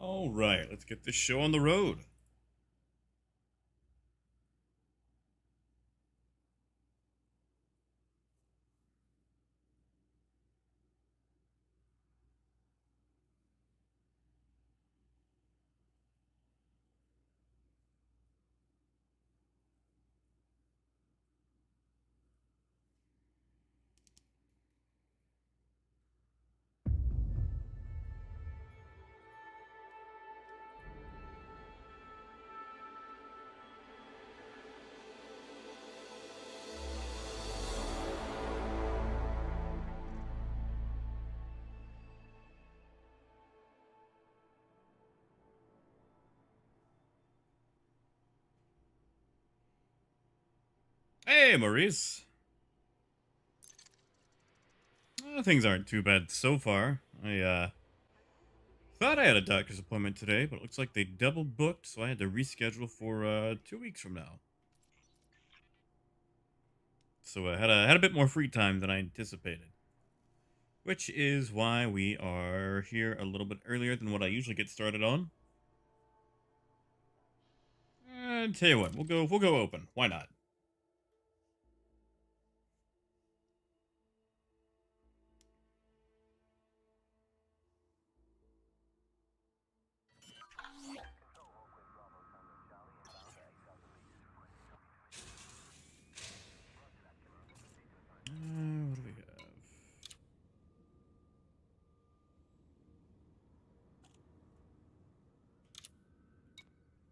All right, let's get this show on the road. Hey, Maurice. Things aren't too bad so far. I thought I had a doctor's appointment today, but it looks like they double booked, so I had to reschedule for 2 weeks from now. So I had a bit more free time than I anticipated, which is why we are here a little bit earlier than what I usually get started on. Tell you what, we'll go open. Why not? What do we have?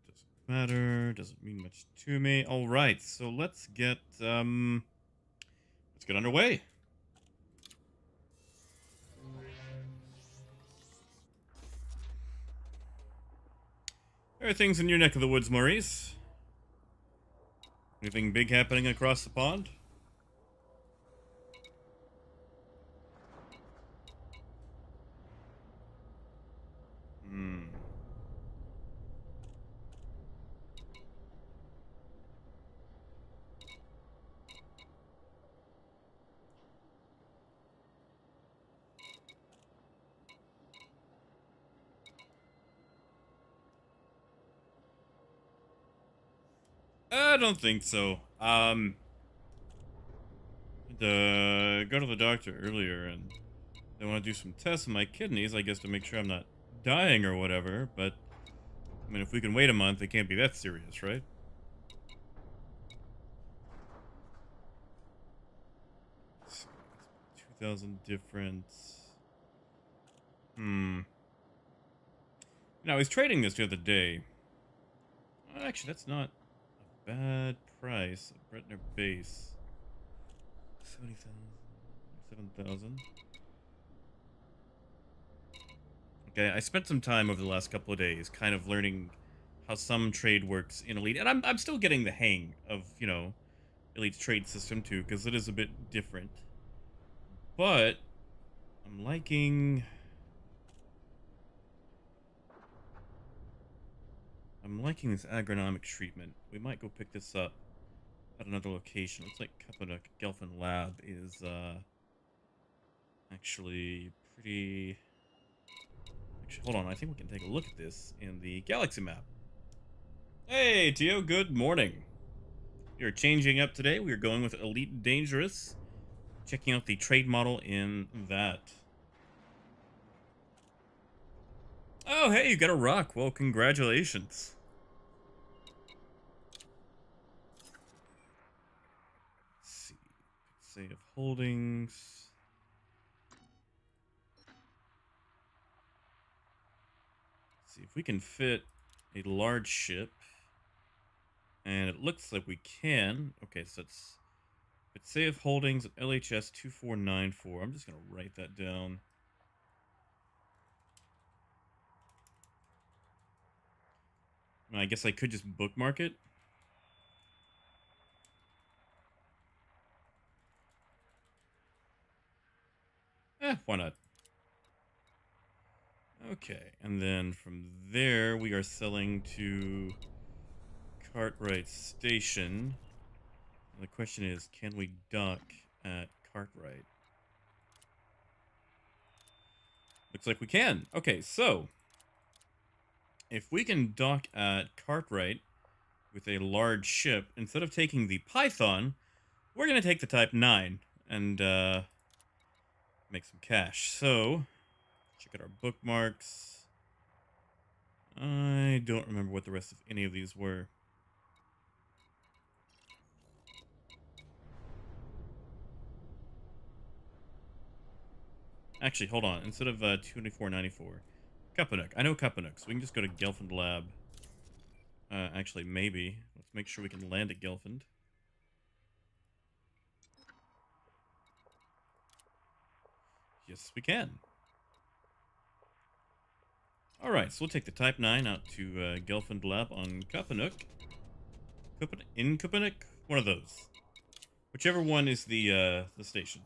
Doesn't matter. Doesn't mean much to me. All right, so let's get underway. Everything's in your neck of the woods, Maurice. Anything big happening across the pond? Hmm. I don't think so. Go to the doctor earlier, and they want to do some tests on my kidneys, I guess, to make sure I'm not dying or whatever. But I mean, if we can wait a month, it can't be that serious, right? 2,000 difference. Hmm. I was trading this the other day. Actually, that's not a bad price. Bretner base. 70,000. 7,000. Okay, I spent some time over the last couple of days kind of learning how some trade works in Elite. And I'm still getting the hang of, Elite's trade system too, because it is a bit different. But I'm liking this agronomic treatment. We might go pick this up at another location. Looks like Kappadook Gelfin Lab is actually pretty. Actually, hold on. I think we can take a look at this in the galaxy map. Hey, Tio. Good morning. We are changing up today. We are going with Elite Dangerous. Checking out the trade model in that. Oh, hey, you got a rock. Well, congratulations. Let's see. Save holdings. Let's see if we can fit a large ship. And it looks like we can. Okay, so it's save holdings at LHS 2494. I'm just going to write that down. I guess I could just bookmark it. Why not? Okay, and then from there we are selling to Cartwright Station. And the question is, can we dock at Cartwright? Looks like we can. Okay, so if we can dock at Cartwright with a large ship, instead of taking the Python, we're going to take the Type 9 and make some cash. So, check out our bookmarks. I don't remember what the rest of any of these were. Actually, hold on. Instead of 2494, Kappanuk. I know Kappanuk, so we can just go to Gelfand Lab. Actually, maybe. Let's make sure we can land at Gelfand. Yes, we can. Alright, so we'll take the Type 9 out to Gelfand Lab on Kappanuk. In Kappanuk? One of those. Whichever one is the station.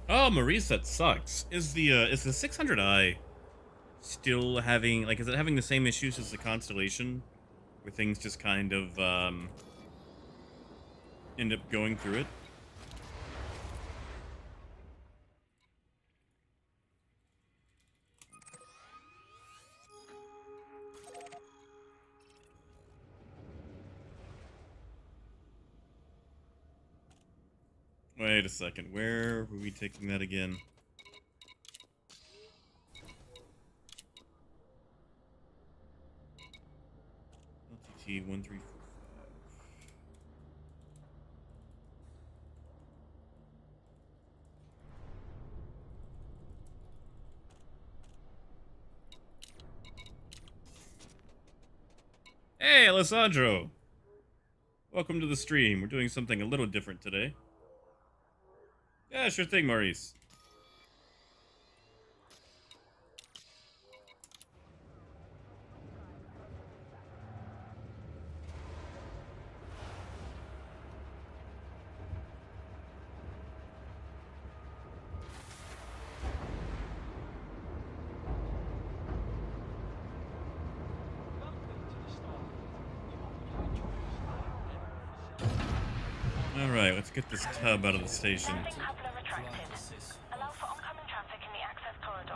Oh, Maurice, that sucks. Is the 600i still having, like, is it having the same issues as the Constellation? Where things just kind of, end up going through it? Wait a second, where were we taking that again? LTT 1345. Hey, Alessandro! Welcome to the stream. We're doing something a little different today. Yeah, sure thing, Maurice. Alright, let's get this tub out of the station. Allow for oncoming traffic in the access corridor.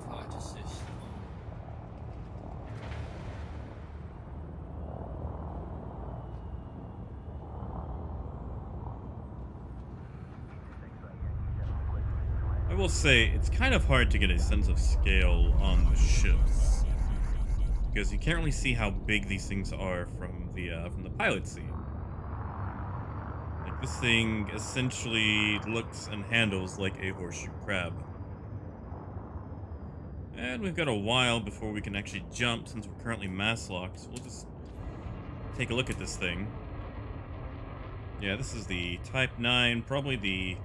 Flight assist. I will say, it's kind of hard to get a sense of scale on the ships. Because you can't really see how big these things are from the pilot seat. Like, this thing essentially looks and handles like a horseshoe crab. And we've got a while before we can actually jump since we're currently mass locked, so we'll just take a look at this thing. Yeah, this is the Type 9, probably the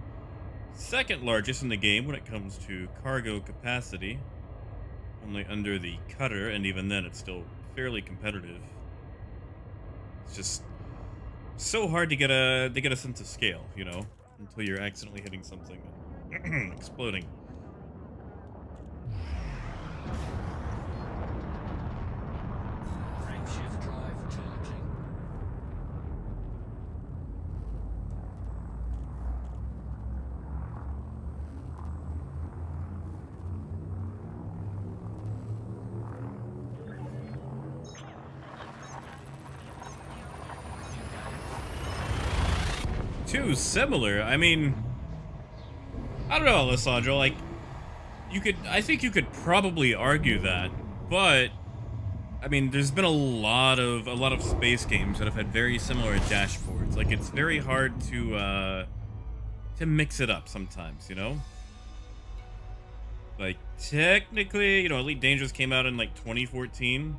second largest in the game when it comes to cargo capacity. Only under the cutter, and even then it's still fairly competitive. It's just so hard to get a sense of scale, you know, until you're accidentally hitting something and exploding. Frameshift drive charging. Too similar. I mean, I don't know, Alessandro. Like, I think you could probably argue that, but I mean, there's been a lot of space games that have had very similar dashboards. Like, it's very hard to mix it up sometimes, you know. Like, technically, you know, Elite Dangerous came out in like 2014.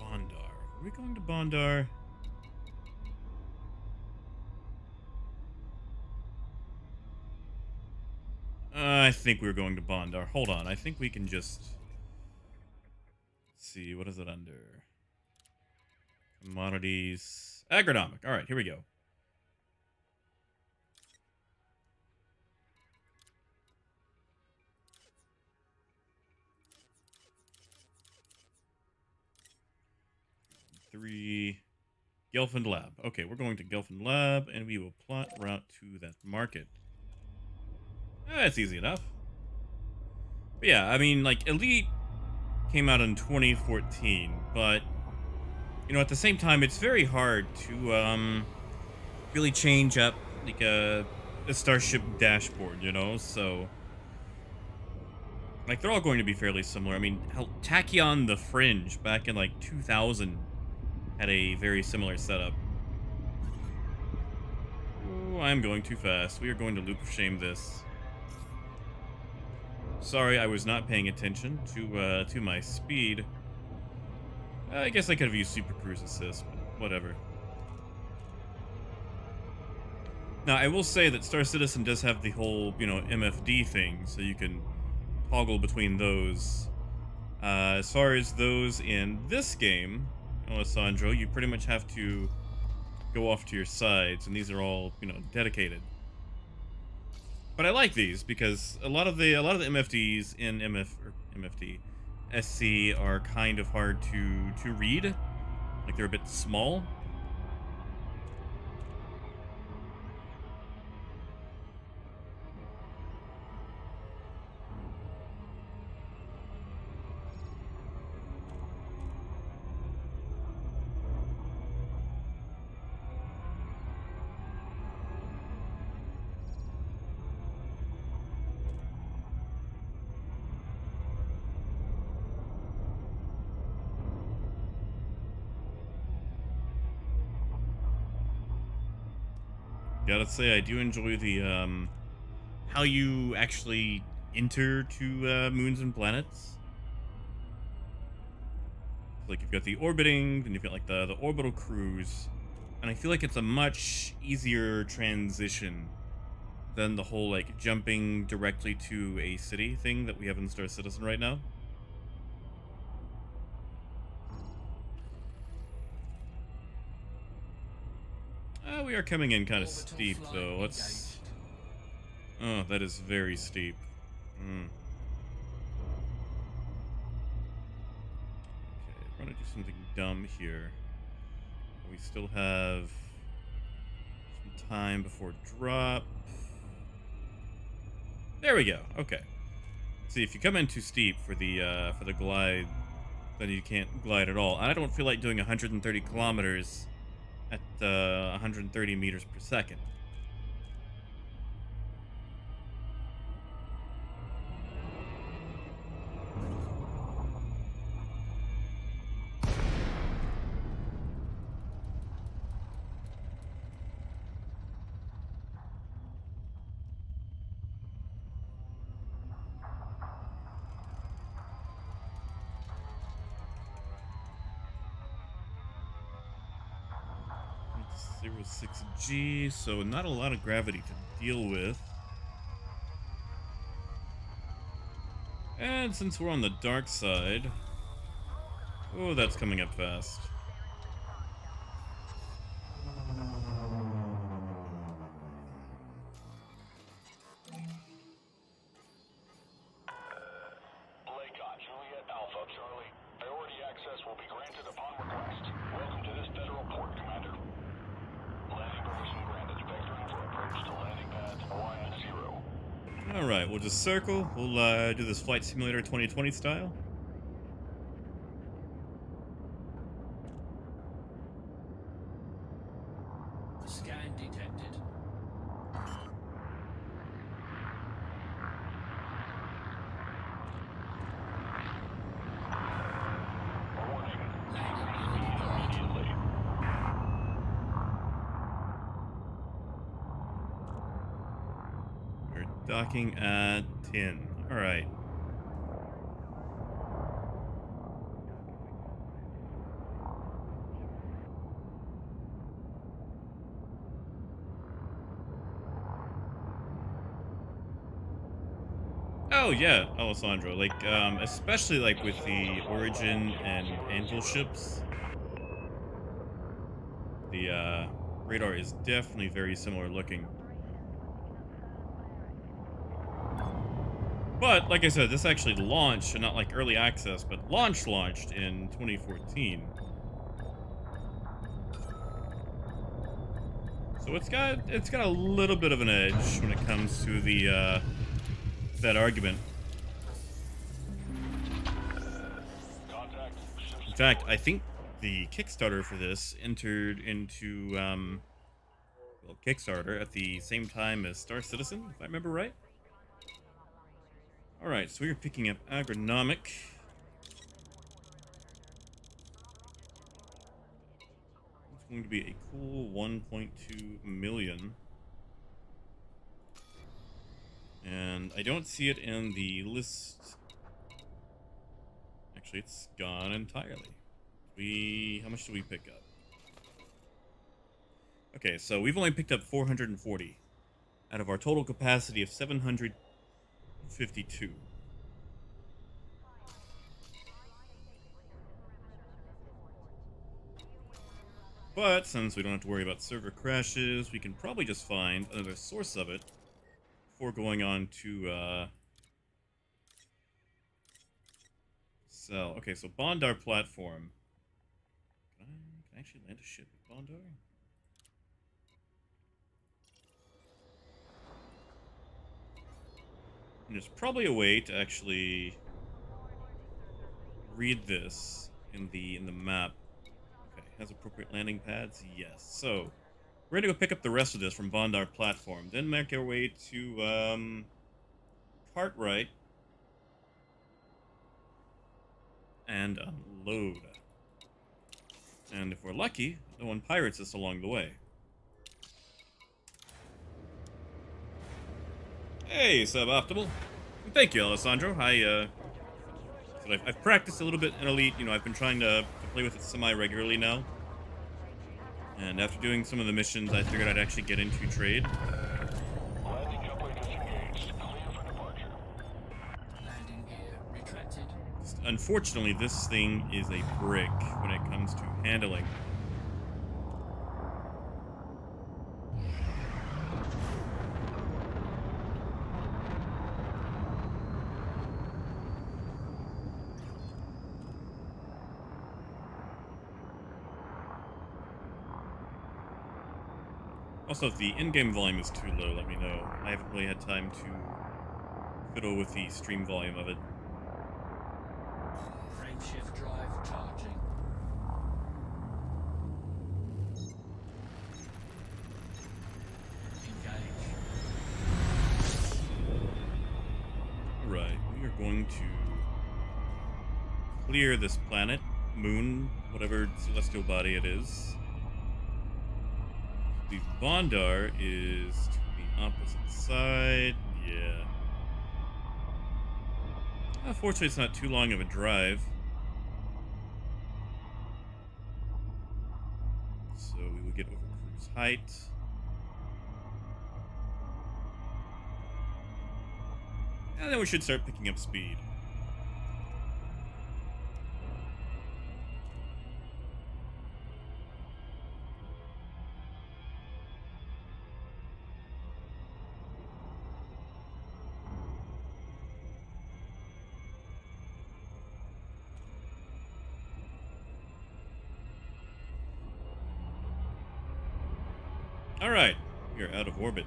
Bondar. Are we going to Bondar? I think we're going to Bondar. Hold on. I think we can just... Let's see. What is it under? Commodities. Agronomic. All right. Here we go. 3. Gelfand Lab. Okay, we're going to Gelfand Lab, and we will plot route to that market. That's easy enough. But yeah, I mean, like, Elite came out in 2014, but, you know, at the same time, it's very hard to, really change up, like, a Starship dashboard, you know? So, like, they're all going to be fairly similar. I mean, hell, Tachyon the Fringe back in, like, 2000 had a very similar setup. Oh, I'm going too fast. We are going to loop of shame this. Sorry, I was not paying attention to my speed. I guess I could have used Super Cruise Assist, but whatever. Now, I will say that Star Citizen does have the whole, you know, MFD thing, so you can toggle between those. As far as those in this game, Alessandro, you pretty much have to go off to your sides, and these are all, you know, dedicated. But I like these because a lot of the MFDs in MFD SC are kind of hard to read. Like, they're a bit small. Gotta say, I do enjoy the, how you actually enter to, moons and planets. Like, you've got the orbiting, then you've got, like, the orbital cruise. And I feel like it's a much easier transition than the whole, like, jumping directly to a city thing that we have in Star Citizen right now. We are coming in kind of steep, though. Let's... Oh, that is very steep. Okay, we're gonna do something dumb here. We still have some time before drop. There we go. Okay. See, if you come in too steep for the glide, then you can't glide at all. I don't feel like doing 130 kilometers at 130 meters per second. It's 06G, so not a lot of gravity to deal with. And since we're on the dark side... Oh, that's coming up fast. Juliet Alpha, Charlie. Priority access will be granted upon request. Welcome to this federal port, Commander. Landing permission granted. Vectoring for approach to landing pad Orion 0. Alright, we'll just circle. We'll do this Flight Simulator 2020 style. Scan detected. Warning. Increase speed immediately. We're docking at 10. Alright. Oh yeah, Alessandro. Like, especially like with the Origin and Anvil ships, the radar is definitely very similar looking. But like I said, this actually launched, and not like early access, but launched in 2014. So it's got a little bit of an edge when it comes to the that argument. Contact. Ships In fact, I think the Kickstarter for this entered into well, Kickstarter at the same time as Star Citizen, if I remember right. All right, so we are picking up agronomic. It's going to be a cool 1.2 million. And I don't see it in the list. Actually, it's gone entirely. How much do we pick up? Okay, so we've only picked up 440 out of our total capacity of 752. But since we don't have to worry about server crashes, we can probably just find another source of it before going on to sell. Okay, so Bondar platform. Can I actually land a ship at Bondar? And there's probably a way to actually read this in the map. Okay, has appropriate landing pads. Yes. So we're gonna go pick up the rest of this from Bondar platform, then make our way to Cartwright and unload. And if we're lucky, no one pirates us along the way. Hey, suboptimal. Thank you, Alessandro. I've practiced a little bit in Elite. You know, I've been trying to play with it semi-regularly now. And after doing some of the missions, I figured I'd actually get into trade. landing coupler disengaged. Clear for departure. Landing gear retracted. Unfortunately, this thing is a brick when it comes to handling. Also, if the in-game volume is too low, let me know. I haven't really had time to fiddle with the stream volume of it. Frameshift drive charging. Engage. Right, we are going to clear this planet, moon, whatever celestial body it is. The Bondar is to the opposite side. Yeah. Fortunately, it's not too long of a drive. So we will get over cruise height. And then we should start picking up speed. All right, we are out of orbit.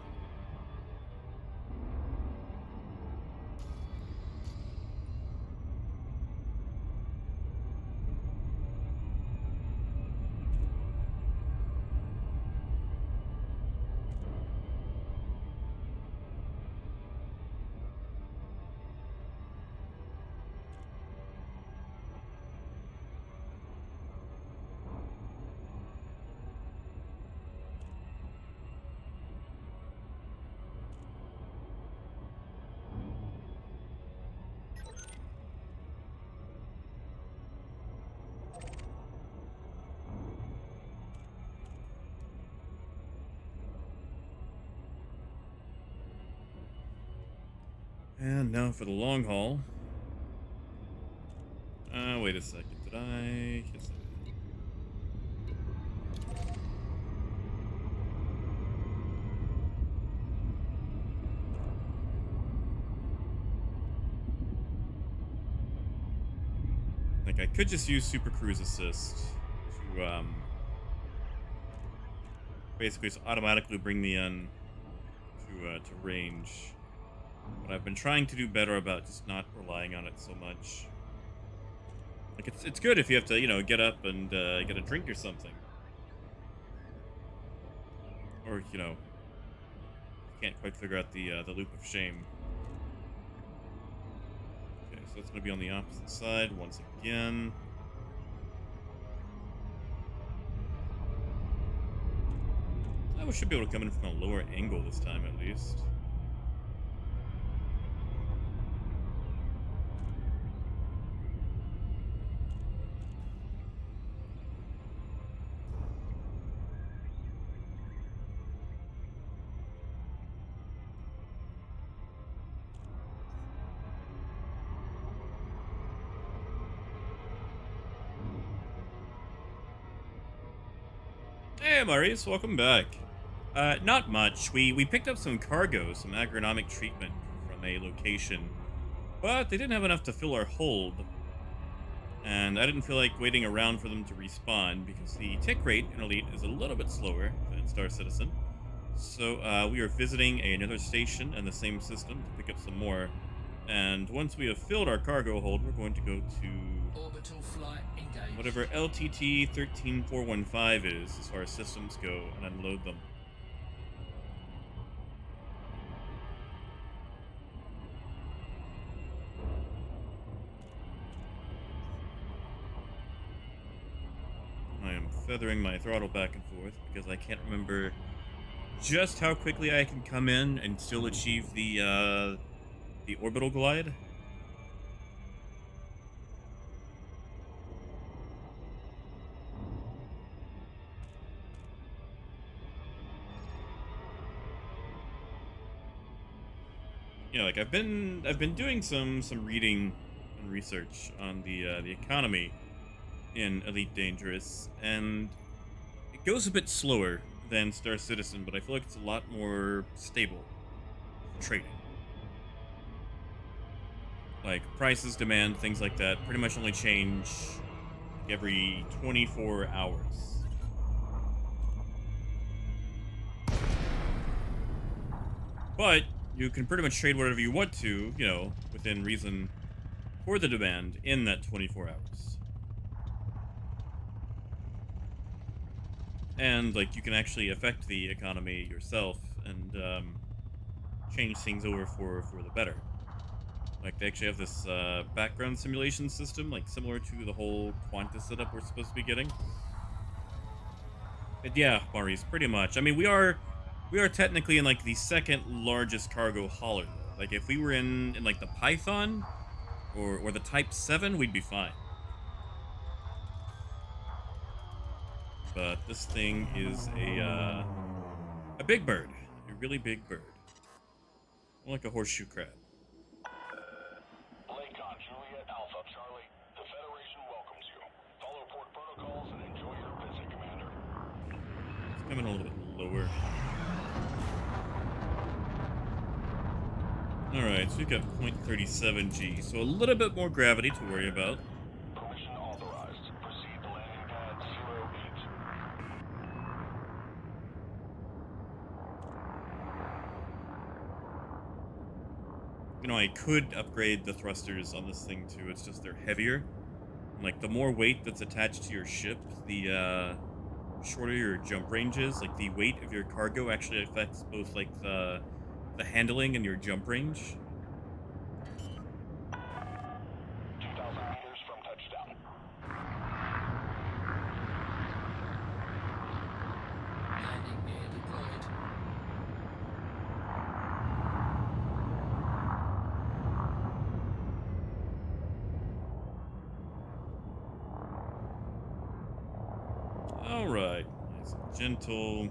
And now for the long haul. Wait a second. Did I? Yes, I did. Like, I could just use Super Cruise Assist to Basically, it's automatically bring me in to range. But I've been trying to do better about just not relying on it so much. Like it's good if you have to, get up and get a drink or something, or can't quite figure out the loop of shame. Okay, so it's gonna be on the opposite side once again. We should be able to come in from a lower angle this time, at least. Hey, Maurice, welcome back. Not much. We picked up some cargo, some agronomic treatment from a location, but they didn't have enough to fill our hold, and I didn't feel like waiting around for them to respawn because the tick rate in Elite is a little bit slower than Star Citizen. So we are visiting another station and the same system to pick up some more. And once we have filled our cargo hold, we're going to go to Orbital flight engaged. whatever LTT 13415 is as far as systems go and unload them. I am feathering my throttle back and forth because I can't remember just how quickly I can come in and still achieve the orbital glide. Like I've been doing some reading and research on the economy in Elite Dangerous, and it goes a bit slower than Star Citizen, but I feel like it's a lot more stable for trading. Like prices, demand, things like that, pretty much only change every 24 hours. But you can pretty much trade whatever you want to, within reason for the demand in that 24 hours. And, like, you can actually affect the economy yourself and change things over for the better. Like, they actually have this background simulation system, like, similar to the whole Qantas setup we're supposed to be getting. But yeah, Maurice, pretty much. I mean, we are technically in, like, the second largest cargo hauler, though. Like, if we were in like, the Python or the Type 7, we'd be fine. But this thing is a big bird. A really big bird. More like a horseshoe crab. Lakon, Juliet Alpha, Charlie. The Federation welcomes you. Follow port protocols and enjoy your visit, Commander. It's coming a little bit lower. Alright, so we've got 0.37 G, so a little bit more gravity to worry about. Permission authorized. Proceed to landing pad 08. I could upgrade the thrusters on this thing too, it's just they're heavier. And, like, the more weight that's attached to your ship, the shorter your jump range is. Like, the weight of your cargo actually affects both, like, the handling and your jump range. 2,000 meters from touchdown. Landing gear deployed. Alright, nice and gentle.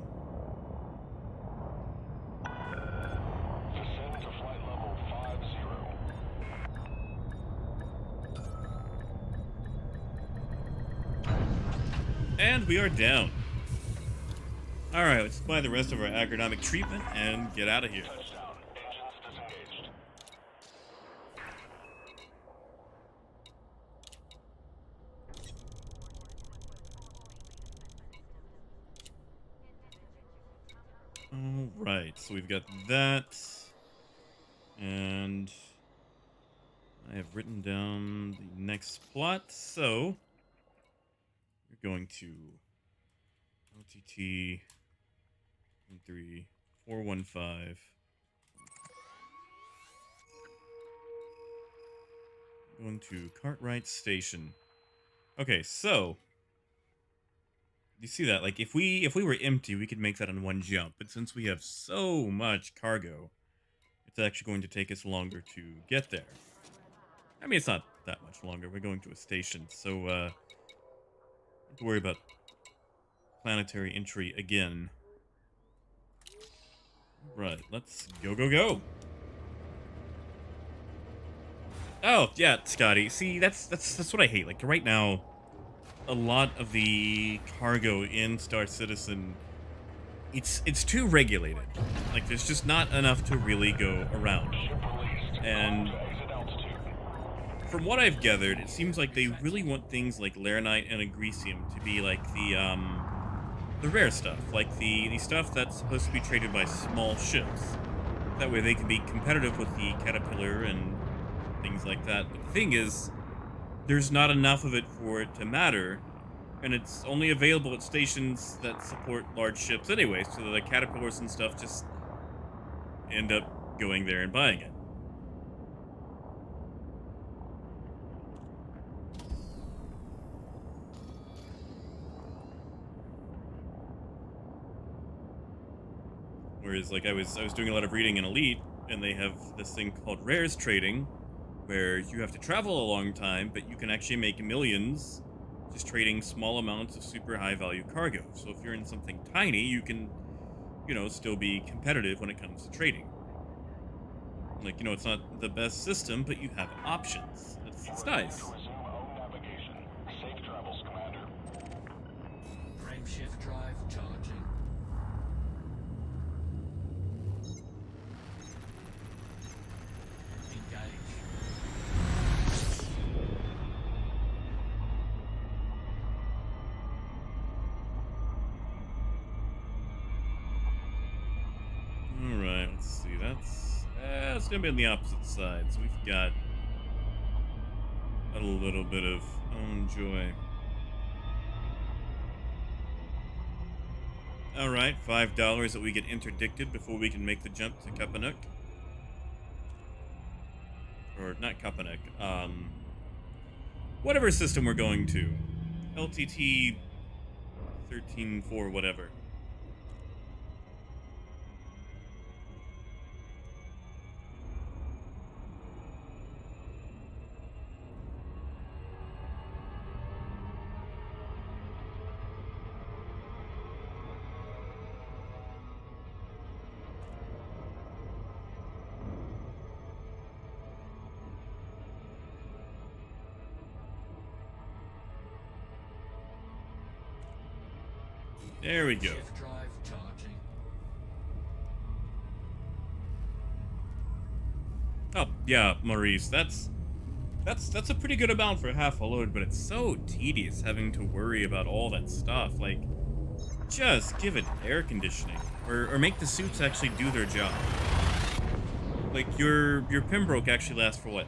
Descend to flight level 50. And we are down. Alright, let's apply the rest of our agronomic treatment and get out of here. Touchdown. Engines disengaged. right, so we've got that, and I have written down the next plot. So you're going to LTT 13415. Going to Cartwright Station. Okay, so you see that? Like, if we were empty, we could make that in one jump. But since we have so much cargo, it's actually going to take us longer to get there. I mean, it's not that much longer. We're going to a station, so don't have to worry about planetary entry again. Right, let's go, go, go. Oh, yeah, Scotty. See, that's what I hate. Like, right now, a lot of the cargo in Star Citizen, it's too regulated. Like, there's just not enough to really go around. And from what I've gathered, it seems like they really want things like Laranite and Agresium to be like the rare stuff, like the stuff that's supposed to be traded by small ships. That way they can be competitive with the Caterpillar and things like that. But the thing is, there's not enough of it for it to matter, and it's only available at stations that support large ships anyway, so the Caterpillars and stuff just end up going there and buying it. Whereas, like, I was doing a lot of reading in Elite, and they have this thing called Rares Trading, where you have to travel a long time, but you can actually make millions just trading small amounts of super high value cargo. So if you're in something tiny, you can, still be competitive when it comes to trading. Like, it's not the best system, but you have options. It's nice. Safe travels, Commander. Frameshift drive charging. Engage. Alright, let's see. That's gonna be on the opposite side, so we've got a little bit of joy. Alright, $5 that we get interdicted before we can make the jump to Kapanuk. Or not Kapanuk, whatever system we're going to. LTT 13-4, whatever. There we go. Shift drive charging. Oh, yeah, Maurice, that's a pretty good amount for half a load, but it's so tedious having to worry about all that stuff. Like, just give it air conditioning, or make the suits actually do their job. Like, your Pembroke actually lasts for what,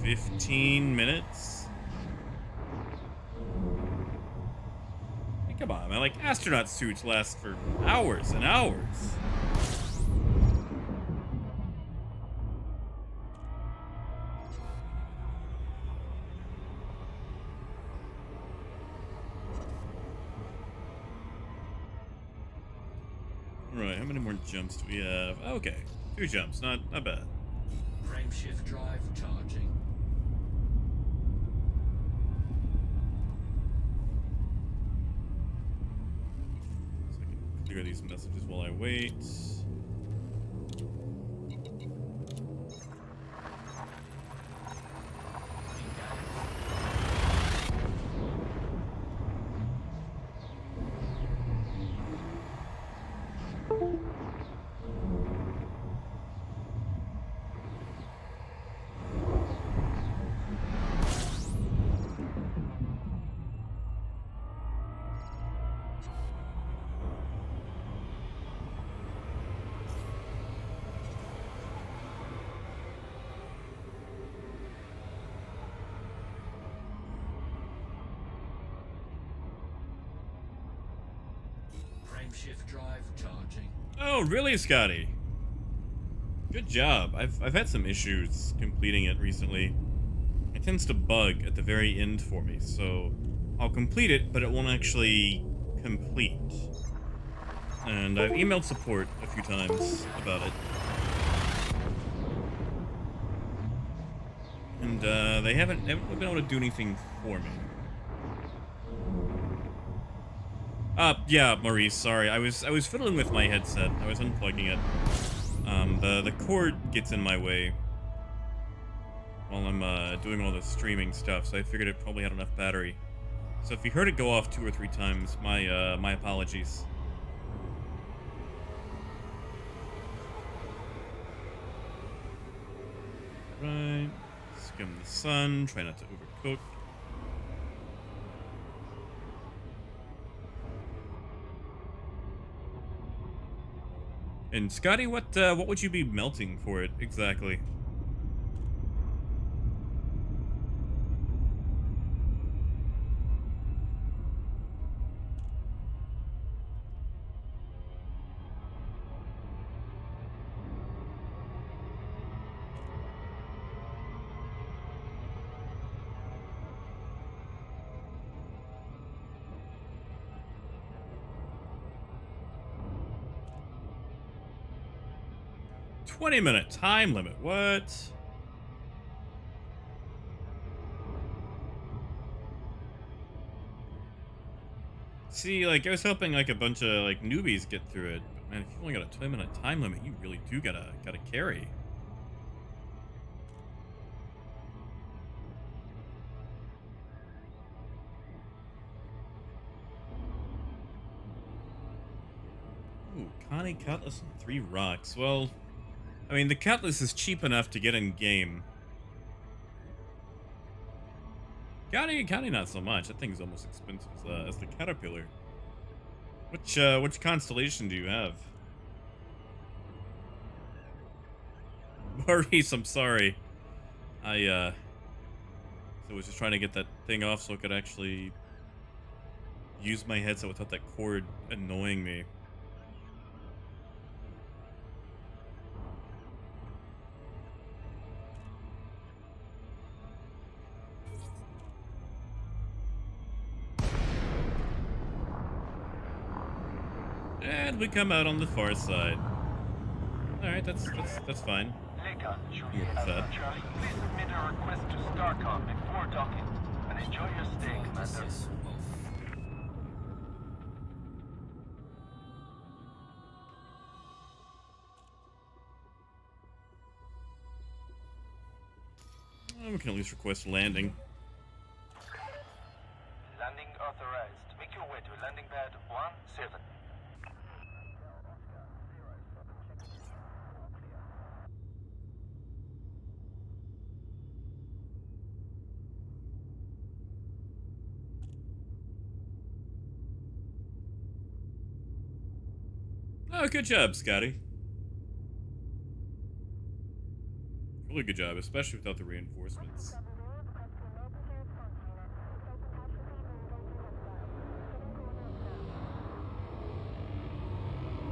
15 minutes? Come on, man. Like, astronaut suits last for hours and hours. Right, how many more jumps do we have? Okay, 2 jumps, not bad. Frameshift drive charging. So I can clear these messages while I wait. Frameshift drive charging. Oh, really, Scotty? Good job. I've had some issues completing it recently. It tends to bug at the very end for me, so I'll complete it, but it won't actually complete. And I've emailed support a few times about it. And they haven't been able to do anything for me. Yeah, Maurice, sorry. I was fiddling with my headset. I was unplugging it. The cord gets in my way while I'm doing all the streaming stuff, so I figured it probably had enough battery. So if you heard it go off 2 or 3 times, my apologies. Right. Skim the sun, try not to overcook. And Scotty, what would you be melting for it exactly? $20-minute time limit. What? See, like, I was hoping like a bunch of like newbies get through it, but man, if you only got a 20-minute time limit, you really do gotta carry. Ooh, Connie Cutlass and 3 rocks. Well, I mean, the Cutlass is cheap enough to get in game. Connie not so much. That thing's almost expensive as the Caterpillar. Which constellation do you have? Maurice, I'm sorry. I was just trying to get that thing off so I could actually use my headset without that cord annoying me. And we come out on the far side. Alright, that's fine. Later, Juliet Alpha Charlie, please submit a request to StarCom before docking. And enjoy your stay, Commander. Analysis off. Well, we can at least request landing. Landing authorized. Make your way to landing pad 17. Oh, good job, Scotty. Really good job, especially without the reinforcements.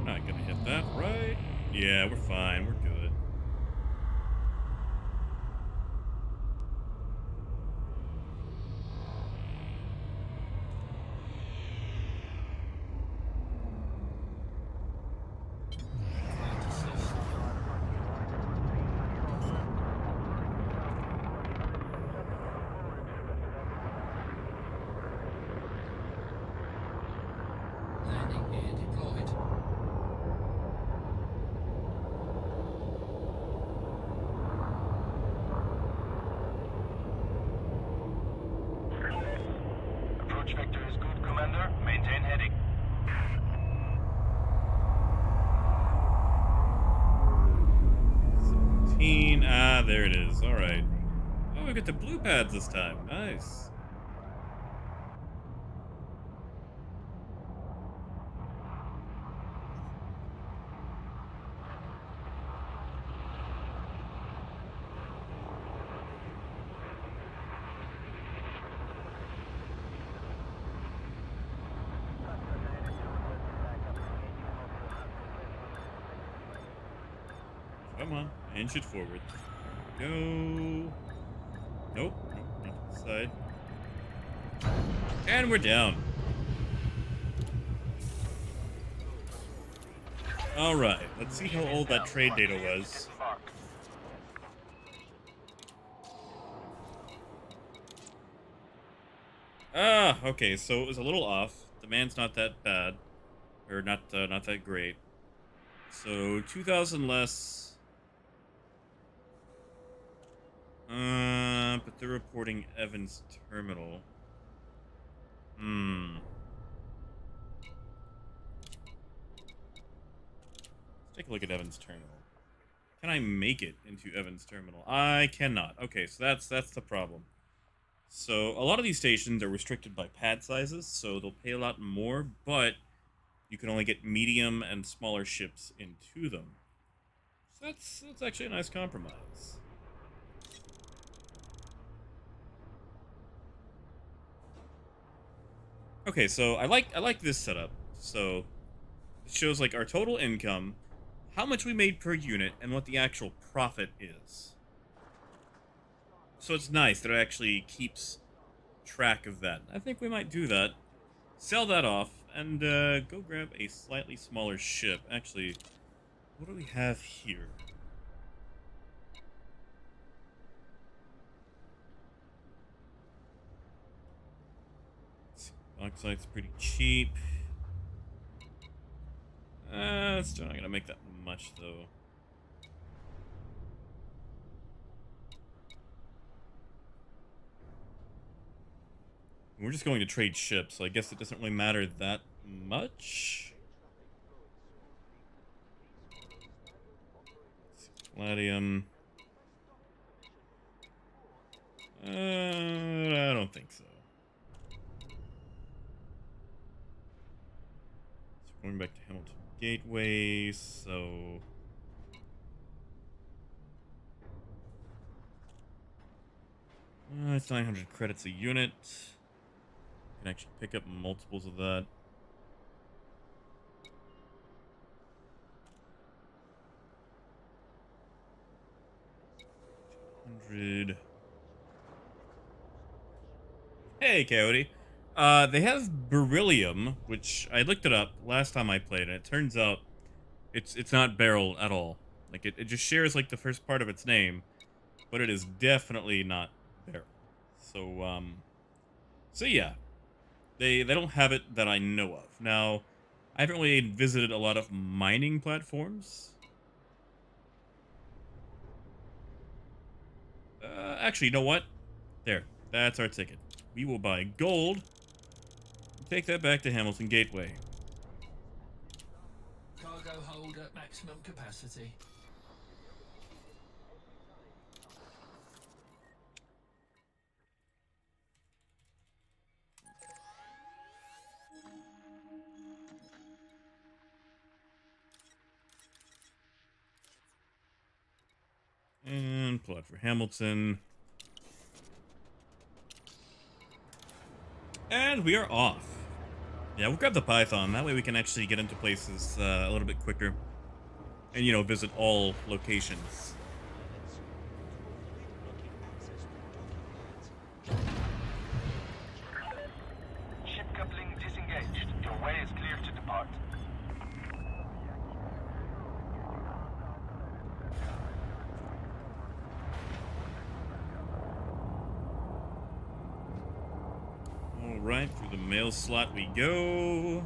Not gonna hit that, right? Yeah, we're fine. We're good. Landing gear deployed. Approach vector is good, Commander. Maintain heading. There it is. All right. Oh, we got the blue pads this time. Nice. Come on, inch it forward. Go. Nope, nope, not to the side. And we're down. All right, let's see how old that trade data was. Ah, okay, so it was a little off. Demand's not that bad, or not that great. So 2,000 less. But they're reporting Evans Terminal. Hmm. Let's take a look at Evans Terminal. Can I make it into Evans Terminal? I cannot. Okay, so that's the problem. So a lot of these stations are restricted by pad sizes, so they'll pay a lot more, but you can only get medium and smaller ships into them. So that's actually a nice compromise. Okay, so I like this setup. So it shows like our total income, how much we made per unit, and what the actual profit is. So it's nice that it actually keeps track of that. I think we might do that. Sell that off, and go grab a slightly smaller ship. Actually, what do we have here? Bauxite's pretty cheap. It's still not gonna make that much, though. We're just going to trade ships, so I guess it doesn't really matter that much. Palladium. I don't think so. So going back to Hamilton Gateway, so... it's 900 credits a unit. Can actually pick up multiples of that. $100. Hey, Coyote. They have beryllium, which I looked it up last time I played, and it turns out it's not beryl at all. Like it just shares like the first part of its name, but it is definitely not beryl. So yeah. They don't have it that I know of. Now, I haven't really visited a lot of mining platforms. Actually, you know what? There. That's our ticket. We will buy gold. Take that back to Hamilton Gateway. Cargo hold at maximum capacity. And pull out for Hamilton. And we are off. Yeah, we'll grab the Python. That way we can actually get into places a little bit quicker. And, you know, visit all locations. Ship coupling disengaged. Your way is clear to depart. Alright, through the mail slot we go.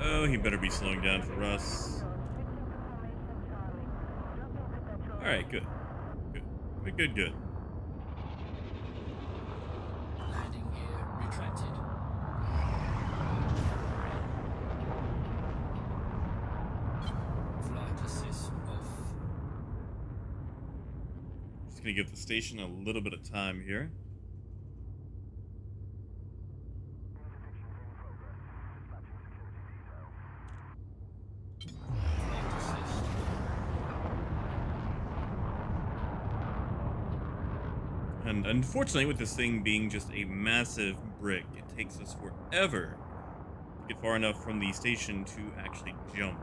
Oh, he better be slowing down for us. Alright, good. Good. Landing gear retracted. Flight assist off. Just gonna give the station a little bit of time here. Flight assist. And unfortunately, with this thing being just a massive brick, it takes us forever to get far enough from the station to actually jump.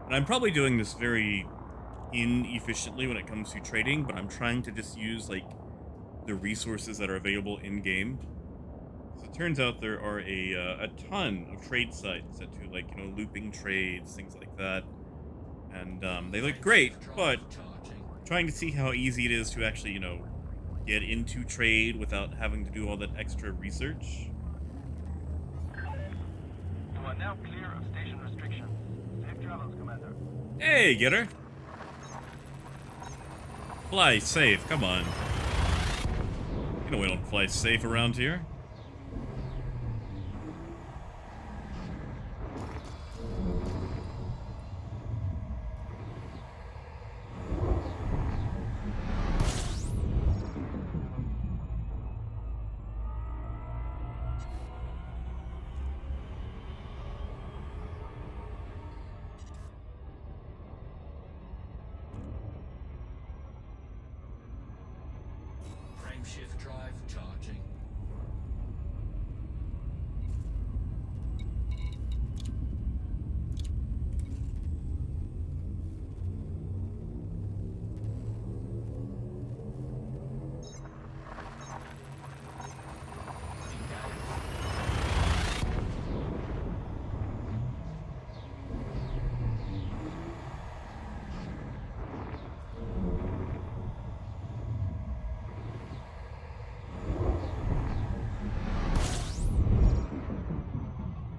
And I'm probably doing this very inefficiently when it comes to trading, but I'm trying to just use like the resources that are available in game. So it turns out there are a ton of trade sites that do like looping trades, things like that, and they look great. But Charging. trying to see how easy it is to actually get into trade without having to do all that extra research. You are now clear of station restrictions. Safe travels, Commander. Hey, get her! Fly safe, come on. You know we don't fly safe around here. Frame shift drive charging.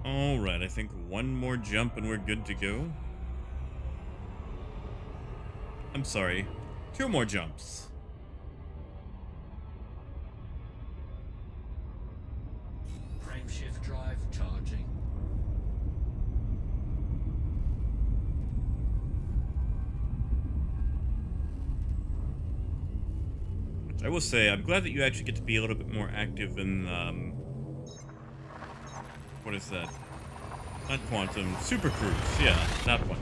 Alright, I think one more jump and we're good to go. I'm sorry, 2 more jumps. Frame shift drive charging. Which I will say, I'm glad that you actually get to be a little bit more active in, what is that? Not Quantum, Super Cruise, yeah, that one.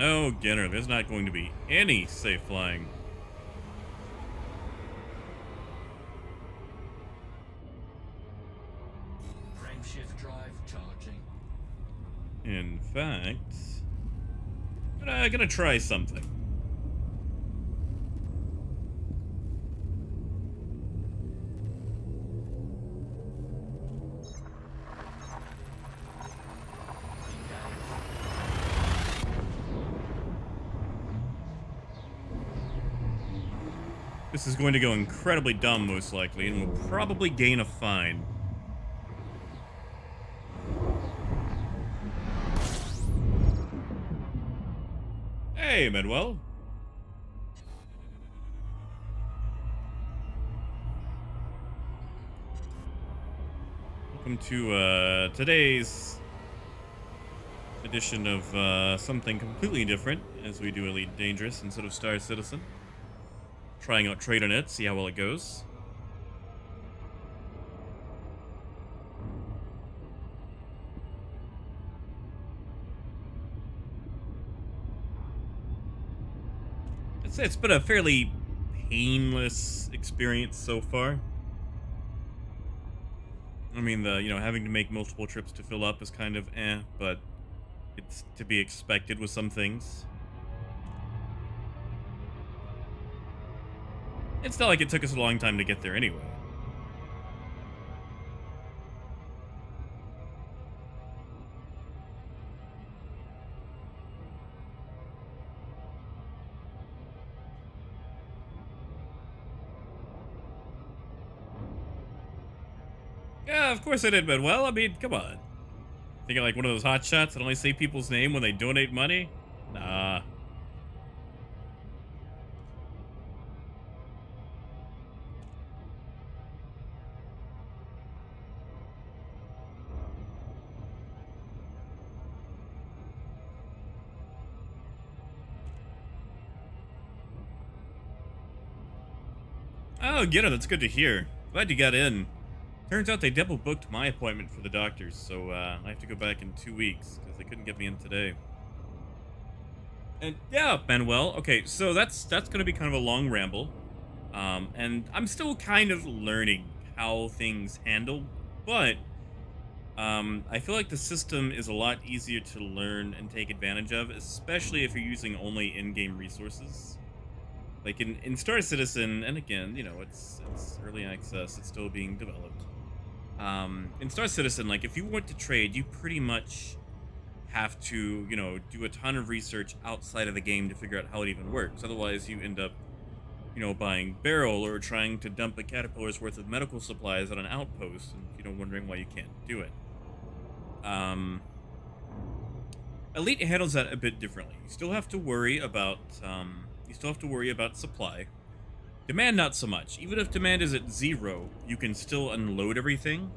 Oh, Ginner, there's not going to be any safe flying. Frame shift drive charging. In fact, I'm gonna try something. This is going to go incredibly dumb, most likely, and will probably gain a fine. Hey, Manuel. Welcome to today's edition of something completely different, as we do Elite Dangerous instead of Star Citizen. Trying out Trade on it, see how well it goes. I'd say it's been a fairly painless experience so far. I mean, having to make multiple trips to fill up is kind of but it's to be expected with some things. It's not like it took us a long time to get there anyway. Yeah, of course I did, but well, I mean, come on. Think of like one of those hot shots that only say people's name when they donate money? Nah. Oh, Gita, that's good to hear. Glad you got in. Turns out they double booked my appointment for the doctors, so I have to go back in 2 weeks because they couldn't get me in today. And yeah, Manuel. Okay, so that's gonna be kind of a long ramble, and I'm still kind of learning how things handle, but I feel like the system is a lot easier to learn and take advantage of, especially if you're using only in-game resources. Like in Star Citizen, and again, it's early access, it's still being developed. In Star Citizen, like if you want to trade, you pretty much have to, do a ton of research outside of the game to figure out how it even works. Otherwise, you end up, buying barrel or trying to dump a caterpillar's worth of medical supplies at an outpost and, wondering why you can't do it. Um, Elite handles that a bit differently. You still have to worry about, supply. Demand, not so much. Even if demand is at 0, you can still unload everything.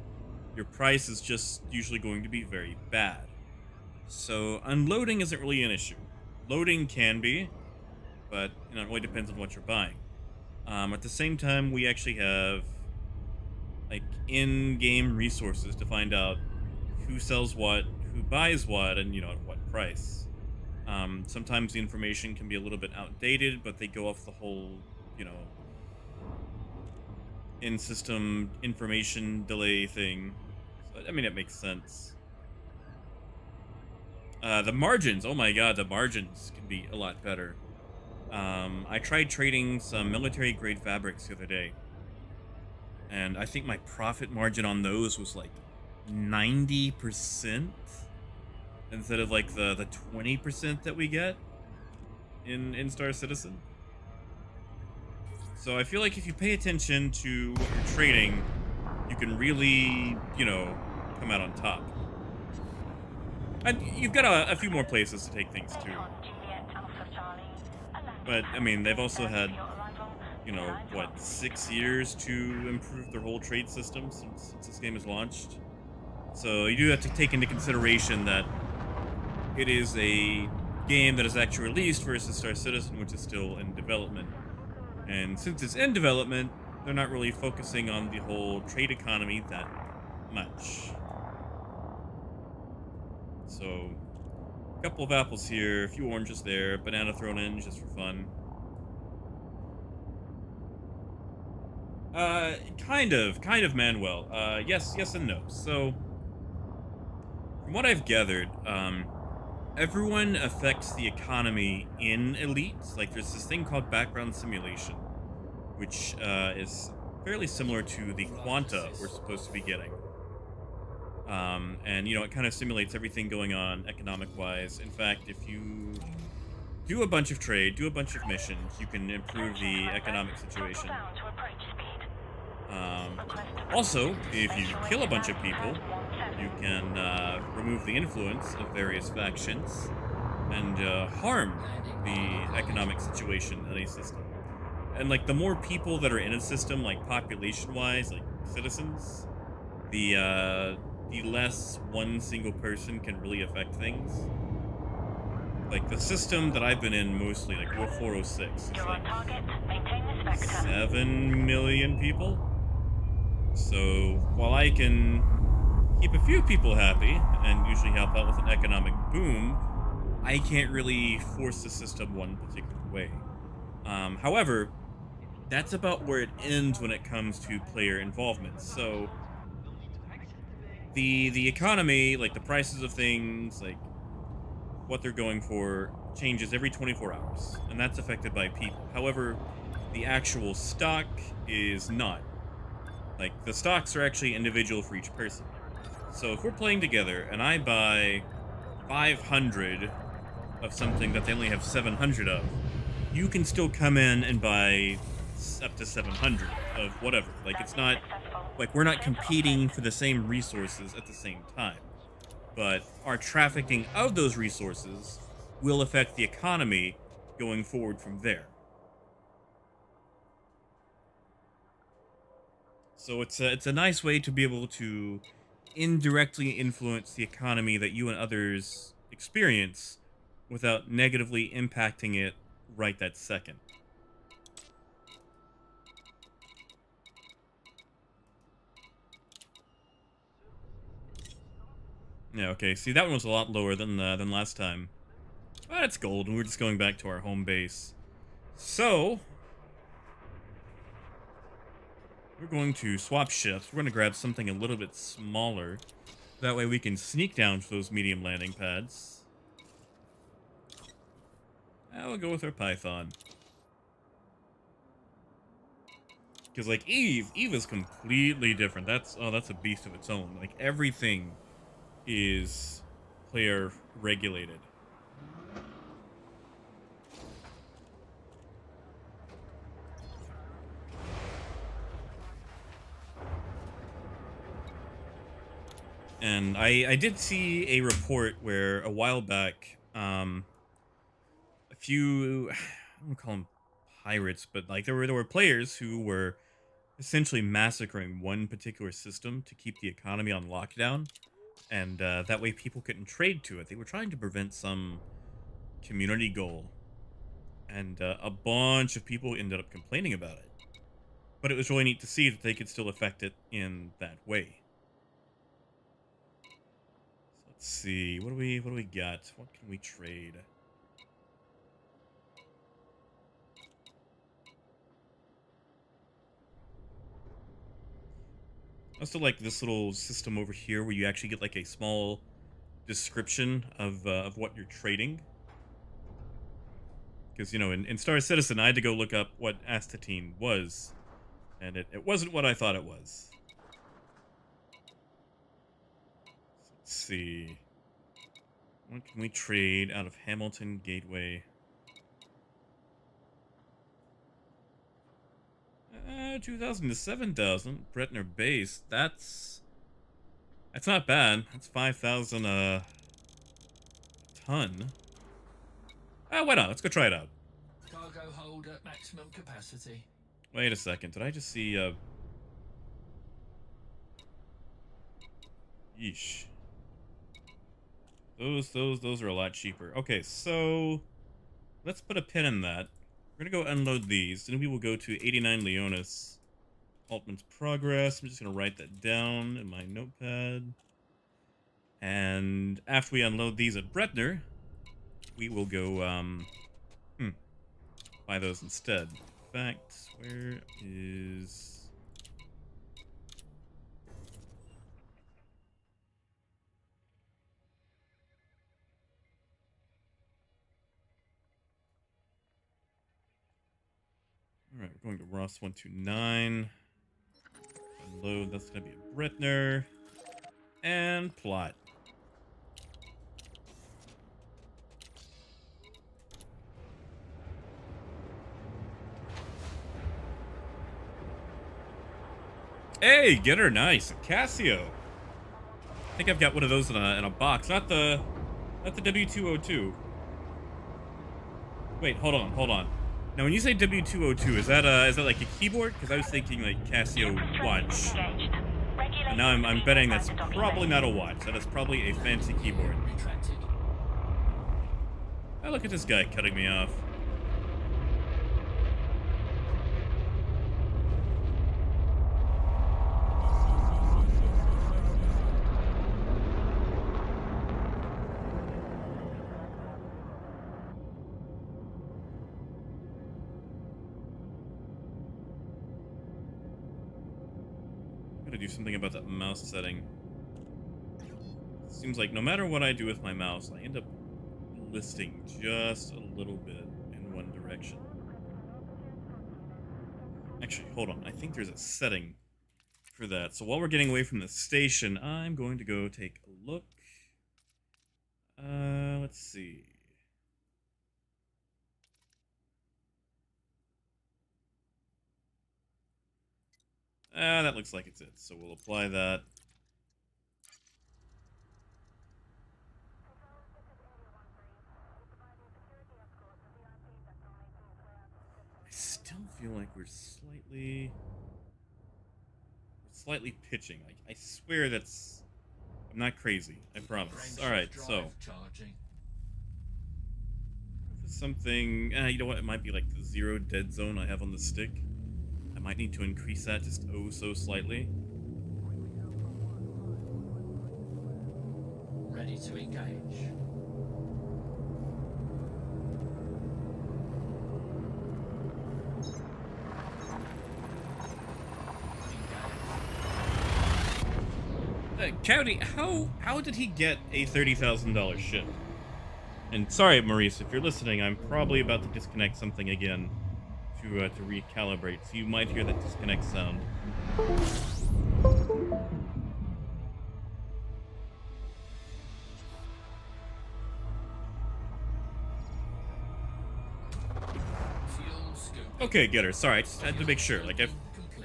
Your price is just usually going to be very bad. So unloading isn't really an issue. Loading can be, but it really depends on what you're buying. At the same time, we actually have like in-game resources to find out who sells what, who buys what, and at what price. Sometimes the information can be a little bit outdated, but they go off the whole, in-system information delay thing. So, I mean, it makes sense. The margins, oh my god, the margins can be a lot better. I tried trading some military-grade fabrics the other day, and I think my profit margin on those was like 90% instead of like the 20% that we get in Star Citizen. So I feel like if you pay attention to what you're trading, you can really, come out on top. And you've got a few more places to take things to. But, I mean, they've also had, 6 years to improve their whole trade system since this game is launched. So you do have to take into consideration that it is a game that is actually released versus Star Citizen, which is still in development. And since it's in development, they're not really focusing on the whole trade economy that much. So, a couple of apples here, a few oranges there, banana thrown in just for fun. Kind of, Manuel. Yes and no. So, from what I've gathered, everyone affects the economy in Elite. Like, there's this thing called background simulation, which is fairly similar to the Quanta we're supposed to be getting. And, it kind of simulates everything going on economic-wise. In fact, if you do a bunch of trade, do a bunch of missions, you can improve the economic situation. Also, if you kill a bunch of people, you can remove the influence of various factions and harm the economic situation in a system. And, like, the more people that are in a system, like, population-wise, like, citizens, the less one single person can really affect things. Like, the system that I've been in mostly, like, 406, is like 7 million people. So, while I can keep a few people happy, and usually help out with an economic boom, I can't really force the system one particular way. However, that's about where it ends when it comes to player involvement. So, the economy, like the prices of things, like what they're going for, changes every 24 hours, and that's affected by people. However, the actual stock is not. Like, the stocks are actually individual for each person. So if we're playing together and I buy 500 of something that they only have 700 of, you can still come in and buy up to 700 of whatever. Like, it's not like we're not competing for the same resources at the same time, but our trafficking of those resources will affect the economy going forward from there. So it's a nice way to be able to indirectly influence the economy that you and others experience without negatively impacting it right that second. Yeah, okay. See, that one was a lot lower than last time. But it's gold, and we're just going back to our home base. So, we're going to swap shifts. We're going to grab something a little bit smaller. That way we can sneak down to those medium landing pads. We'll go with our Python. Because, like, Eve is completely different. That's a beast of its own. Like, everything is player regulated. And I did see a report where a while back, a few, I don't want to call them pirates, but like there were players who were essentially massacring one particular system to keep the economy on lockdown, and that way people couldn't trade to it. They were trying to prevent some community goal, and a bunch of people ended up complaining about it. But it was really neat to see that they could still affect it in that way. So let's see, what do we got? What can we trade? I also like this little system over here where you actually get like a small description of what you're trading. Because, you know, in Star Citizen, I had to go look up what astatine was, and it wasn't what I thought it was. So let's see. What can we trade out of Hamilton Gateway? 2,000 to 7,000. Bretner base. That's not bad. That's 5,000 a ton. Why not? Let's go try it out. Cargo hold at maximum capacity. Wait a second. Did I just see yeesh. Those are a lot cheaper. Okay, so let's put a pin in that. We're gonna go unload these, then we will go to 89 Leonis. Altman's progress. I'm just gonna write that down in my notepad. And after we unload these at Bretner, we will go buy those instead. In fact, where is Alright, we're going to Ross 129. Unload, that's gonna be a Bretner. And plot. Hey, get her, nice. A Casio. I think I've got one of those in a box. Not the W202. Wait, hold on. Now, when you say W202, is that like a keyboard? Because I was thinking like Casio watch. And now I'm betting that's probably not a watch. That is probably a fancy keyboard. Retracted. Oh, look at this guy cutting me off. Gotta do something about that mouse setting. Seems like no matter what I do with my mouse, I end up listing just a little bit in one direction. Actually, hold on. I think there's a setting for that. So while we're getting away from the station, I'm going to go take a look. Let's see. That looks like it's it. So we'll apply that. I still feel like we're slightly pitching. Like, I swear that's... I'm not crazy. I promise. Alright, so... Charging. Something... you know what? It might be like the 0 dead zone I have on the stick. I might need to increase that just oh so slightly. Ready to engage. Coyote, how did he get a $30,000 ship? And sorry, Maurice, if you're listening, I'm probably about to disconnect something again to recalibrate, so you might hear that disconnect sound. Fuel scoop. Okay, Getter, sorry, I just had to make sure. Like, I've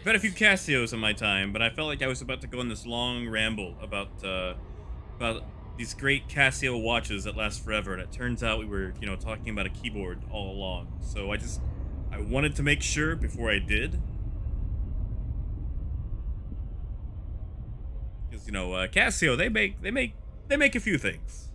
had a few Casios in my time, but I felt like I was about to go on this long ramble about these great Casio watches that last forever, and it turns out we were, talking about a keyboard all along. So I wanted to make sure before I did. Because, Casio, they make a few things.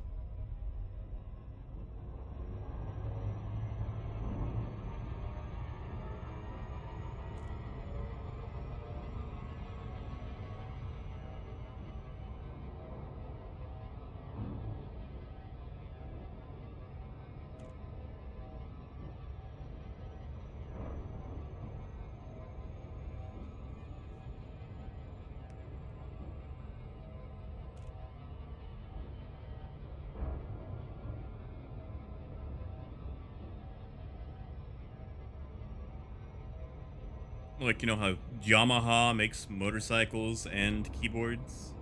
Like, how Yamaha makes motorcycles and keyboards?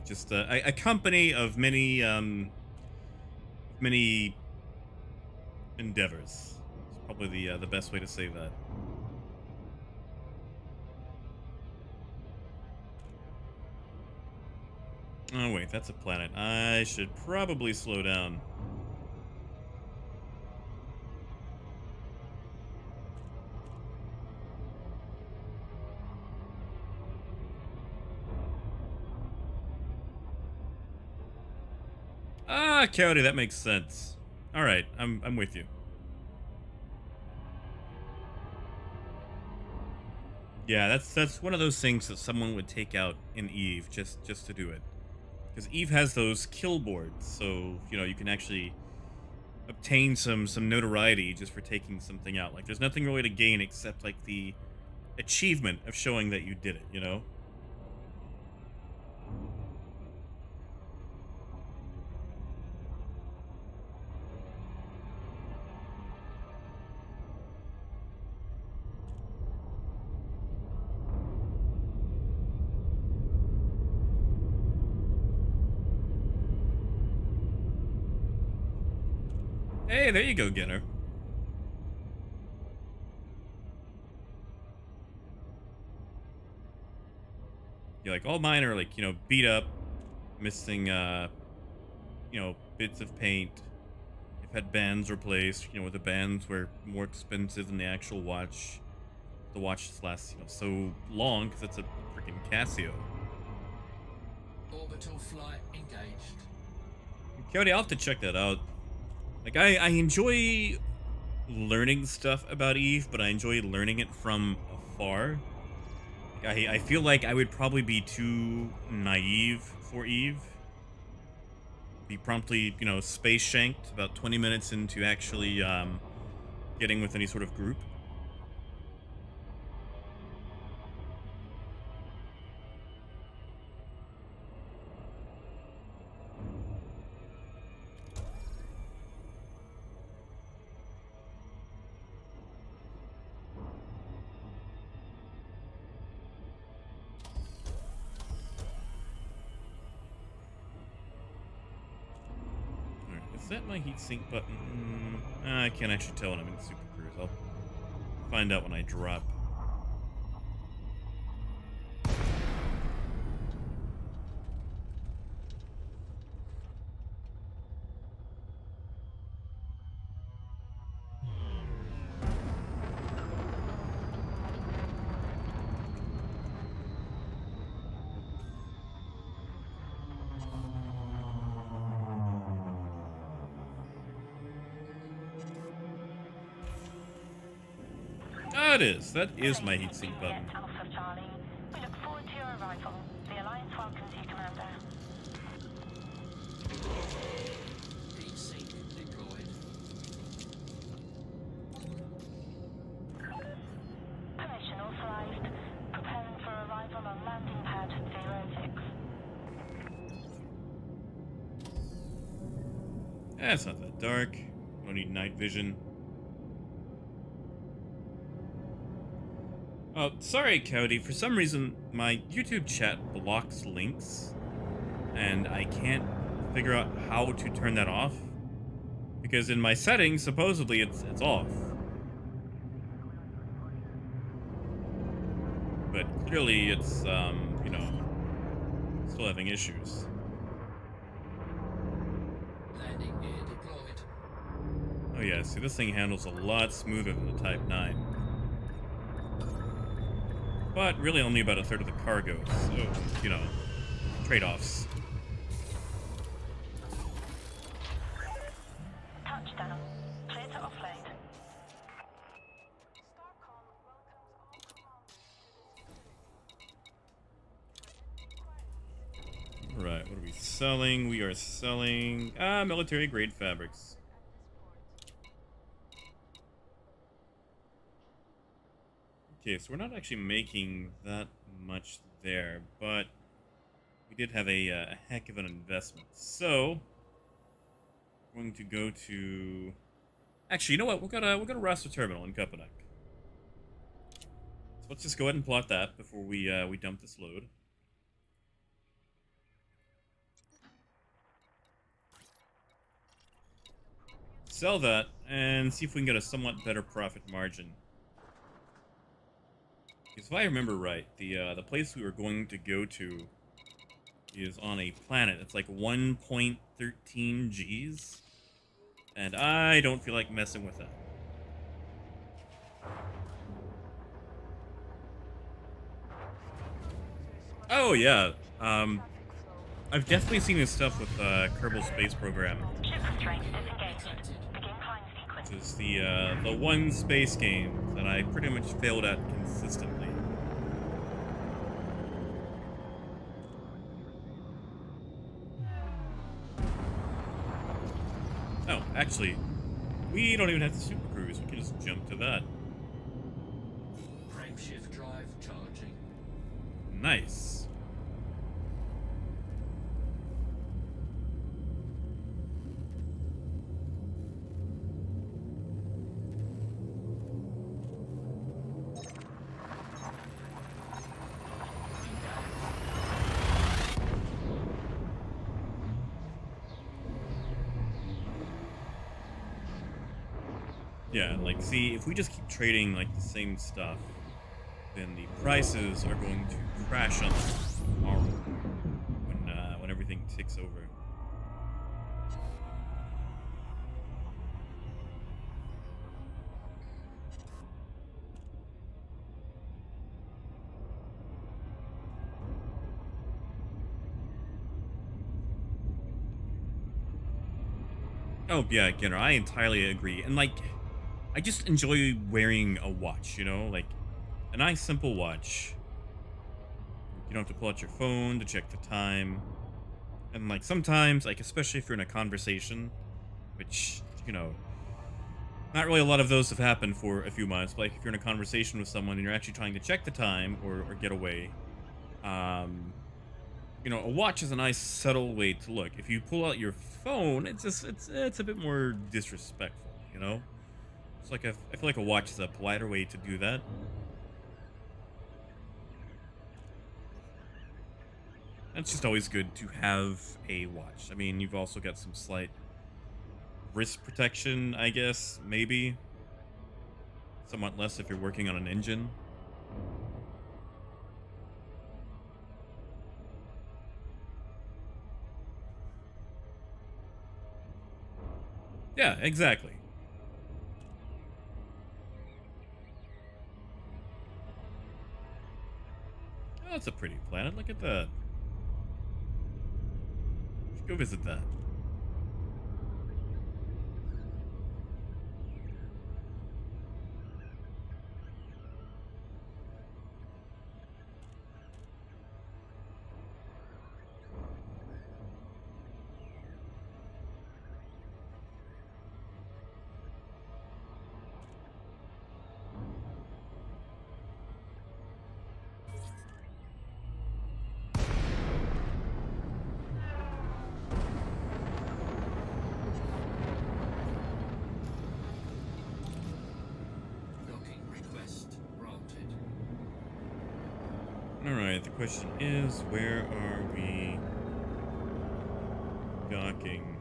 Just a company of many endeavors. It's probably the best way to say that. Oh wait, that's a planet. I should probably slow down. Ah, Coyote, that makes sense. All right, I'm with you. Yeah, that's one of those things that someone would take out in Eve just to do it. Because Eve has those kill boards, so you can actually obtain some notoriety just for taking something out. Like, there's nothing really to gain except like the achievement of showing that you did it. Hey, there you go, Ginner. Yeah, like all mine are like, beat up, missing bits of paint. I've had bands replaced, the bands were more expensive than the actual watch. The watch just lasts, so long because it's a freaking Casio. Orbital flight engaged. Coyote, I'll have to check that out. Like, I enjoy learning stuff about Eve, but I enjoy learning it from afar. Like, I feel like I would probably be too naive for Eve. Be promptly, space shanked about 20 minutes into actually getting with any sort of group. Is that my heatsink button? I can't actually tell when I'm in Super Cruise. I'll find out when I drop. That is my heatsink button. Alpha Charlie. We look forward to your arrival. The Alliance welcomes It's not that dark. Don't need night vision. Oh, sorry, Cody. For some reason, my YouTube chat blocks links, and I can't figure out how to turn that off. Because in my settings, supposedly it's off. But clearly it's, you know, still having issues. Landing gear deployed. Oh yeah, see, this thing handles a lot smoother than the Type 9. But really only about a third of the cargo, so, you know, trade-offs. Touchdown. Clear to offload. Alright, what are we selling? We are selling, military-grade fabrics. Okay, so we're not actually making that much there, but we did have a heck of an investment. So, we're going to go to... Actually, you know what? We're gonna Rasta Terminal in Köpenick. So let's just go ahead and plot that before we dump this load. Sell that and see if we can get a somewhat better profit margin. Because if I remember right, the place we were going to go to is on a planet that's like 1.13 Gs, and I don't feel like messing with that. Oh yeah, I've definitely seen his stuff with Kerbal Space Program. Ship restraint disengaged. Begin climb sequence. Which is the one space game that I pretty much failed at consistently. Oh, actually, we don't even have to super cruise. We can just jump to that. Frameshift drive charging. Nice. Yeah, like, see, if we just keep trading, like, the same stuff, then the prices are going to crash on us tomorrow when everything ticks over. Oh, yeah, Ginner, I entirely agree. And, like, I just enjoy wearing a watch, you know? Like, a nice, simple watch. You don't have to pull out your phone to check the time. And, like, sometimes, like, especially if you're in a conversation, which, you know, not really a lot of those have happened for a few months, but, like, if you're in a conversation with someone and you're actually trying to check the time or get away, you know, a watch is a nice, subtle way to look. If you pull out your phone, it's a bit more disrespectful, you know? It's like I feel like a watch is a politer way to do that. It's just always good to have a watch. I mean, you've also got some slight wrist protection, I guess, maybe. Somewhat less if you're working on an engine. Yeah, exactly. Oh, that's a pretty planet. Look at that. Let's go visit that. Alright, the question is, where are we docking?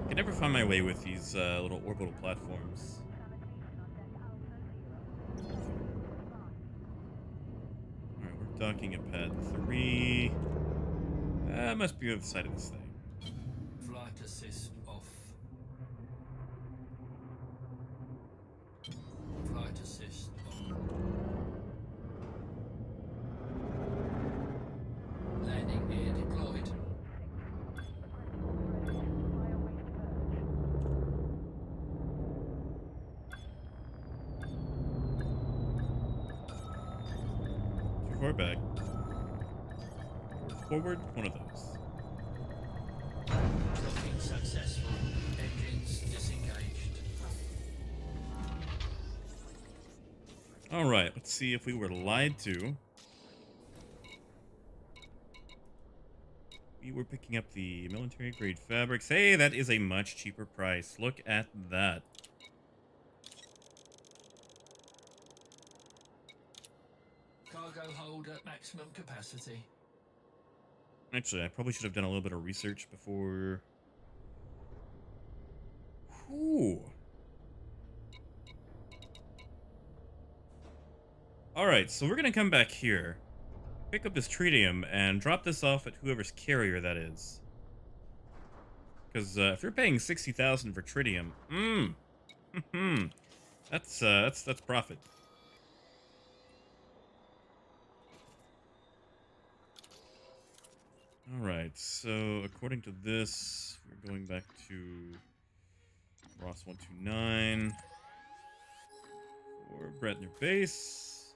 I can never find my way with these little orbital platforms. Alright, we're docking at pad 3. Must be the other side of this thing. Flight assist off. Flight assist on. Landing gear deployed. Too far back. Forward, one of those. Docking successful. Engines disengaged. Alright, let's see if we were lied to. We were picking up the military grade fabrics. Hey, that is a much cheaper price. Look at that. Cargo hold at maximum capacity. Actually, I probably should have done a little bit of research before. Whew. Alright, so we're going to come back here, pick up this tritium, and drop this off at whoever's carrier that is. Because if you're paying 60,000 for tritium, that's profit. Alright, so according to this, we're going back to Ross 129 for Bretner Base.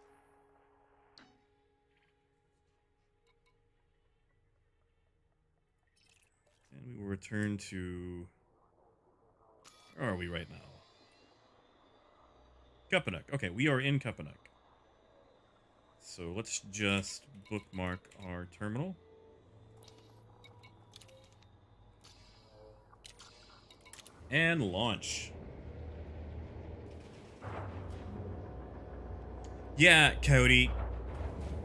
And we will return to... Where are we right now? Kapanak. Okay, we are in Kapanak. So let's just bookmark our terminal. And launch. Yeah, Cody.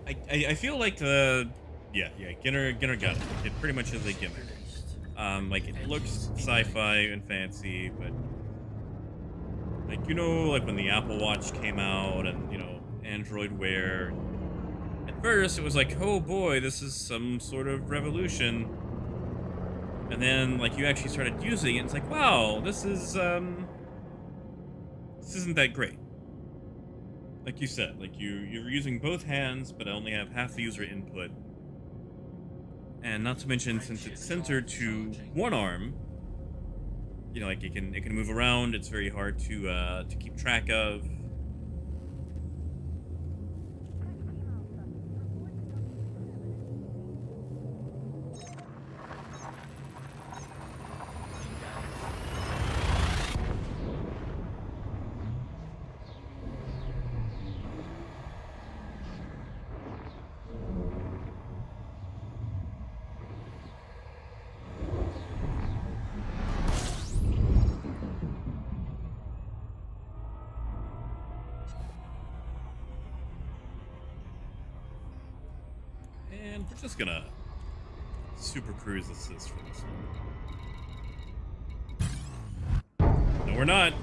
I feel like the... Yeah, Ginner got it. It pretty much is a gimmick. Like, it looks sci-fi and fancy, but... Like, you know, like when the Apple Watch came out and, you know, Android Wear. At first, it was like, oh boy, this is some sort of revolution. And then, like, you actually started using it, and it's like, wow, this isn't that great. Like you said, like, you're using both hands, but I only have half the user input. And not to mention, since it's centered to one arm, you know, like, it can move around, it's very hard to keep track of. And we're just gonna super cruise assist for this one. No, we're not.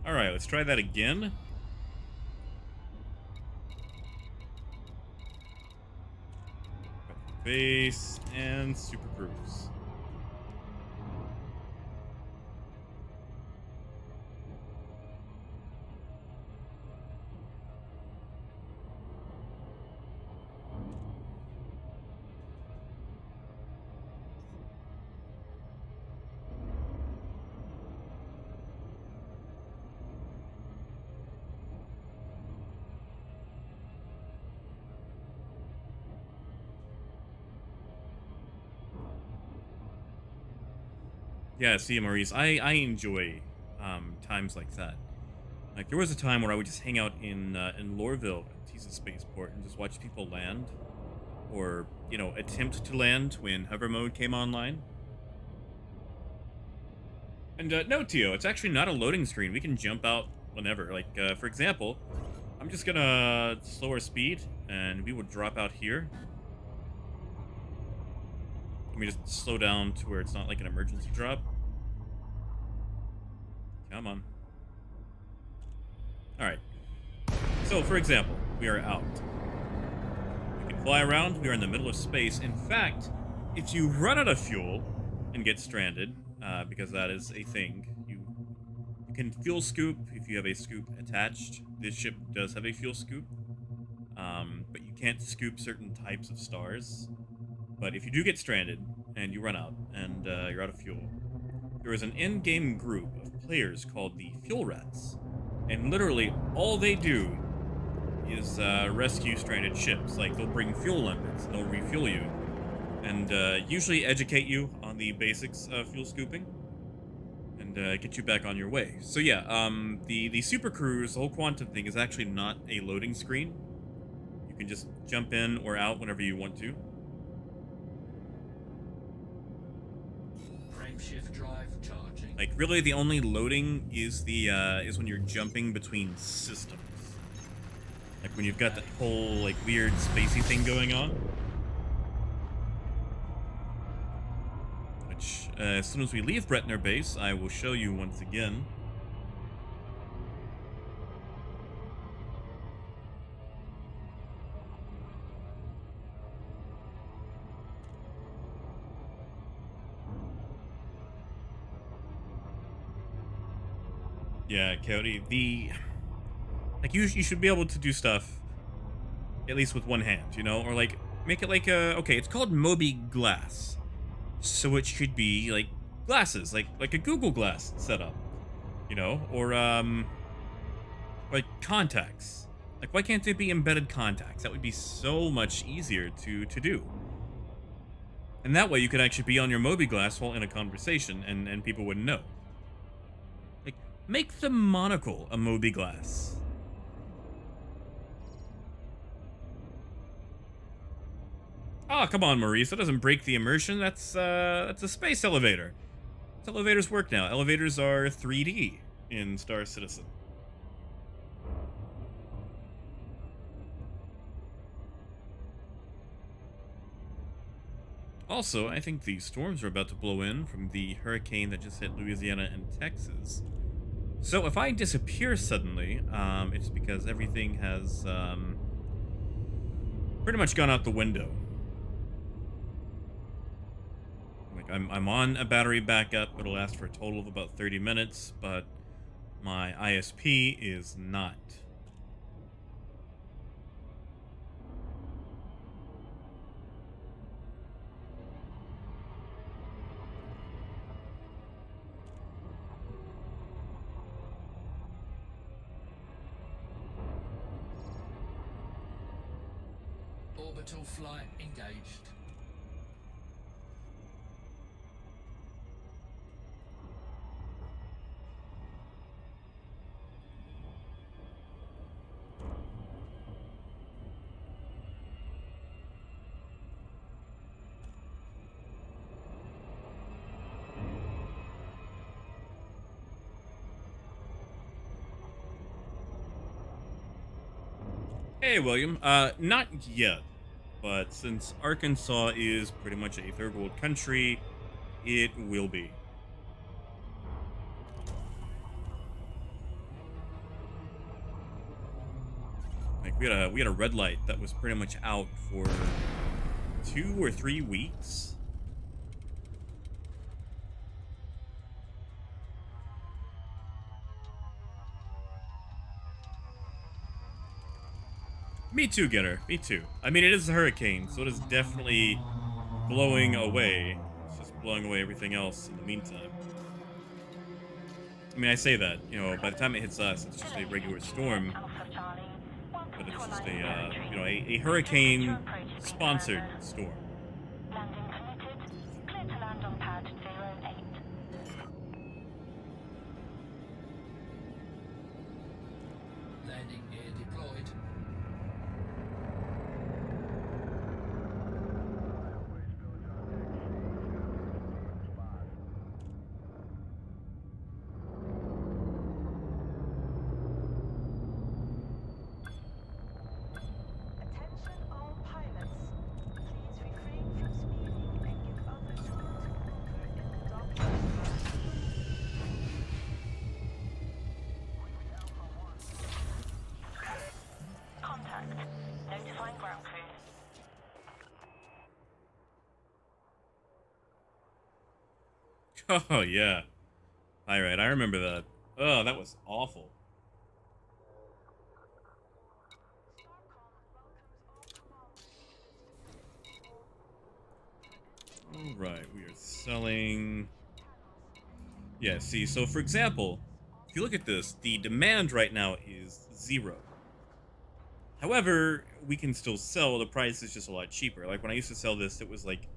All right, let's try that again. Base and super cruise. Yeah, see, Maurice, I enjoy times like that. Like there was a time where I would just hang out in Lorville, Tisa Spaceport, and just watch people land, or attempt to land when hover mode came online. And no, Tio, it's actually not a loading screen. We can jump out whenever. Like for example, I'm just gonna slow our speed, and we will drop out here. Let me just slow down to where it's not like an emergency drop. Come on. All right. So, for example, we are out. We can fly around. We are in the middle of space. In fact, if you run out of fuel and get stranded, because that is a thing, you can fuel scoop if you have a scoop attached. This ship does have a fuel scoop, but you can't scoop certain types of stars. But if you do get stranded and you run out and you're out of fuel, there is an in-game group of players called the Fuel Rats. And literally, all they do is rescue stranded ships. Like, they'll bring fuel limpets, and they'll refuel you. And usually educate you on the basics of fuel scooping. And get you back on your way. So yeah, the Super Cruise, the whole quantum thing, is actually not a loading screen. You can just jump in or out whenever you want to. Frameshift drive charging. Like, really, the only loading is is when you're jumping between systems. Like when you've got that whole like weird spacey thing going on. Which, as soon as we leave Bretner Base, I will show you once again. Yeah, Cody, you should be able to do stuff at least with one hand, or like make it like okay, it's called Moby Glass. So it should be like glasses, like a Google Glass setup, or like contacts. Like, why can't there be embedded contacts? That would be so much easier to do. And that way you could actually be on your Moby Glass while in a conversation and people wouldn't know. Make the monocle a Moby Glass. Oh, come on, Maurice. That doesn't break the immersion. That's a space elevator. That's how elevators work now. Elevators are 3D in Star Citizen. Also, I think the storms are about to blow in from the hurricane that just hit Louisiana and Texas. So if I disappear suddenly, it's because everything has pretty much gone out the window. Like I'm on a battery backup. It'll last for a total of about 30 minutes, but my ISP is not. Orbital flight engaged. Hey, William. Not yet. But since Arkansas is pretty much a third world country, it will be. Like we had a red light that was pretty much out for 2 or 3 weeks. Me too, Getter. Me too. I mean, it is a hurricane, so it is definitely blowing away. It's just blowing away everything else in the meantime. I mean, I say that, by the time it hits us, it's just a regular storm. But it's just a hurricane-sponsored storm. Landing permitted. Clear to land on pad 08. Landing gear deployed. Attention all pilots. Please refrain from speeding and give others room to maneuver in the dock. Contact. Notifying ground crew. Oh, yeah. All right, I remember that. Oh, that was awful. All right, we are selling. Yeah, see, so for example, if you look at this, the demand right now is 0. However, we can still sell. The price is just a lot cheaper. Like when I used to sell this, it was like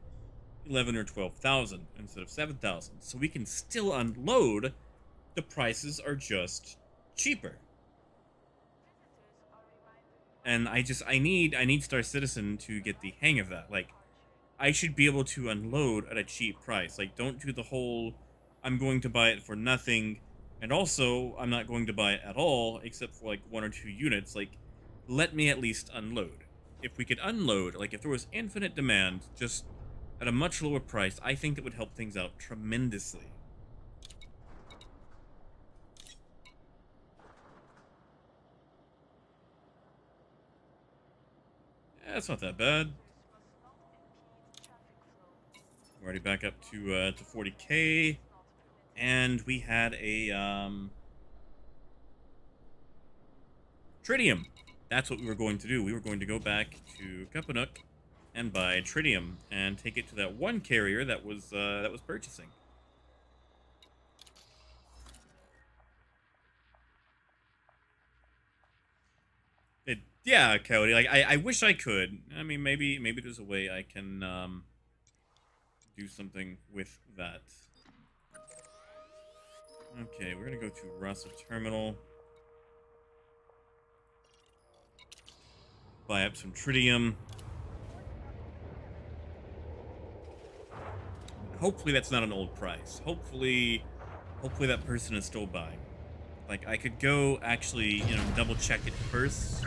11 or 12,000 instead of 7,000. So we can still unload. The prices are just cheaper. And I need Star Citizen to get the hang of that. Like I should be able to unload at a cheap price. Like don't do the whole I'm going to buy it for nothing and also I'm not going to buy it at all except for like 1 or 2 units. Like let me at least unload. If we could unload, like if there was infinite demand just at a much lower price, I think it would help things out tremendously. Yeah, it's not that bad. We're already back up to 40K, and we had a tritium. That's what we were going to do. We were going to go back to Kapanuk and buy tritium and take it to that one carrier that was purchasing. Yeah, Cody. Like I wish I could. I mean, maybe there's a way I can do something with that. Okay, we're gonna go to Rasa Terminal. Buy up some tritium. Hopefully that's not an old price. Hopefully that person is still buying. Like I could go actually, double check it first,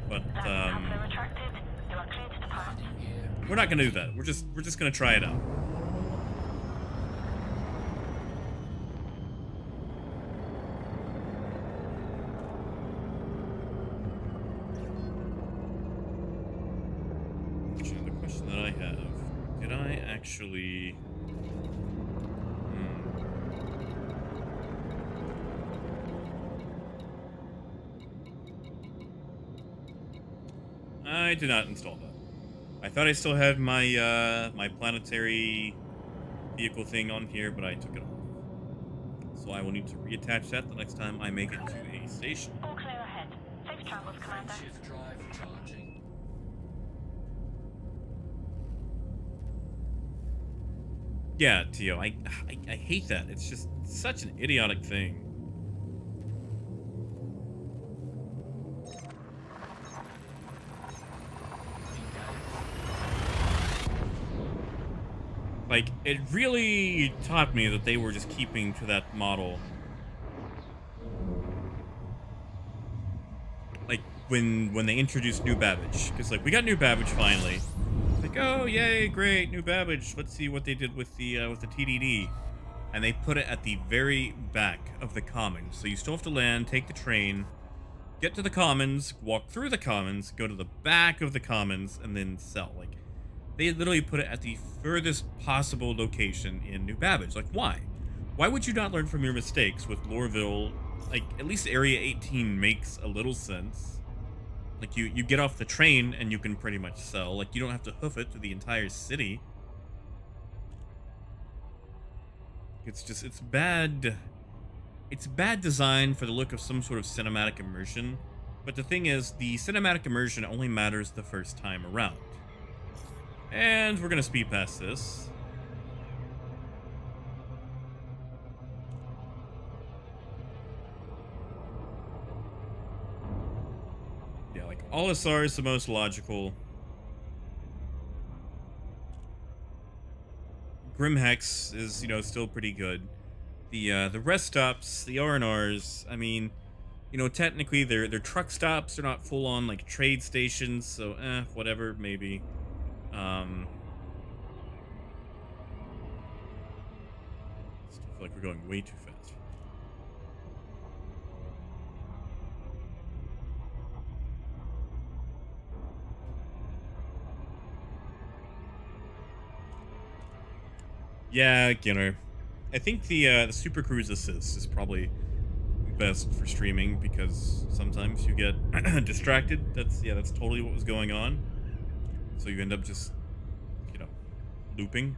but we're not gonna do that. We're just gonna try it out. Actually, the question that I have, did I actually... I did not install that. I thought I still had my my planetary vehicle thing on here, but I took it off. So I will need to reattach that the next time I make it to a station. All clear ahead. Safe travels, Commander. Shift drive charging. Yeah, Tio, I hate that. It's just such an idiotic thing. Like, it really taught me that they were just keeping to that model. Like, when they introduced New Babbage. Because, like, we got New Babbage finally. Like, oh, yay, great, New Babbage. Let's see what they did with the TDD. And they put it at the very back of the commons. So you still have to land, take the train, get to the commons, walk through the commons, go to the back of the commons, and then sell. Like, they literally put it at the furthest possible location in New Babbage. Like, why? Why would you not learn from your mistakes with Lorville? Like, at least Area 18 makes a little sense. Like, you get off the train and you can pretty much sell. Like, you don't have to hoof it to the entire city. It's bad. It's bad design for the look of some sort of cinematic immersion. But the thing is, the cinematic immersion only matters the first time around. And we're gonna speed past this. Olisar is the most logical. Grimhex is, you know, still pretty good. The rest stops, the R&Rs, I mean, you know, technically they're truck stops, they're not full on like trade stations, so whatever, maybe. Still feel like we're going way too fast. Yeah, Ginner. I think the Super Cruise Assist is probably best for streaming because sometimes you get distracted. That's totally what was going on. So you end up just, you know, looping.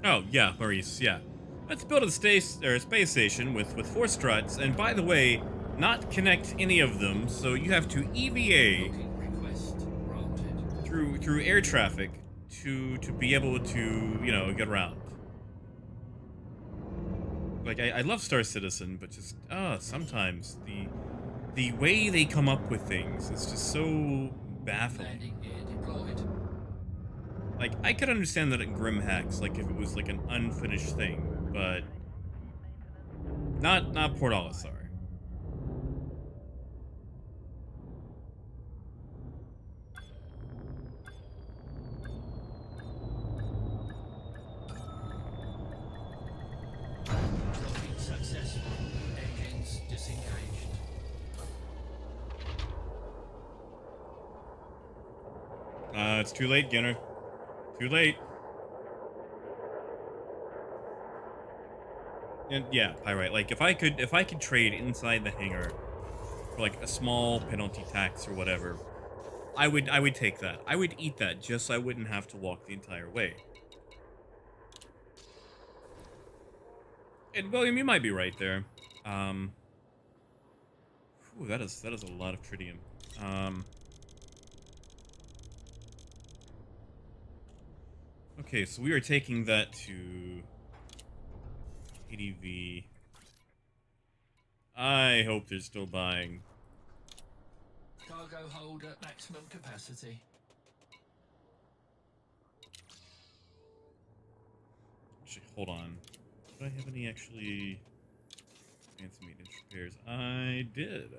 Oh, yeah, Maurice, yeah. Let's build a space station with 4 struts, and by the way, not connect any of them, so you have to EVA Docking request granted. through air traffic to be able to, you know, get around. Like I love Star Citizen, but just sometimes the way they come up with things is just so baffling. Landing gear deployed. Like, I could understand that at Grimhex, like, if it was, like, an unfinished thing, but not Port Olisar. Docking successful. Engines disengaged. It's too late, Ginner. Too late. And yeah, Pyrite, like, if I could trade inside the hangar for, like, a small penalty tax or whatever, I would take that. I would eat that just so I wouldn't have to walk the entire way. And William, you might be right there. Ooh, that is a lot of tritium. Okay, so we are taking that to ADV. I hope they're still buying. Cargo hold at maximum capacity. Actually, hold on. Do I have any actually fancy maintenance repairs? I did.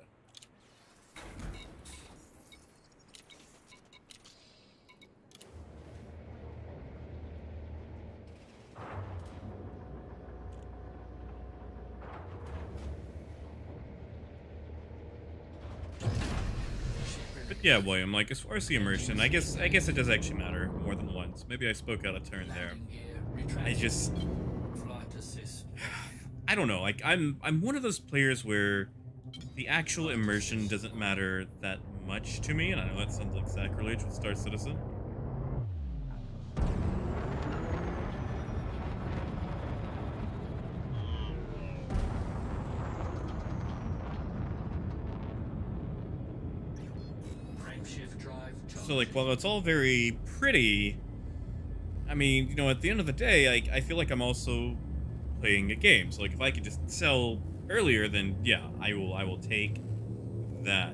But yeah, William, like, as far as the immersion, I guess it does actually matter more than once. Maybe I spoke out of turn there. Landing gear retracted. I just, Flight assist. I don't know, like, I'm one of those players where the actual immersion doesn't matter that much to me, and I know that sounds like sacrilege with Star Citizen. Frameshift drive charged. So, like, while it's all very pretty, I mean, you know, at the end of the day, I feel like I'm also playing a game. So, like, if I could just sell earlier, then yeah, I will take that.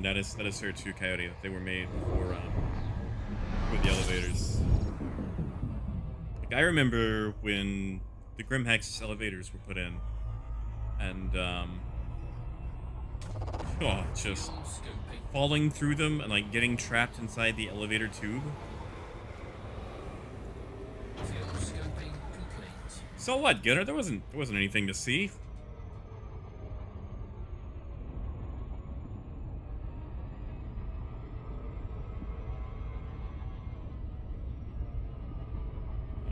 That is fair too, Coyote. That they were made before with the elevators. Like, I remember when the Grimhex elevators were put in, and just Fuel scoping. falling through them and like getting trapped inside the elevator tube. Fuel scoping complete. So what, Gunner? There wasn't anything to see.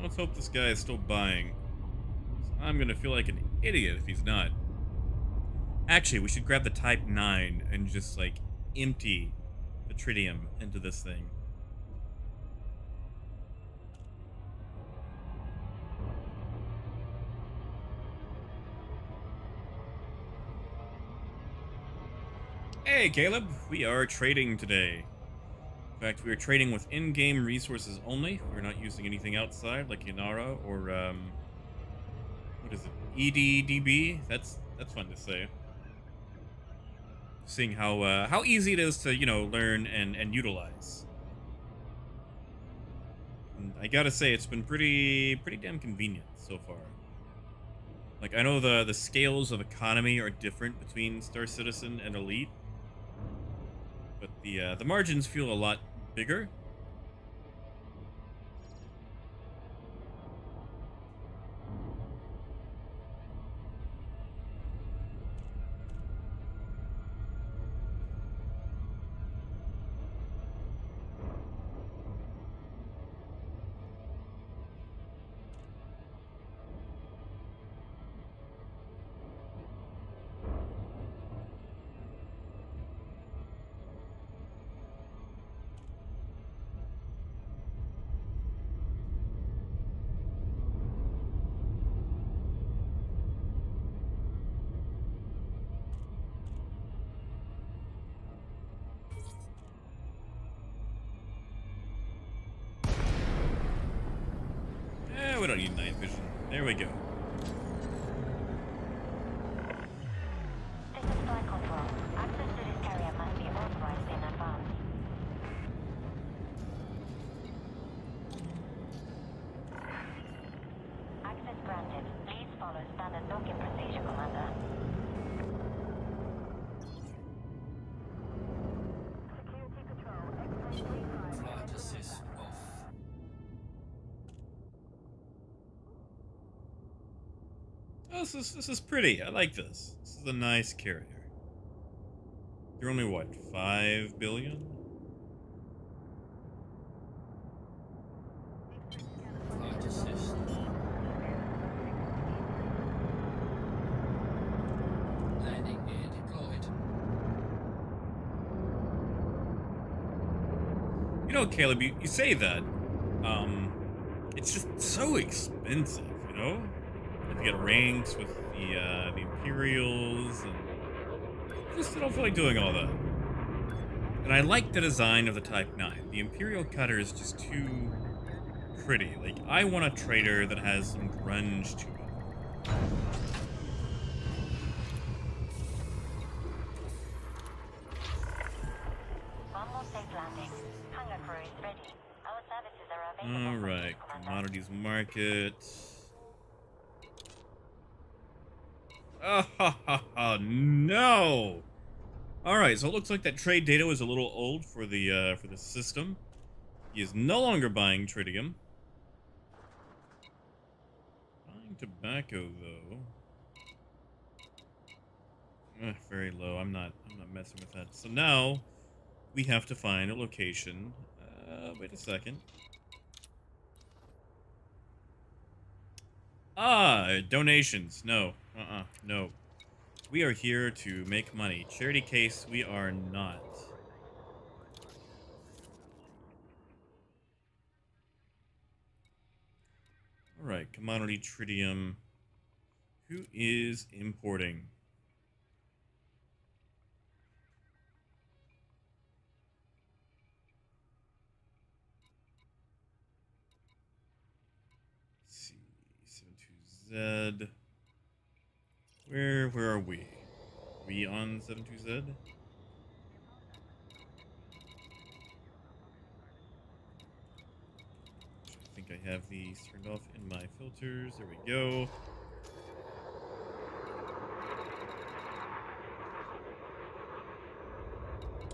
Let's hope this guy is still buying. I'm gonna feel like an idiot if he's not. Actually, we should grab the Type 9 and just, like, empty the tritium into this thing. Hey, Caleb, we are trading today. In fact, we are trading with in-game resources only. We're not using anything outside, like Inara or, what is it? EDDB? That's fun to say. Seeing how easy it is to, learn and utilize. And I gotta say, it's been pretty damn convenient so far. Like, I know the scales of economy are different between Star Citizen and Elite, but the margins feel a lot bigger. We don't need night vision. There we go. This is flight control. Access to this carrier must be authorized in advance. Access granted. Please follow standard docking procedure, Commander. Security Patrol, X-ray 35. Flight assist off. Oh, this is pretty. I like this. This is a nice carrier. You're only what, 5 billion? Flight assist. Landing gear deployed. You know, Caleb, you say that. It's just so expensive, you know? You get ranks with the Imperials, and I don't feel like doing all that. And I like the design of the Type 9. The Imperial cutter is just too pretty. Like, I want a trader that has some grunge to it. One more safe landing. Hangar crew is ready. Our services are available. All for right, use, Commander. commodities market. Oh, ha, ha, ha, no! All right, so it looks like that trade data was a little old for the system. He is no longer buying tritium. Buying tobacco though. Very low. I'm not messing with that. So now we have to find a location. Wait a second. Donations. No. No. We are here to make money. Charity case, we are not. Alright, commodity tritium. Who is importing? Let's see. 72Z. Where are we? Are we on 72Z? I think I have these turned off in my filters. There we go.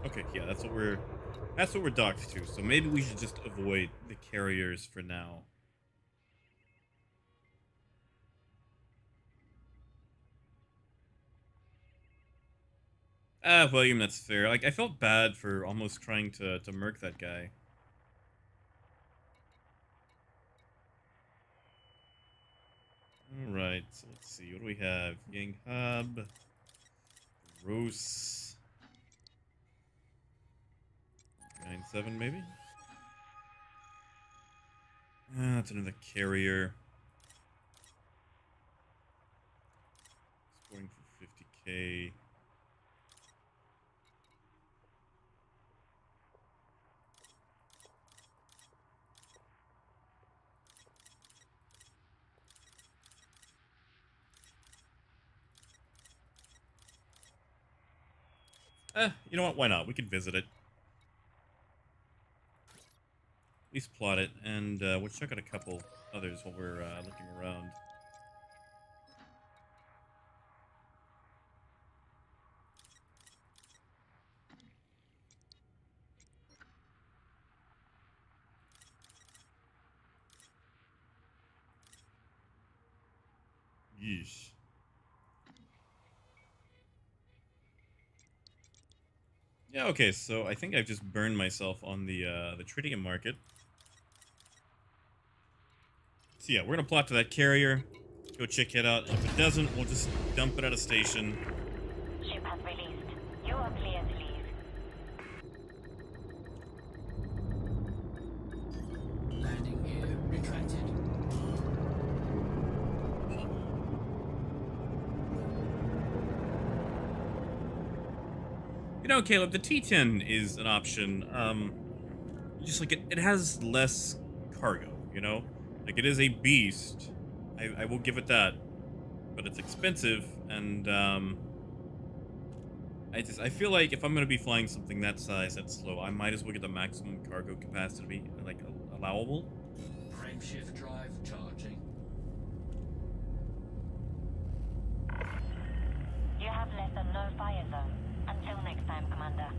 Okay, yeah, that's what we're docked to. So maybe we should just avoid the carriers for now. Ah, William, that's fair. Like, I felt bad for almost trying to murk that guy. Alright, so let's see. What do we have? Gang Hub. Gross. 9-7, maybe? Ah, that's another carrier. Scoring for 50k. You know what? Why not? We could visit it. At least plot it, and we'll check out a couple others while we're looking around. Yeesh. Yeah, okay, so I think I've just burned myself on the tritium market. So yeah, we're gonna plot to that carrier, go check it out. If it doesn't, we'll just dump it at a station. Ship has released. You are clear to leave. Landing gear retracted. You know, Caleb, the T10 is an option. Just like it has less cargo, you know? Like, it is a beast. I will give it that. But it's expensive, and, I feel like if I'm gonna be flying something that size, that slow, I might as well get the maximum cargo capacity, like, allowable. Frameshift drive charging. You have less than no fire zone. Until next time, Commander.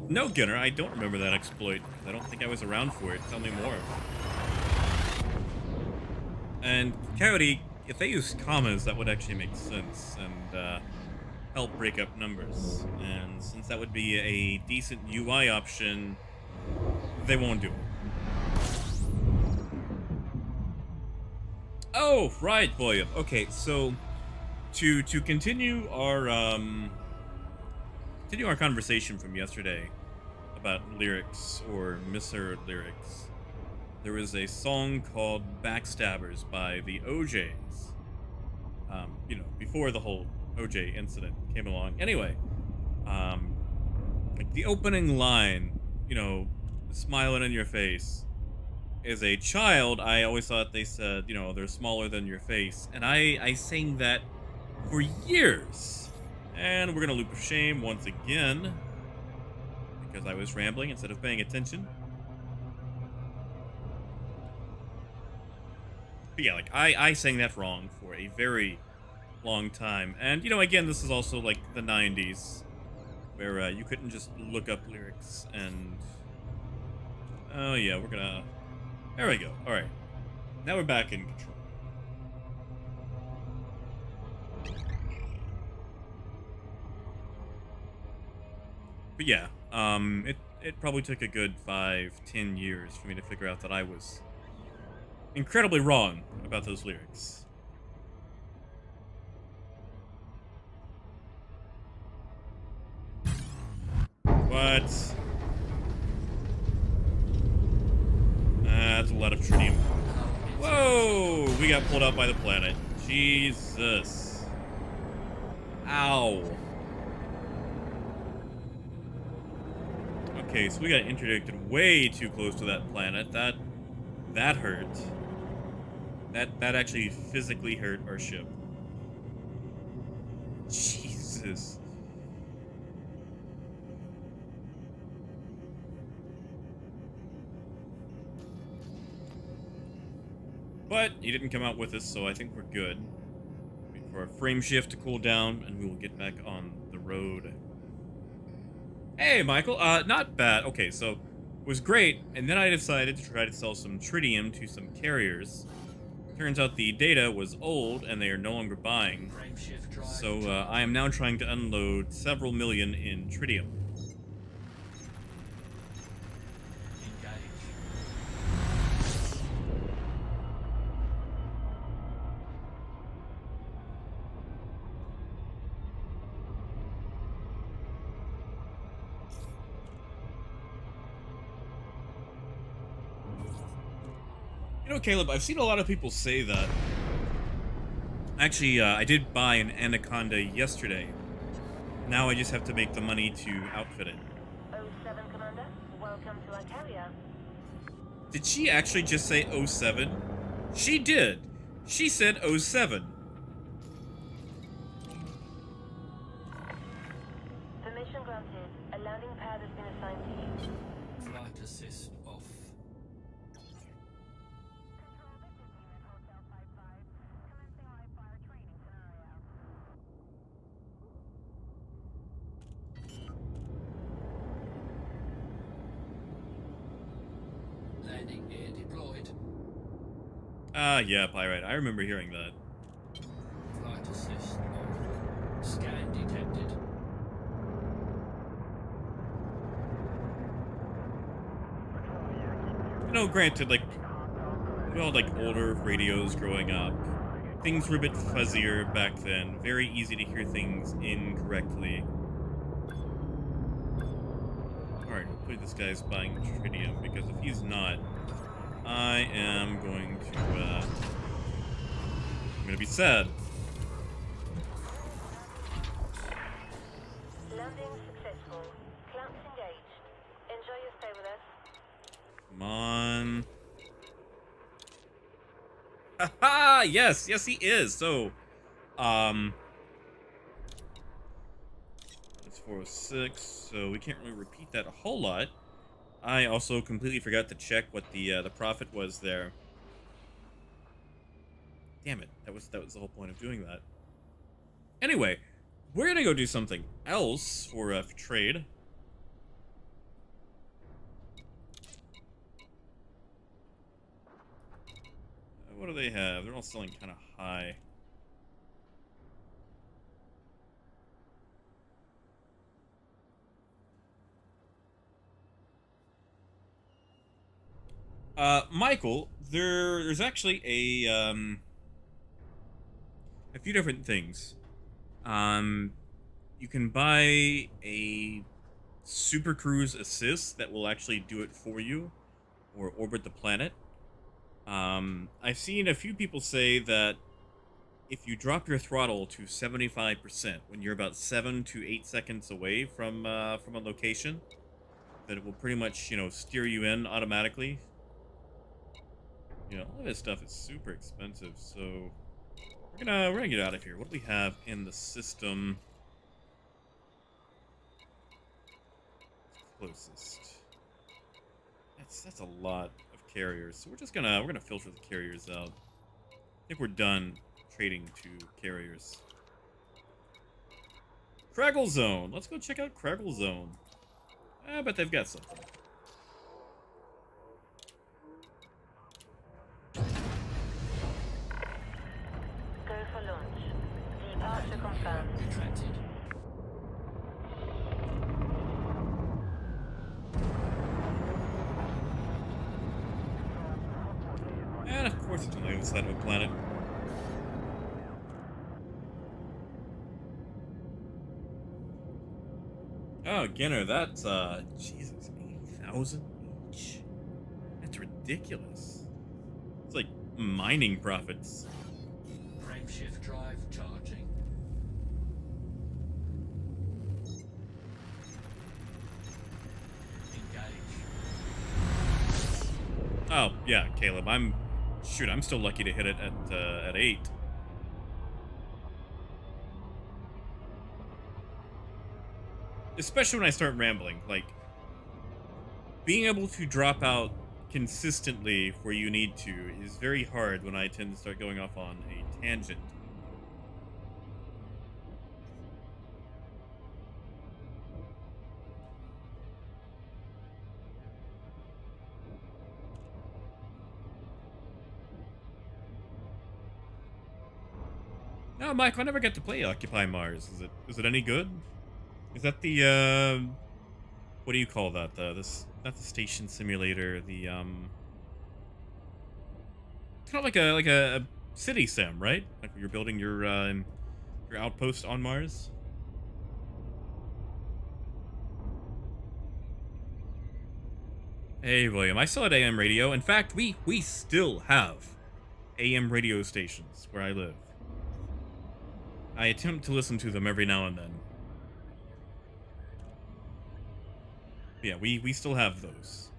No, Gunner, I don't remember that exploit. I don't think I was around for it. Tell me more. And, Coyote, if they use commas, that would actually make sense and help break up numbers. And since that would be a decent UI option, they won't do it. Oh, right, William. Okay, so to continue our conversation from yesterday about lyrics or misheard lyrics, there was a song called Backstabbers by the OJs. You know, before the whole OJ incident came along. Anyway, like the opening line, you know, smiling in your face, as a child, I always thought they said, you know, they're smaller than your face. And I sang that for years. And we're going to loop of shame once again, because I was rambling instead of paying attention. But yeah, like, I sang that wrong for a very long time. And, you know, again, this is also like the 90s, where you couldn't just look up lyrics and... Oh yeah, we're gonna... There we go. Alright. Now we're back in control. But yeah, it probably took a good 5-10 years for me to figure out that I was incredibly wrong about those lyrics. What? That's a lot of tritium. Whoa! We got pulled out by the planet. Jesus. Ow. Okay, so we got interdicted way too close to that planet. That hurt. That actually physically hurt our ship. Jesus. But he didn't come out with us, so I think we're good. Wait for our frame shift to cool down, and we will get back on the road. Hey, Michael. Not bad. Okay, so it was great, and then I decided to try to sell some tritium to some carriers. Turns out the data was old and they are no longer buying. Frameshift drive So charging. I am now trying to unload several million in tritium. Engage. You know, Caleb, I've seen a lot of people say that. Actually, I did buy an Anaconda yesterday. Now I just have to make the money to outfit it. '07, Commander. Welcome to our carrier. Did she actually just say '07? She did. She said '07. Permission granted. A landing pad has been assigned to you. Flight assist off. Landing gear deployed. Yeah, Pyrite. I remember hearing that. Flight assist off. Scan detected. You know, granted, like, we all had, like, older radios growing up. Things were a bit fuzzier back then. Very easy to hear things incorrectly. Alright, hopefully this guy's buying tritium, because if he's not, I am going to, I'm gonna be sad. Landing successful. Clamps engaged. Enjoy your stay with us. Come on. Haha! Yes, yes he is. So, it's 406, so we can't really repeat that a whole lot. I also completely forgot to check what the profit was there. Damn it! That was the whole point of doing that. Anyway, we're gonna go do something else for trade. What do they have? They're all selling kind of high. Michael, there's actually a few different things. You can buy a Super Cruise Assist that will actually do it for you, or orbit the planet. I've seen a few people say that if you drop your throttle to 75% when you're about 7 to 8 seconds away from a location, that it will pretty much, you know, steer you in automatically. You know, all of this stuff is super expensive, so we're gonna get out of here. What do we have in the system? Closest. That's a lot of carriers. So we're gonna filter the carriers out. I think we're done trading to carriers. Craggle Zone. Let's go check out Craggle Zone. I bet they've got something. Go for launch. Departure confirmed. Retracted. And of course it's on the other side of a planet. Oh, Ginner, that's, Jesus, 80,000 each? That's ridiculous. It's like mining profits. Frameshift drive charging. Engage. Oh, yeah, Caleb, I'm still lucky to hit it at 8. Especially when I start rambling, like, being able to drop out consistently where you need to is very hard when I tend to start going off on a tangent. Oh, Mike, I never get to play Occupy Mars. Is it any good? Is that the what do you call that? This not the station simulator. The it's kind of like a city sim, right? Like you're building your outpost on Mars. Hey, William, I still had AM radio. In fact, we still have AM radio stations where I live. I attempt to listen to them every now and then. Yeah, we still have those.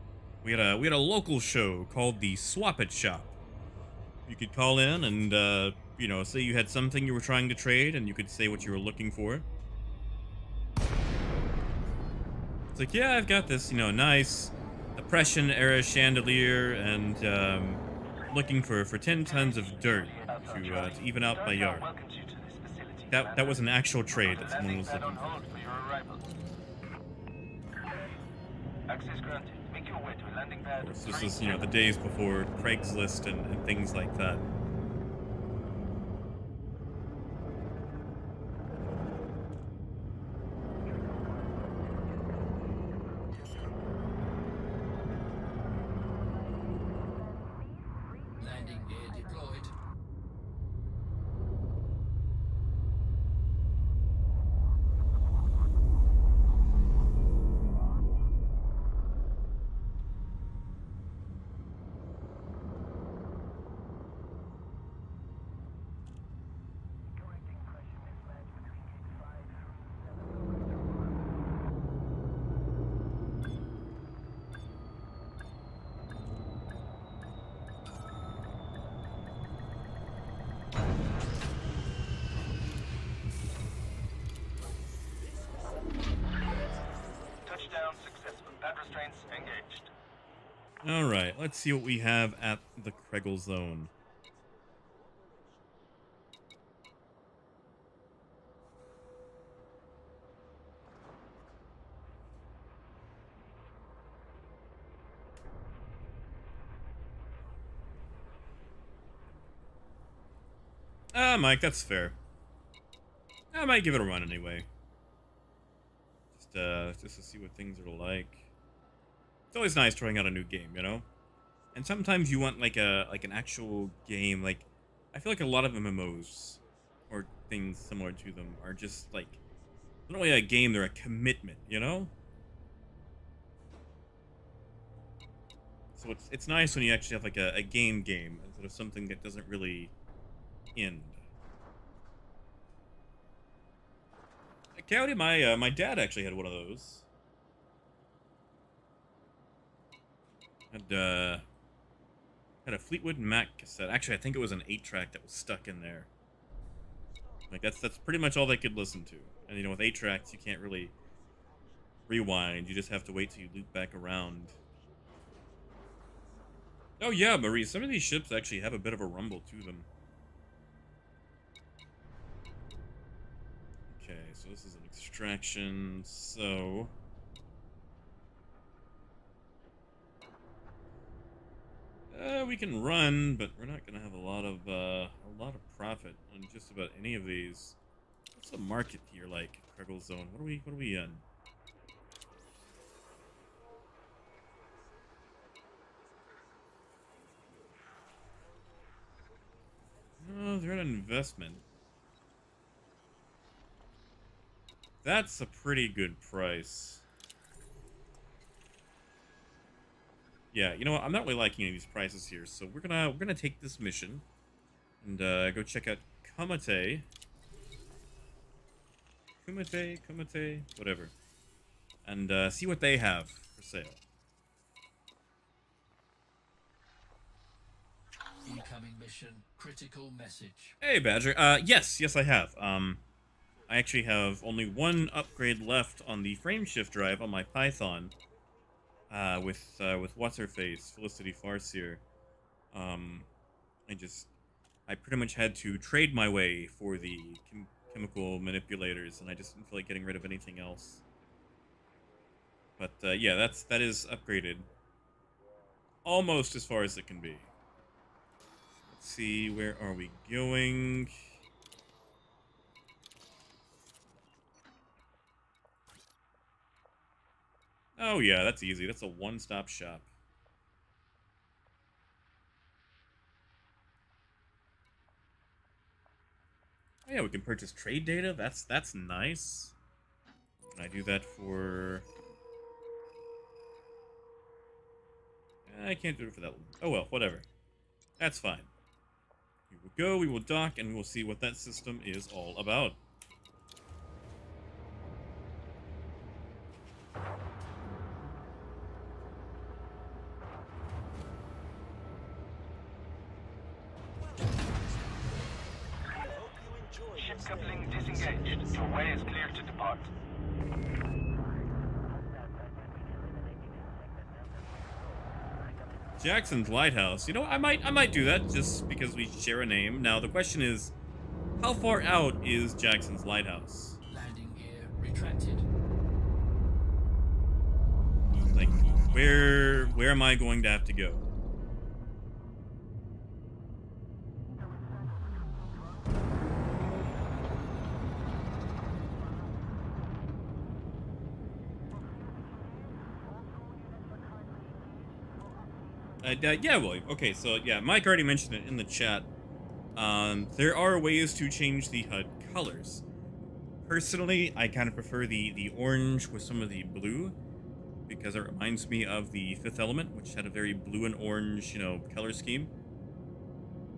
We had a local show called the Swap It Shop. You could call in and say you had something you were trying to trade, and you could say what you were looking for. It's like, yeah, I've got this, nice Depression era chandelier, and looking for 10 tons of dirt to even out my yard. Welcomes you to this facility. That was an actual trade that someone Landing was pad looking on for. hold for your arrival. Access granted. Make your way to a landing pad. Of course, this is the days before Craigslist and things like that. Landing gear deployed. Touchdown successful. Pad restraints engaged. All right, let's see what we have at the Kregel Zone. Mike, that's fair. I might give it a run anyway. Just to see what things are like. It's always nice trying out a new game, And sometimes you want like an actual game. Like, I feel like a lot of MMOs or things similar to them are just like not only a game, they're a commitment, So it's nice when you actually have like a game instead of something that doesn't really end. Coyote, my dad actually had one of those. Had a Fleetwood Mac cassette. Actually, I think it was an 8-track that was stuck in there. Like that's pretty much all they could listen to. And with 8 tracks, you can't really rewind. You just have to wait till you loop back around. Oh yeah, Marie. Some of these ships actually have a bit of a rumble to them. Okay, so this is an extraction. So we can run, but we're not gonna have a lot of profit on just about any of these. What's the market here like? Kregel Zone. What are we in? Oh, they're an investment. That's a pretty good price. Yeah, you know what? I'm not really liking any of these prices here, so we're gonna take this mission and go check out Kumite, whatever, and see what they have for sale. Incoming mission. Critical message. Hey, Badger. Yes, I have. I actually have only one upgrade left on the frameshift drive on my Python. With what's her face, Felicity Farseer. I pretty much had to trade my way for the chemical manipulators, and I just didn't feel like getting rid of anything else. But yeah, that is upgraded almost as far as it can be. Let's see, where are we going? Oh yeah, that's easy. That's a one-stop shop. Oh yeah, we can purchase trade data. That's nice. Can I do that for? I can't do it for that one. Oh well, whatever. That's fine. We will go, we will dock, and we will see what that system is all about. Ship coupling disengaged. Your way is clear to depart. Jackson's Lighthouse. You know, I might do that just because we share a name. Now the question is, how far out is Jackson's Lighthouse? Landing gear retracted. Like, where am I going to have to go? Yeah, well, okay, so yeah, Mike already mentioned it in the chat. There are ways to change the HUD colors. Personally, I kind of prefer the orange with some of the blue, because it reminds me of the Fifth Element, which had a very blue and orange, you know, color scheme.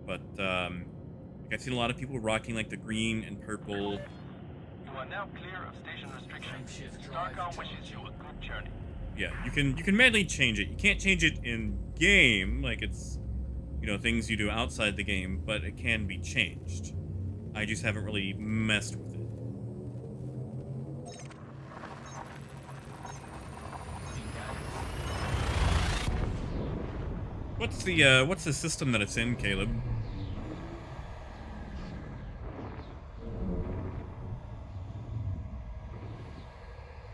But, like I've seen a lot of people rocking, like, the green and purple. You are now clear of station restrictions. Shift drive Starcom wishes you a good journey. Yeah, you can manually change it. You can't change it in game, like it's, you know, things you do outside the game, but it can be changed. I just haven't really messed with it. What's the system that it's in, Caleb?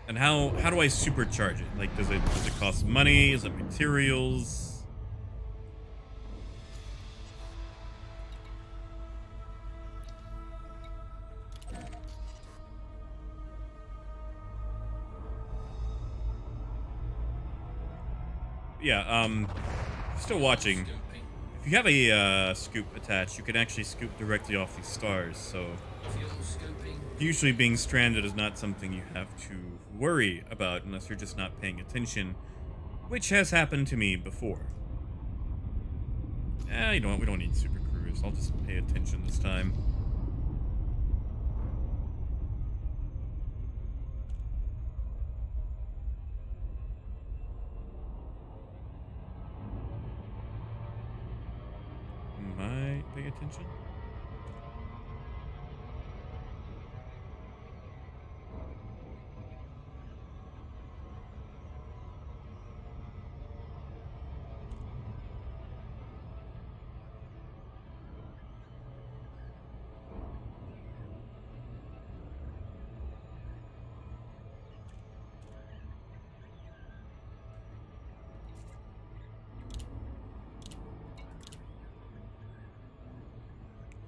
And how do I supercharge it? Like, does it cost money? Is it materials? Yeah, still watching. Scooping. If you have a scoop attached, you can actually scoop directly off these stars, so Fuel scooping. usually being stranded is not something you have to worry about unless you're just not paying attention, which has happened to me before. You know what, we don't need super cruise. I'll just pay attention this time. Am I paying attention?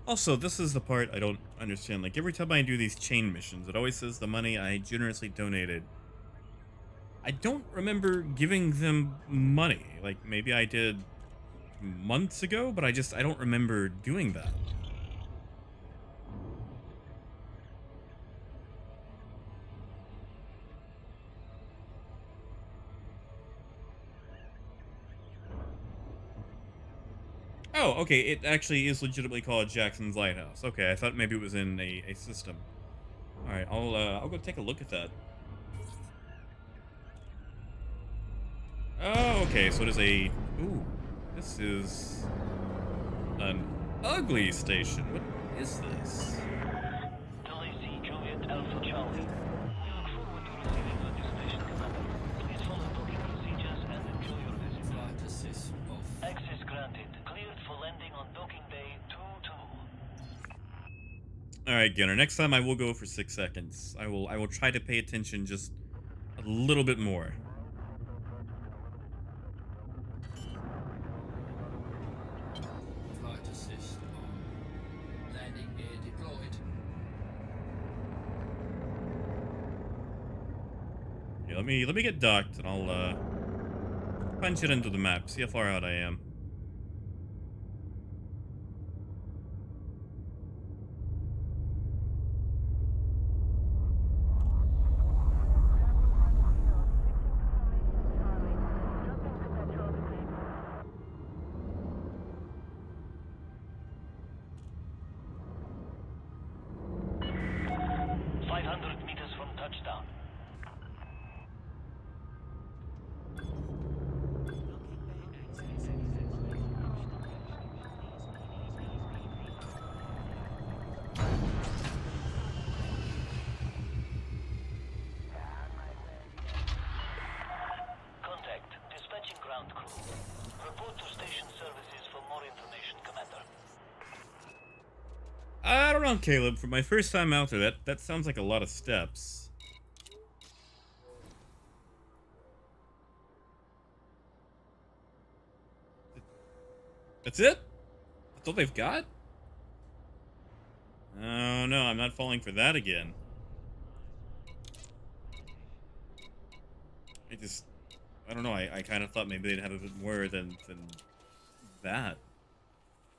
Also, this is the part I don't understand. Like, every time I do these chain missions, it always says the money I generously donated. I don't remember giving them money. Like, maybe I did months ago, but I don't remember doing that. Oh, okay, it actually is legitimately called Jackson's Lighthouse. Okay, I thought maybe it was in a system. Alright, I'll go take a look at that. Oh, okay, so it is a... Ooh, this is... an ugly station. What is this? LAC Juliet Alpha Charlie. We look forward to receiving the new station, Commander. Please follow booking procedures and enjoy your visit. Flight assist off. Access granted. Cleared for landing on docking bay 22. Alright, Gunner, next time I will go for 6 seconds. I will try to pay attention just a little bit more. Flight assist on. Landing gear deployed. let me get docked, and I'll punch it into the map. See how far out I am. Contact. Dispatching ground crew. Report to station services for more information, Commander. I don't know, Caleb. For my first time out there, that sounds like a lot of steps. That's it? That's all they've got? Oh no, I'm not falling for that again. I don't know, I kind of thought maybe they'd have a bit more than that.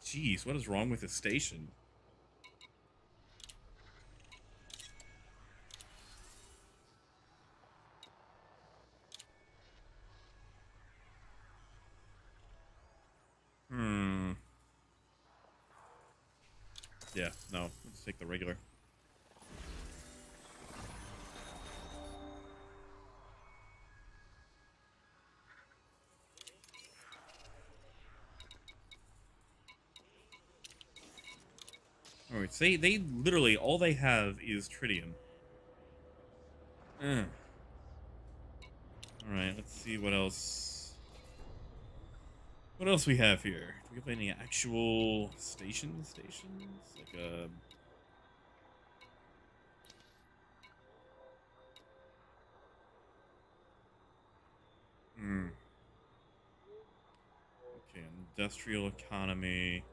Jeez, what is wrong with this station? Yeah, no, let's take the regular. Alright, so they literally, all they have is tritium. Alright, let's see what else. What else we have here? Do we have any actual stations? Like a... Okay, industrial economy.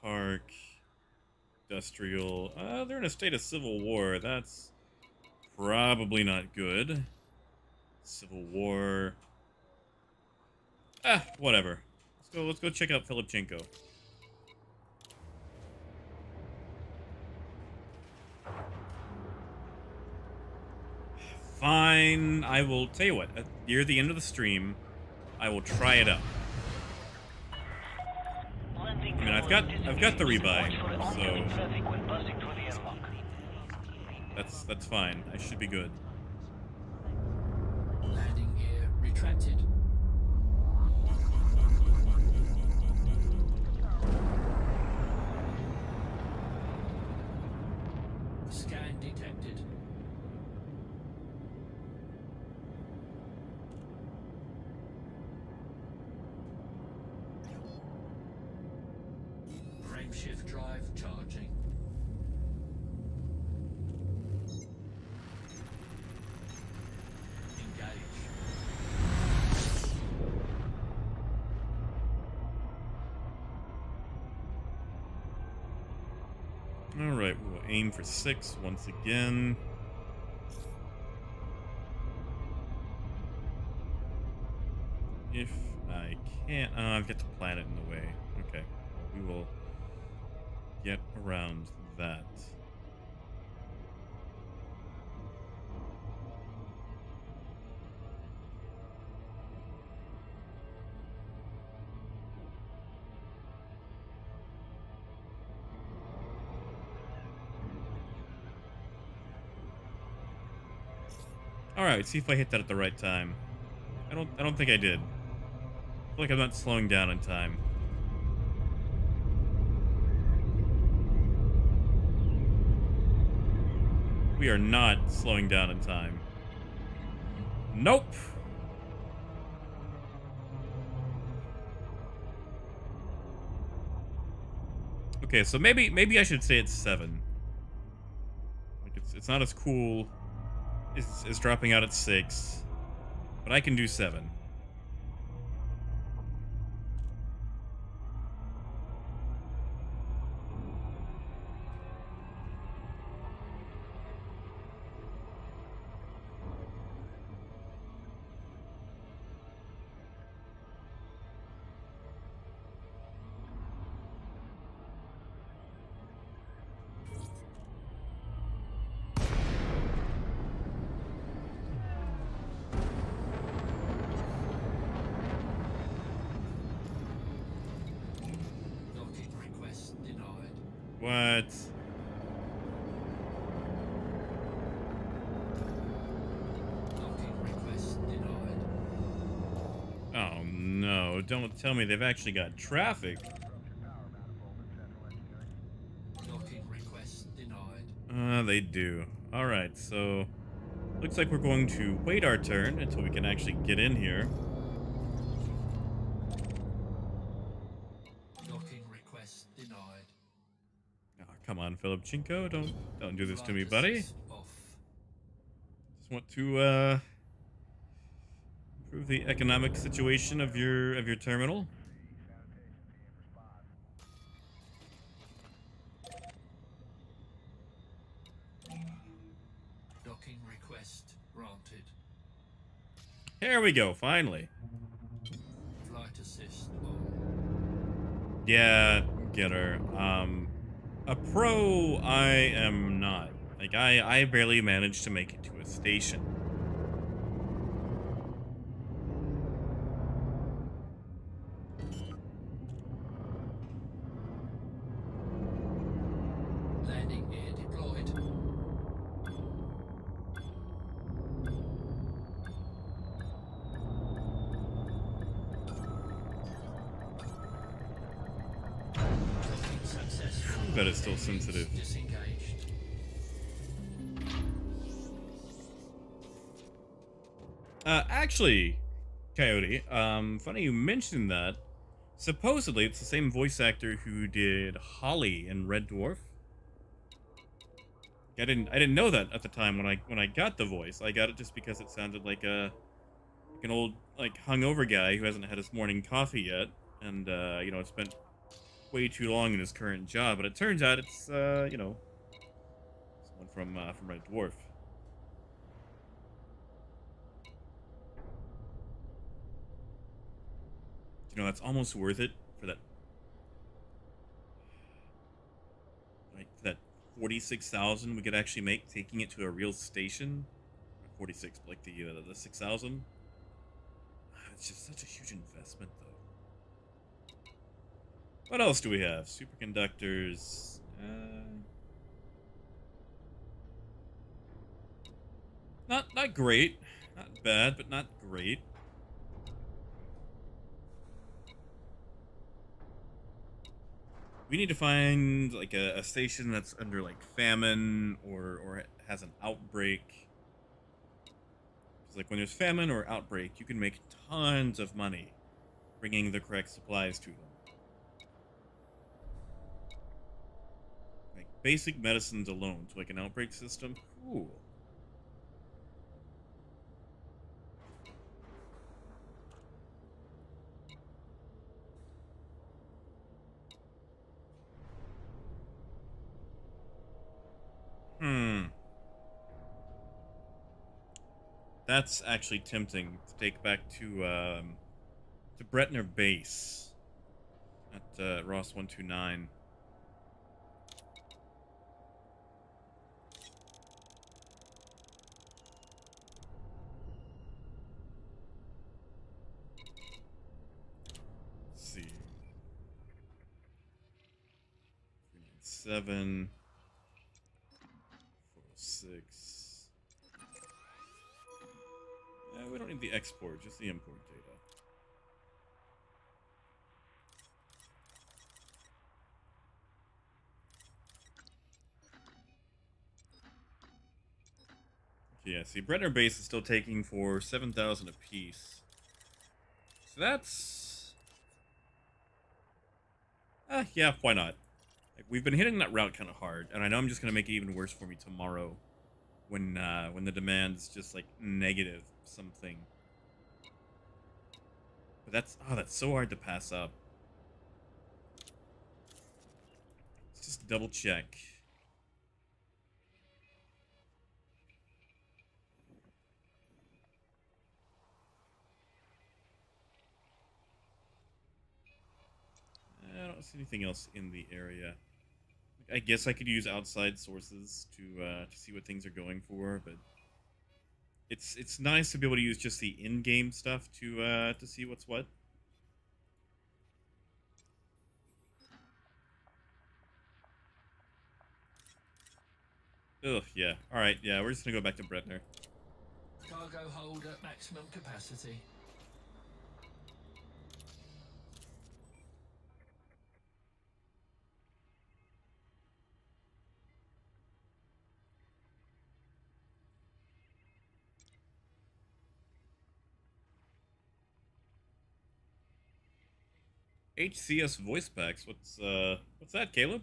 Park. Industrial. They're in a state of civil war. That's probably not good. Civil war. Whatever. Let's go check out Filipchenko. Fine. I will tell you what. Near the end of the stream, I will try it out. I mean, I've got the rebuy, so that's fine. I should be good. Landing gear retracted. Scan detected. Frameshift drive charging. Engage. Alright, we'll aim for 6 once again. If I can't... I've got the planet in the way. Okay. We will get around that. Alright, see if I hit that at the right time. I don't think I did. I feel like I'm not slowing down in time. We are not slowing down in time. Nope. Okay, so maybe I should say it's 7. Like it's not as cool as dropping out at 6, but I can do 7. What? Docking request denied. Oh no, don't tell me they've actually got traffic. Docking request denied. They do. Alright, so looks like we're going to wait our turn until we can actually get in here. Docking request denied. Oh, come on, Filipchenko, don't do this to Flight me, buddy. assist off. Just want to improve the economic situation of your terminal. Docking request granted. Here we go, finally. Flight assist on. Yeah, get her. A pro I am not. Like I barely managed to make it to a station. Landing gear deployed. Docking successful. Bet it's still Engines sensitive. Disengaged. Actually, Coyote, funny you mentioned that. Supposedly, it's the same voice actor who did Holly in Red Dwarf. I didn't know that at the time when I got the voice. I got it just because it sounded like an old like hungover guy who hasn't had his morning coffee yet, and you know, spent way too long in his current job. But it turns out it's you know, someone from Red Dwarf. You know, that's almost worth it for that, like that 46,000 we could actually make taking it to a real station. Not 46, but like the 6,000. It's just such a huge investment, though. What else do we have? Superconductors. Not great, not bad, but not great. We need to find like a station that's under like famine or it has an outbreak. 'Cause, like when there's famine or outbreak, you can make tons of money bringing the correct supplies to them. Like basic medicines alone to like an outbreak system. Cool. Hmm. That's actually tempting to take back to Bretner Base at Ross 129. Let's see. 397 406. We don't need the export, just the import data. Yeah, see, Brenner Base is still taking for 7,000 apiece. So that's... yeah, why not? Like, we've been hitting that route kind of hard, and I know I'm just going to make it even worse for me tomorrow when the demand's just, like, negative something. But that's so hard to pass up. Let's just double check. I don't see anything else in the area. I guess I could use outside sources to see what things are going for, but it's nice to be able to use just the in-game stuff to see what's what. Ugh, yeah. All right, yeah, we're just gonna go back to Bretner. Cargo hold at maximum capacity. HCS voice packs. What's that, Caleb?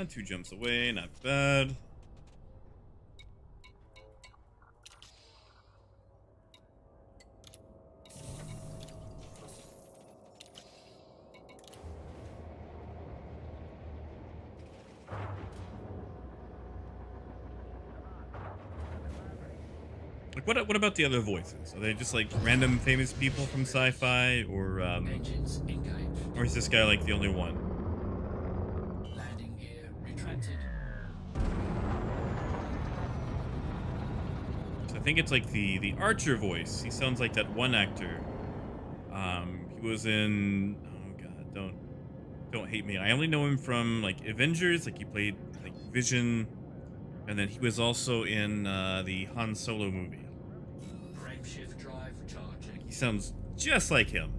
Two jumps away, not bad. Like, what about the other voices? Are they just like random famous people from sci-fi, Engines engaged. or is this guy like the only one? Landing gear retracted. So I think it's like the Archer voice. He sounds like that one actor. He was in. Oh God, don't hate me. I only know him from like Avengers. Like he played like Vision, and then he was also in the Han Solo movie. Frameshift drive charging. He sounds just like him.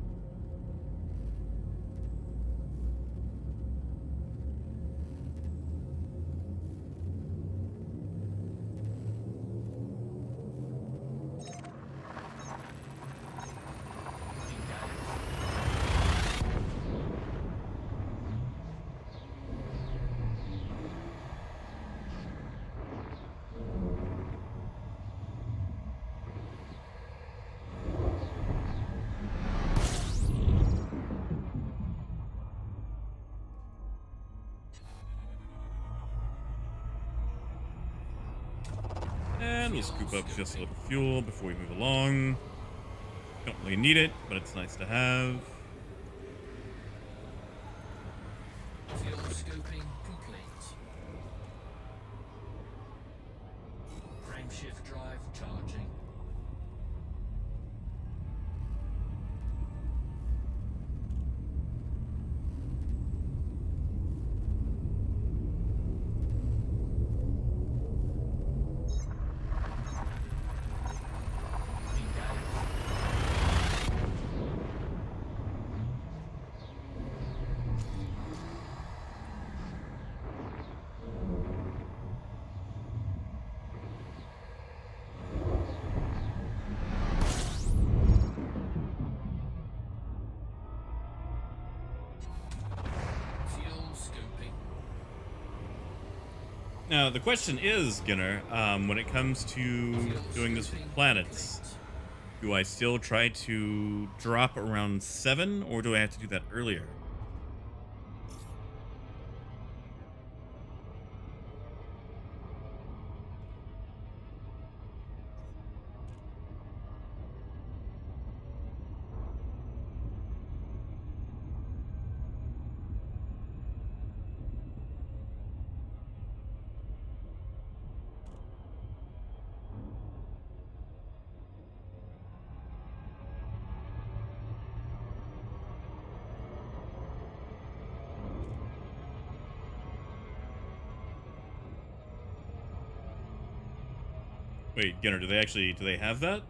And we'll scoop up just a little fuel before we move along. Don't really need it, but it's nice to have. Fuel scooping complete. Frameshift drive charging. Fuel scooping. Now, the question is, Gunnar, when it comes to doing this with planets, do I still try to drop around 7, or do I have to do that earlier? Wait, Gunnar, do they have that?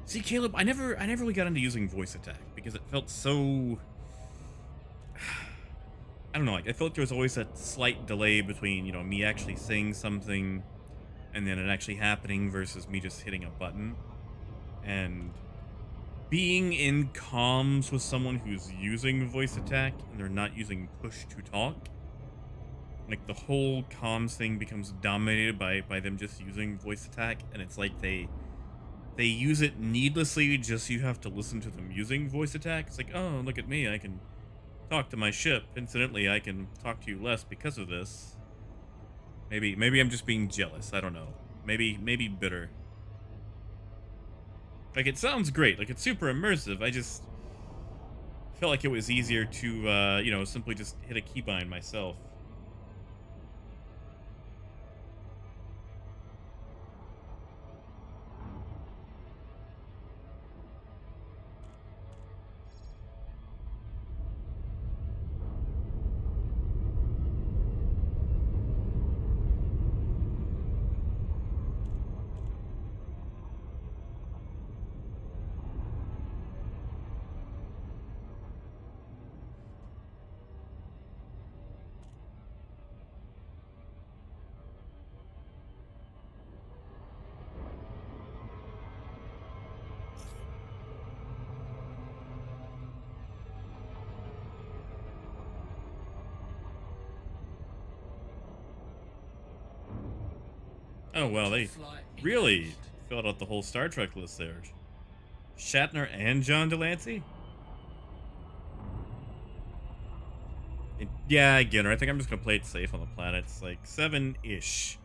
See, Caleb, I never really got into using voice attack because it felt so. I don't know. Like I felt there was always that slight delay between me actually saying something and then it actually happening versus me just hitting a button. And being in comms with someone who's using voice attack and they're not using push to talk, like the whole comms thing becomes dominated by them just using voice attack, and it's like they they use it needlessly just so you have to listen to them using voice attack. It's like, oh, look at me, I can talk to my ship. Incidentally, I can talk to you less because of this. Maybe I'm just being jealous. I don't know. Maybe bitter. Like, it sounds great. Like, it's super immersive. I just felt like it was easier to, you know, simply just hit a keybind myself. Oh, well, they Flight really engaged. filled out the whole Star Trek list there. Shatner and John Delancey? Yeah, again, I think I'm just going to play it safe on the planets. Like, 7-ish.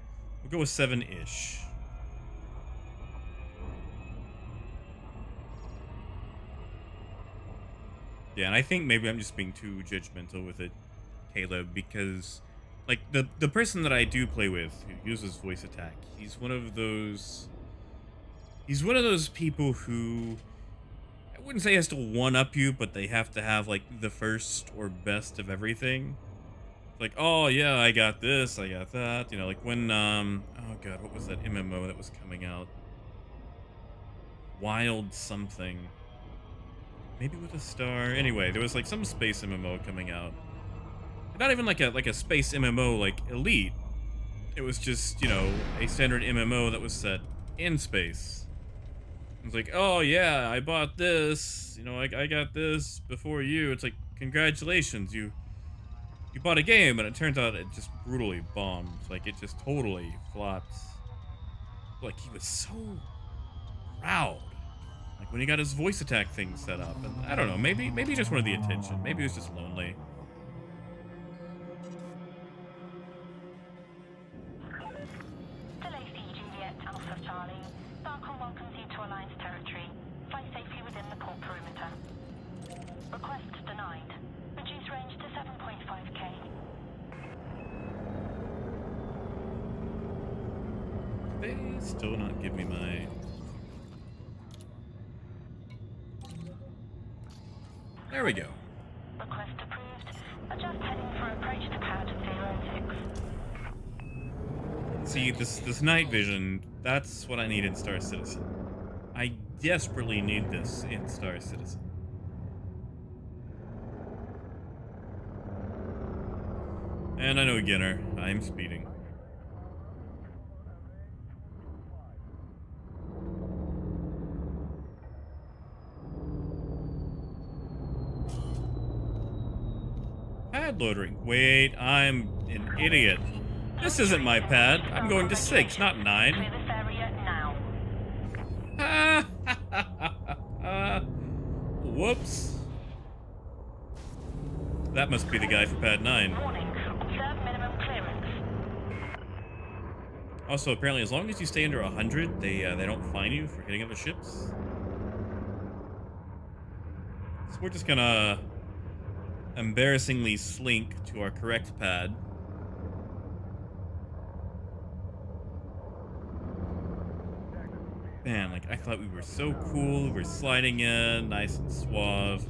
We'll go with 7-ish. Yeah, and I think maybe I'm just being too judgmental with it, Caleb, because like the person that I do play with who uses voice attack, he's one of those people who I wouldn't say has to one up you, but they have to have like the first or best of everything. Like, oh yeah, I got this, I got that. You know, like when oh god, what was that MMO that was coming out? Wild something. Maybe with a star. Anyway, there was like some space MMO coming out. Not even like a space MMO like Elite. It was just, you know, a standard MMO that was set in space. It's like, oh yeah, I bought this. You know, I got this before you. It's like, congratulations, you bought a game, and it turns out it just brutally bombed. Like, it just totally flopped. Like, he was so proud. Like, when he got his voice attack thing set up. And I don't know, maybe he just wanted the attention. Maybe he was just lonely. Delay C Juliet Alpha Charlie. Darkon welcomes you to Alliance territory. Fly safely within the port perimeter. Request denied. Reduce range to 7.5k. They still not give me my... There we go. Request approved. Adjust heading for approach to pad 06. See, this night vision, that's what I need in Star Citizen. I desperately need this in Star Citizen. And I know, Ginner, I'm speeding. Pad loading. Wait, I'm an idiot. This isn't my pad. I'm going to 6, not 9. Clear this area now. Whoops. That must be the guy for pad 9. Warning. Observe minimum clearance. Also, apparently, as long as you stay under 100, they don't fine you for hitting other ships. So we're just gonna embarrassingly slink to our correct pad. Man, like, I thought we were so cool. We were sliding in, nice and suave.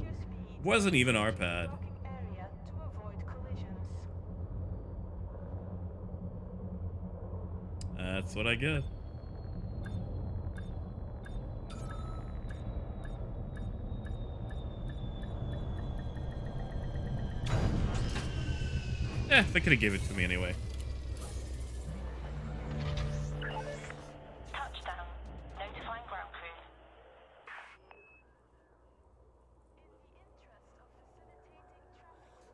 Wasn't even our pad. Docking area to avoid collisions. That's what I get. They could have gave it to me anyway. Touchdown. Notifying ground crew.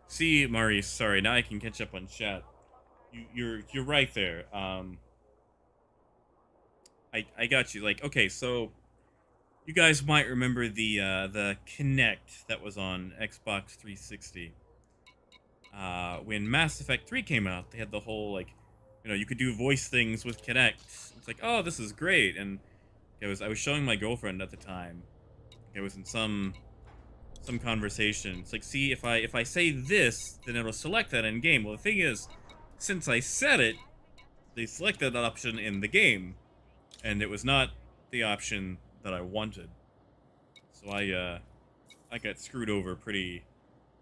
See, Maurice, sorry, now I can catch up on chat. You're right there. I got you. Like, okay, so You guys might remember the Kinect that was on Xbox 360. When Mass Effect 3 came out, they had the whole like, you could do voice things with Kinect. It's like, oh, this is great. And I was showing my girlfriend at the time. It was in some conversation. It's like, see, if I say this, then it'll select that in game. Well, the thing is, since I said it, they selected that option in the game, and it was not the option that I wanted. So I got screwed over pretty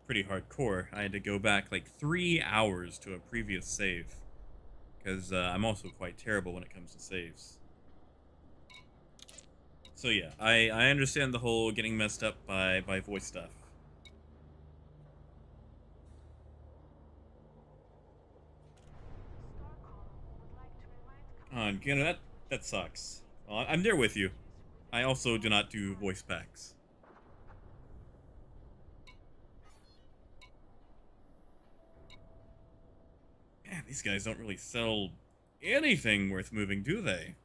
hardcore. I had to go back like 3 hours to a previous save because I'm also quite terrible when it comes to saves. So yeah, I understand the whole getting messed up by voice stuff. Again, that sucks. Well, I'm there with you. I also do not do voice packs. Man, these guys don't really sell anything worth moving, do they?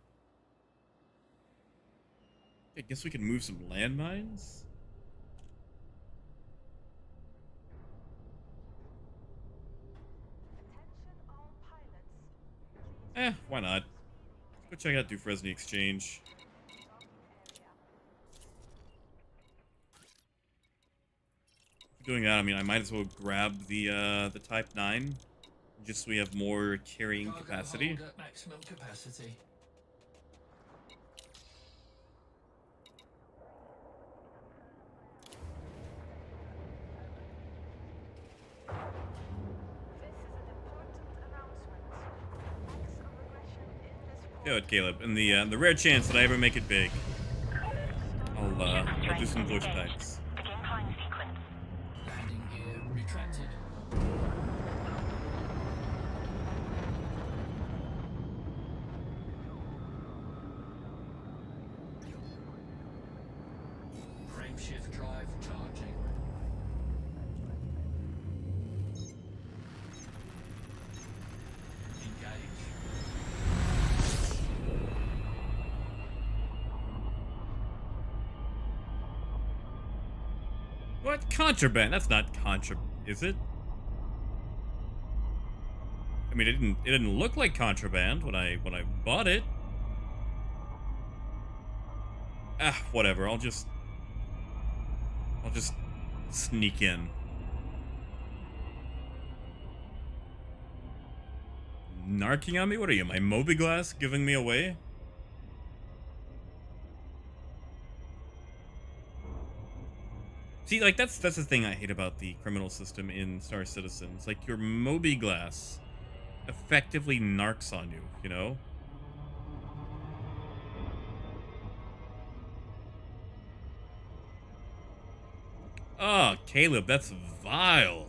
I guess we can move some landmines? Why not? Let's go check out Dufresne Exchange. Doing that, I mean, I might as well grab the Type 9, just so we have more carrying Cargo capacity. hold at maximum capacity. Go ahead, Caleb. In the rare chance that I ever make it big, I'll do some voice packs. Begin climb sequence. Landing gear retracted. Frameshift drive charging. Engage. What? Contraband? That's not contraband, is it? I mean, it didn't look like contraband when I bought it. Whatever. I'll just sneak in. Narking on me? What are you, my Moby Glass giving me away? See, like, that's the thing I hate about the criminal system in Star Citizen. It's like your Moby Glass effectively narcs on you, you know? Oh, Caleb, that's vile.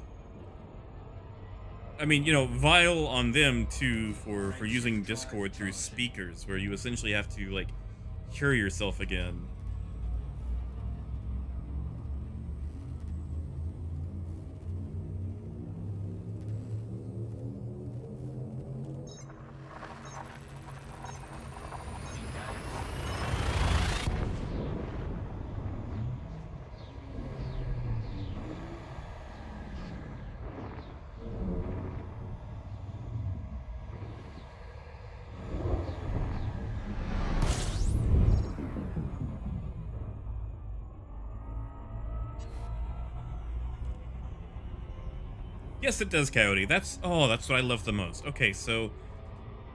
I mean, vile on them, too, for using Discord through speakers, where you essentially have to, like, hear yourself again. Yes, it does, Coyote. That's what I love the most. Okay, so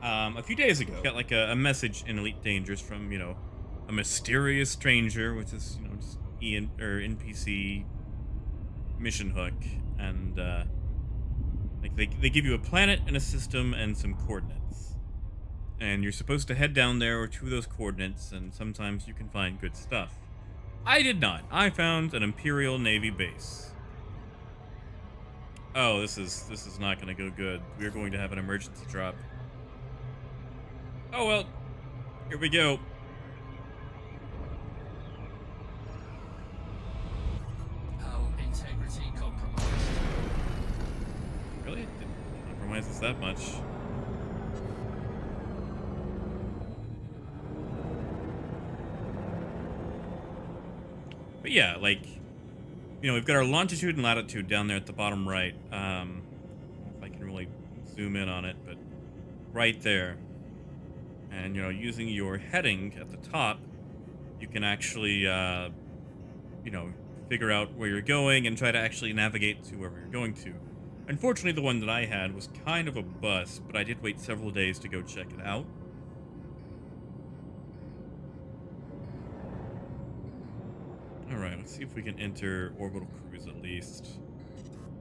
a few days ago, got like a message in Elite Dangerous from a mysterious stranger, which is just NPC mission hook, and like they give you a planet and a system and some coordinates, and you're supposed to head down there to those coordinates, and sometimes you can find good stuff. I did not. I found an Imperial Navy base. Oh, this is not going to go good. We're going to have an emergency drop. Oh well, here we go. Hull integrity compromised. Really? It didn't compromise us that much. But yeah, like, we've got our longitude and latitude down there at the bottom right. I don't know if I can really zoom in on it, but right there. And, using your heading at the top, you can actually, you know, figure out where you're going and try to actually navigate to wherever you're going to. Unfortunately, the one that I had was kind of a bust, but I did wait several days to go check it out. Alright, let's see if we can enter orbital cruise at least.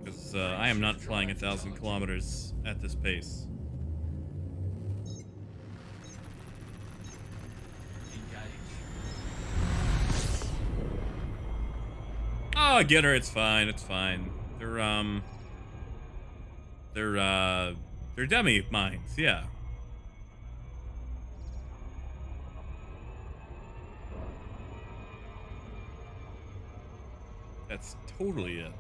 Because I am not flying 1,000 kilometers at this pace. Oh, get her, it's fine, it's fine. They're dummy mines, yeah. That's totally it.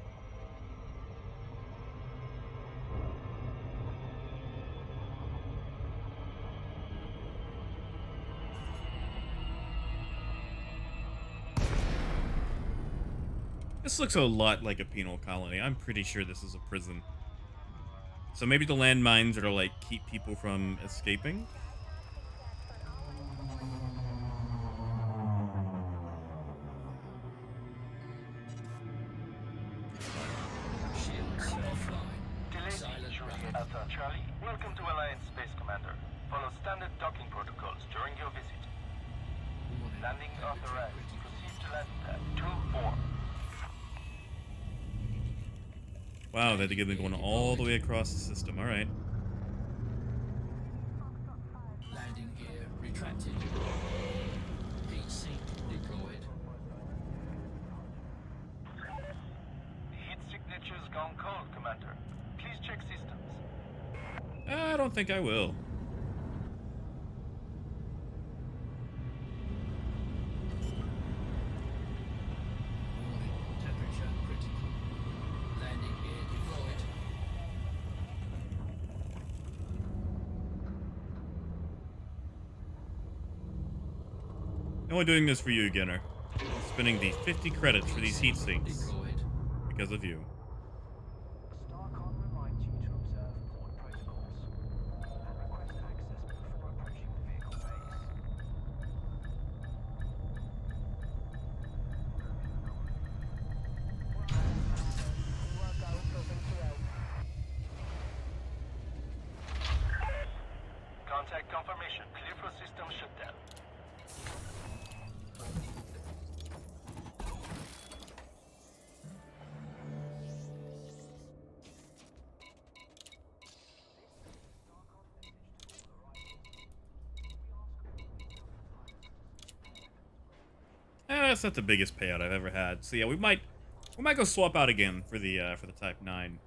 This looks a lot like a penal colony. I'm pretty sure this is a prison. So maybe the landmines are to, like, keep people from escaping? Shields offline. Delay Silent Juliet run. Alpha Charlie. Welcome to Alliance Space Commander. Follow standard docking protocols during your visit. Warning. Landing authorized. Critical. Proceed to land pad 2-4. Wow, they had to get them going all the way across the system. Alright. Landing gear retracted. Heat sink deployed. Heat signature's gone cold, Commander. Please check systems. I don't think I will. Warning. Temperature critical. Landing gear deployed. I'm only doing this for you, Ginner. I'm spending the 50 credits for these heat sinks Deployed. because of you. Starcon reminds you to observe port protocols and request access before approaching the vehicle base. Contact confirmation. Clear for system shutdown. That's not the biggest payout I've ever had. So yeah, we might go swap out again for the Type 9.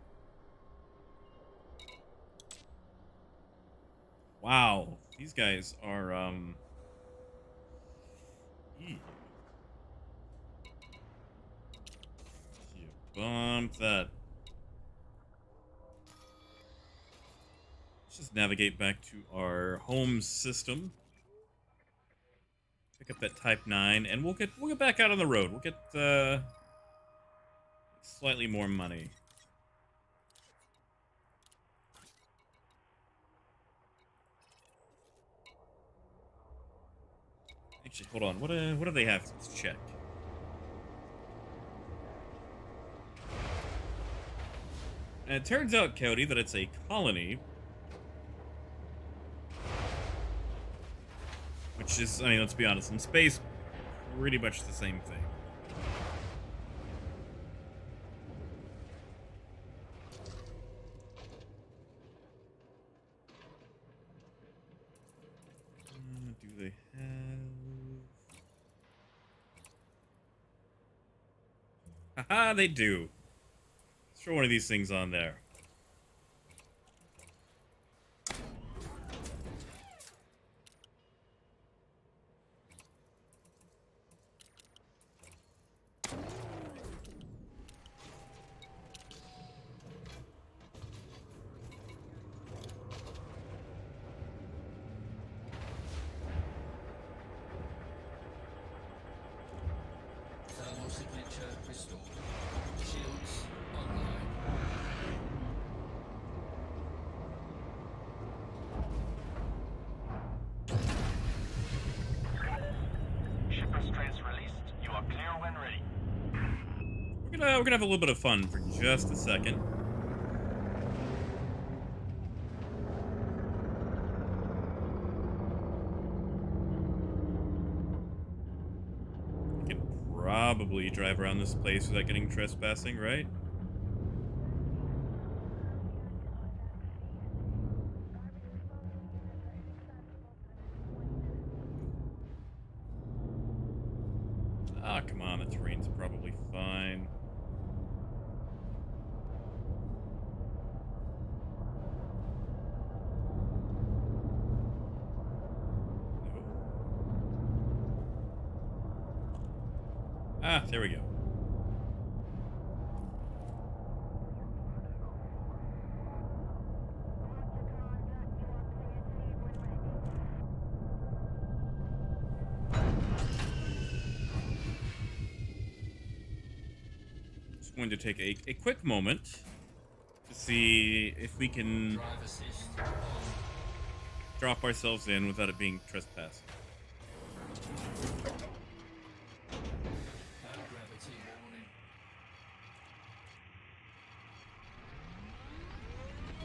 Wow, these guys are ew. You bump that. Let's just navigate back to our home system. Pick up that Type 9, and we'll get back out on the road. We'll get slightly more money. Actually, hold on. What do they have? Let's check. And it turns out, Cody, that it's a colony. Which is, I mean, let's be honest, in space, pretty much the same thing. Do they have... Haha, they do. Let's throw one of these things on there. Thermal signature We're gonna have a little bit of fun for just a second. We can probably drive around this place without getting trespassing, right? Ah, come on, the terrain's probably fine. Ah, there we go. Just going to take a quick moment to see if we can Drive assist. drop ourselves in without it being trespassing. No gravity warning.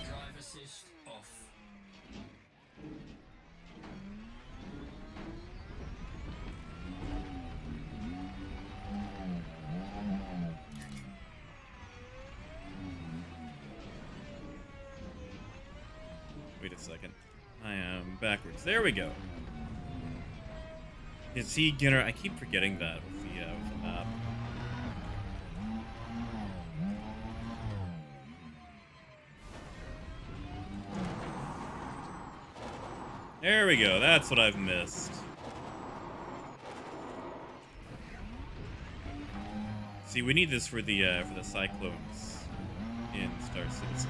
Drive assist off. Wait a second. I am backwards. There we go. Is he gonna... I keep forgetting that with the map. There we go. That's what I've missed. See, we need this for the cyclones in Star Citizen.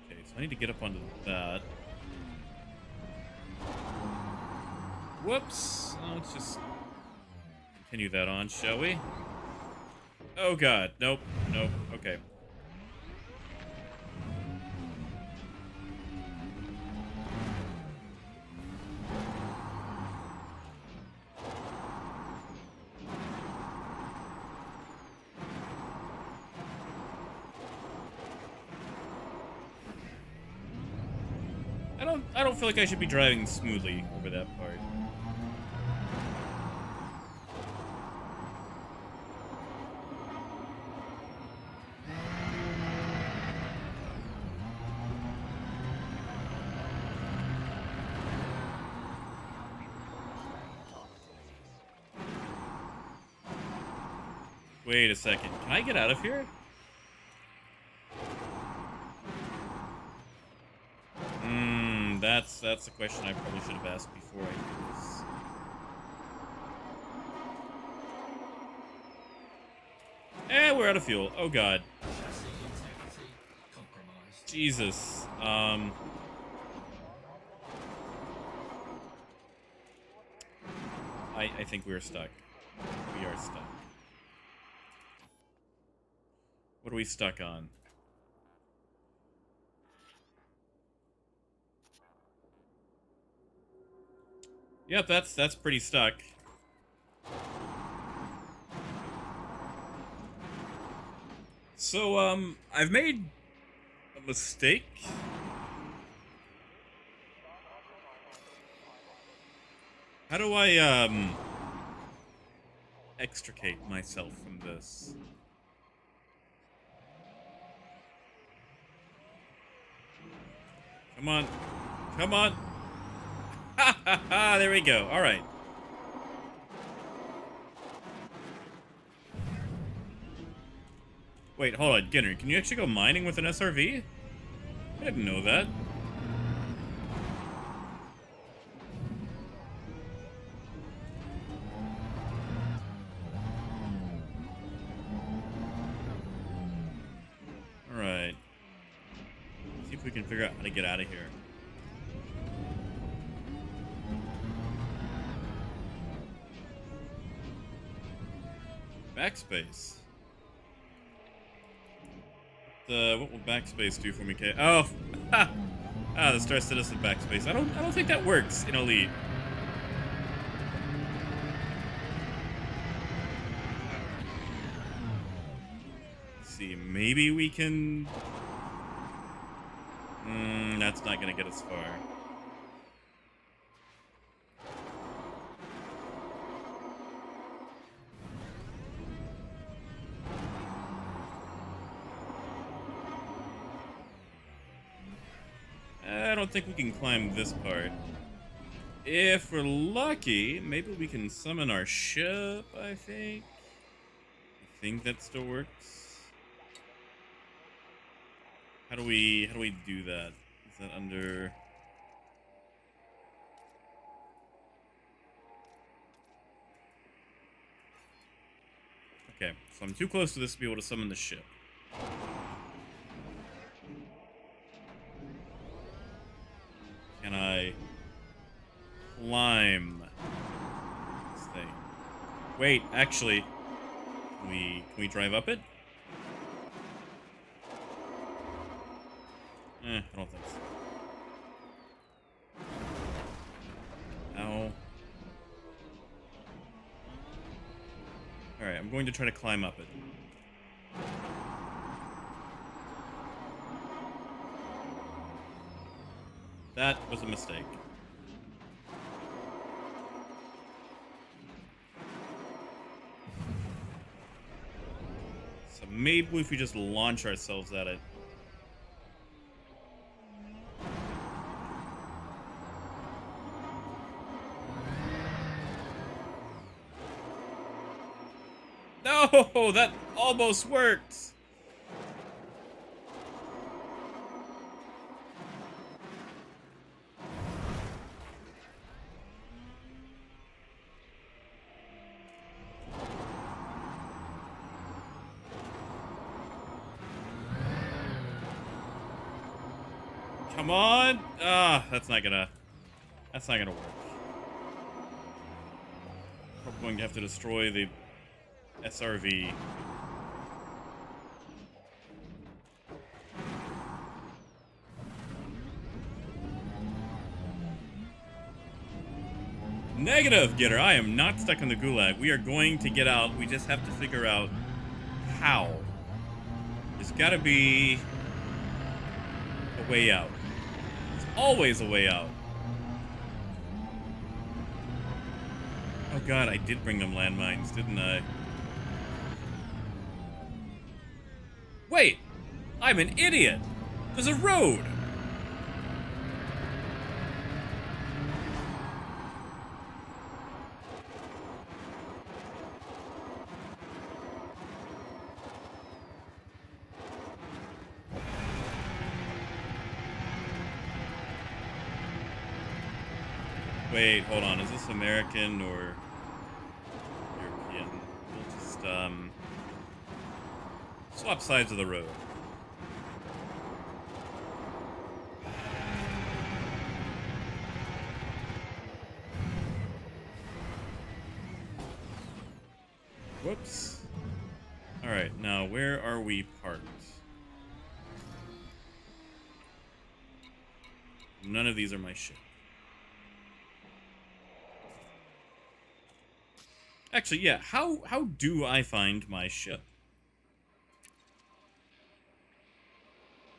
Okay, so I need to get up onto that. Whoops. Let's just continue that on, shall we? Oh god. Nope. Nope. Okay. I don't feel like I should be driving smoothly over that part. Wait a second. Can I get out of here? That's a question I probably should have asked before I did this. And we're out of fuel. Oh god. Chassis integrity compromised. Jesus. I think we're stuck. We are stuck. What are we stuck on? Yep, that's pretty stuck. So, I've made a mistake. How do I, extricate myself from this? Come on. Come on. Ha ha ha, there we go. All right. Wait, hold on, Ginner. Can you actually go mining with an SRV? I didn't know that. All right. See if we can figure out how to get out of here. Backspace. What will backspace do for me, Kay? Oh, ha! The Star Citizen backspace. I don't think that works in Elite. Let's see, maybe we can. That's not gonna get us far. I don't think we can climb this part. If we're lucky, maybe we can summon our ship, I think. I think that still works. How do we do that? Is that under... Okay, so I'm too close to this to be able to summon the ship. Can I climb this thing? Wait, actually, can we drive up it? I don't think so. Ow. Alright, I'm going to try to climb up it. That was a mistake. So maybe if we just launch ourselves at it. No, that almost worked. Come on! That's not gonna work. Probably going to have to destroy the SRV. Negative, Getter. I am not stuck in the gulag. We are going to get out. We just have to figure out how. There's gotta be a way out. There's always a way out. Oh god, I did bring them landmines, didn't I? Wait! I'm an idiot! There's a road! Wait, hold on. Is this American or European? We'll just, swap sides of the road. Whoops. Alright, now where are we parked? None of these are my ship. Actually, yeah, how do I find my ship?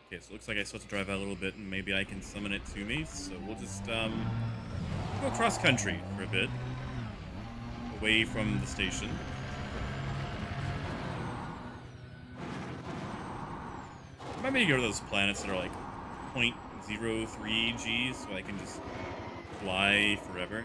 Okay, so it looks like I still have to drive out a little bit, and maybe I can summon it to me. So we'll just, go cross country for a bit. Away from the station. Remind me to go to those planets that are like 0.03 G, so I can just fly forever.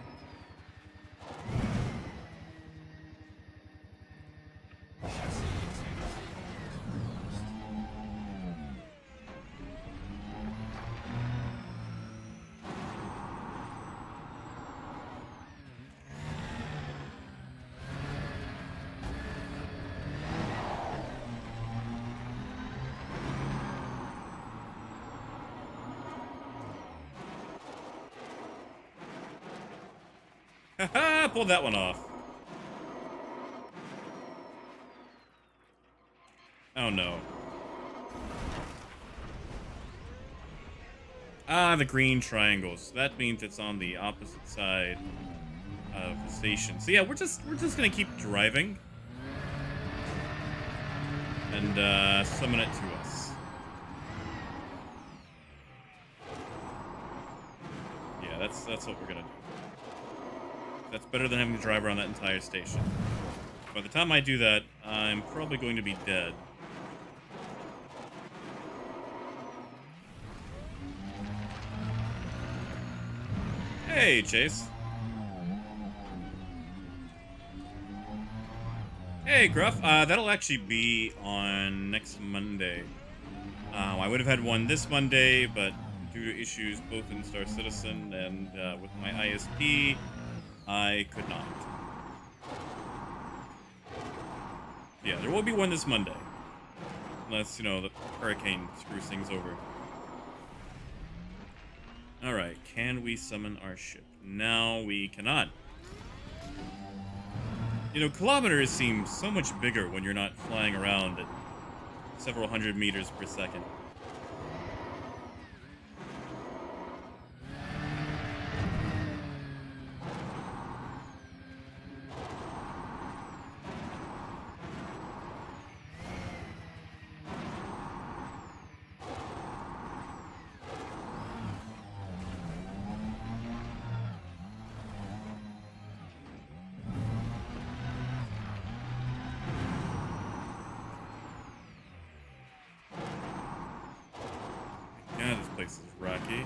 Haha, pulled that one off. Oh no. Ah, the green triangles. That means it's on the opposite side of the station. So yeah, we're just gonna keep driving and summon it to us. Yeah, that's what we're gonna do. That's better than having to drive around that entire station. By the time I do that, I'm probably going to be dead. Hey, Chase. Hey, Gruff. That'll actually be on next Monday. I would have had one this Monday, but due to issues both in Star Citizen and with my ISP, I could not. Yeah, there will be one this Monday. Unless, you know, the hurricane screws things over. Alright, can we summon our ship? No, we cannot. You know, kilometers seem so much bigger when you're not flying around at several hundred meters per second. Yeah, this place is rocky.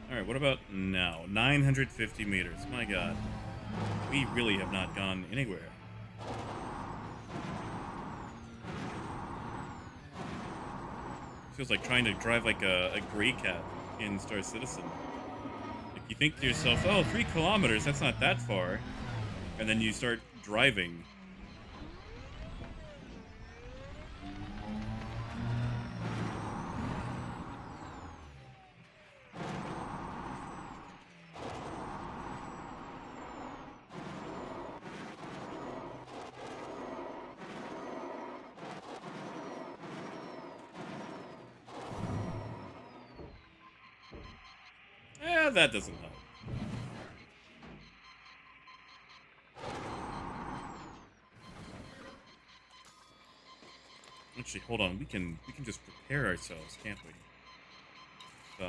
Alright, what about now? 950 meters. My god. We really have not gone anywhere. Feels like trying to drive like a gray cat in Star Citizen. If you think to yourself, oh, 3 kilometers, that's not that far. And then you start driving. That doesn't help. Actually, hold on. We can just prepare ourselves, can't we?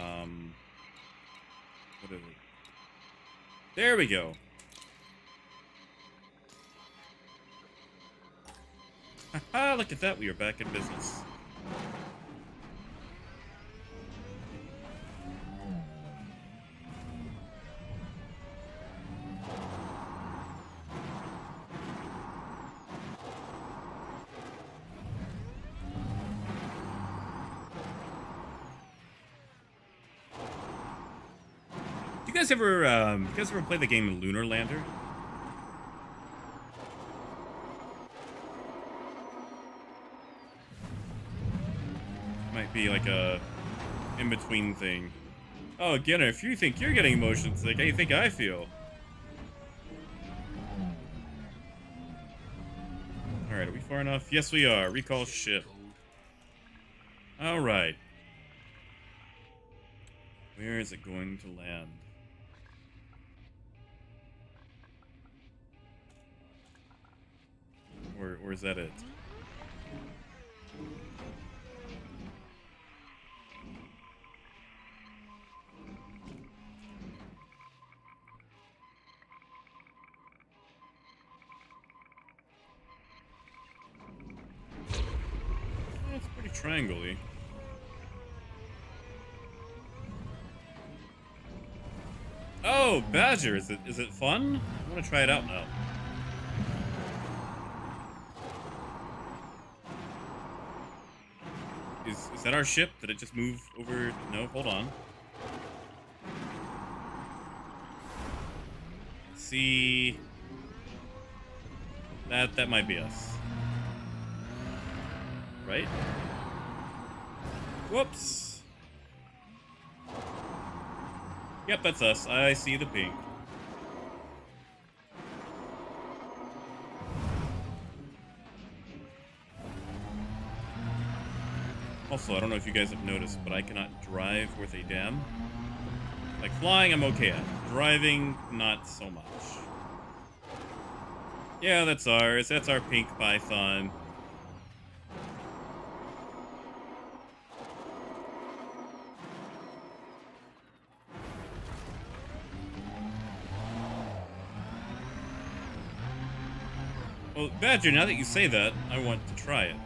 What is it? There we go. Haha, look at that. We are back in business. You guys ever play the game Lunar Lander? Might be like a in-between thing. Oh, Ginner, if you think you're getting motion sick, how do you think I feel? Alright, are we far enough? Yes, we are. Recall ship. Alright. Where is it going to land? Or is that it? Oh, it's pretty triangle-y. Oh, Badger, is it fun? I want to try it out now. Is that our ship? Did it just move over? No, hold on. Let's see. That might be us. Right? Whoops. Yep, that's us. I see the pink. Also, I don't know if you guys have noticed, but I cannot drive with a dam. Like flying, I'm okay at. Driving, not so much. Yeah, that's ours. That's our pink python. Well, Badger, now that you say that, I want to try it.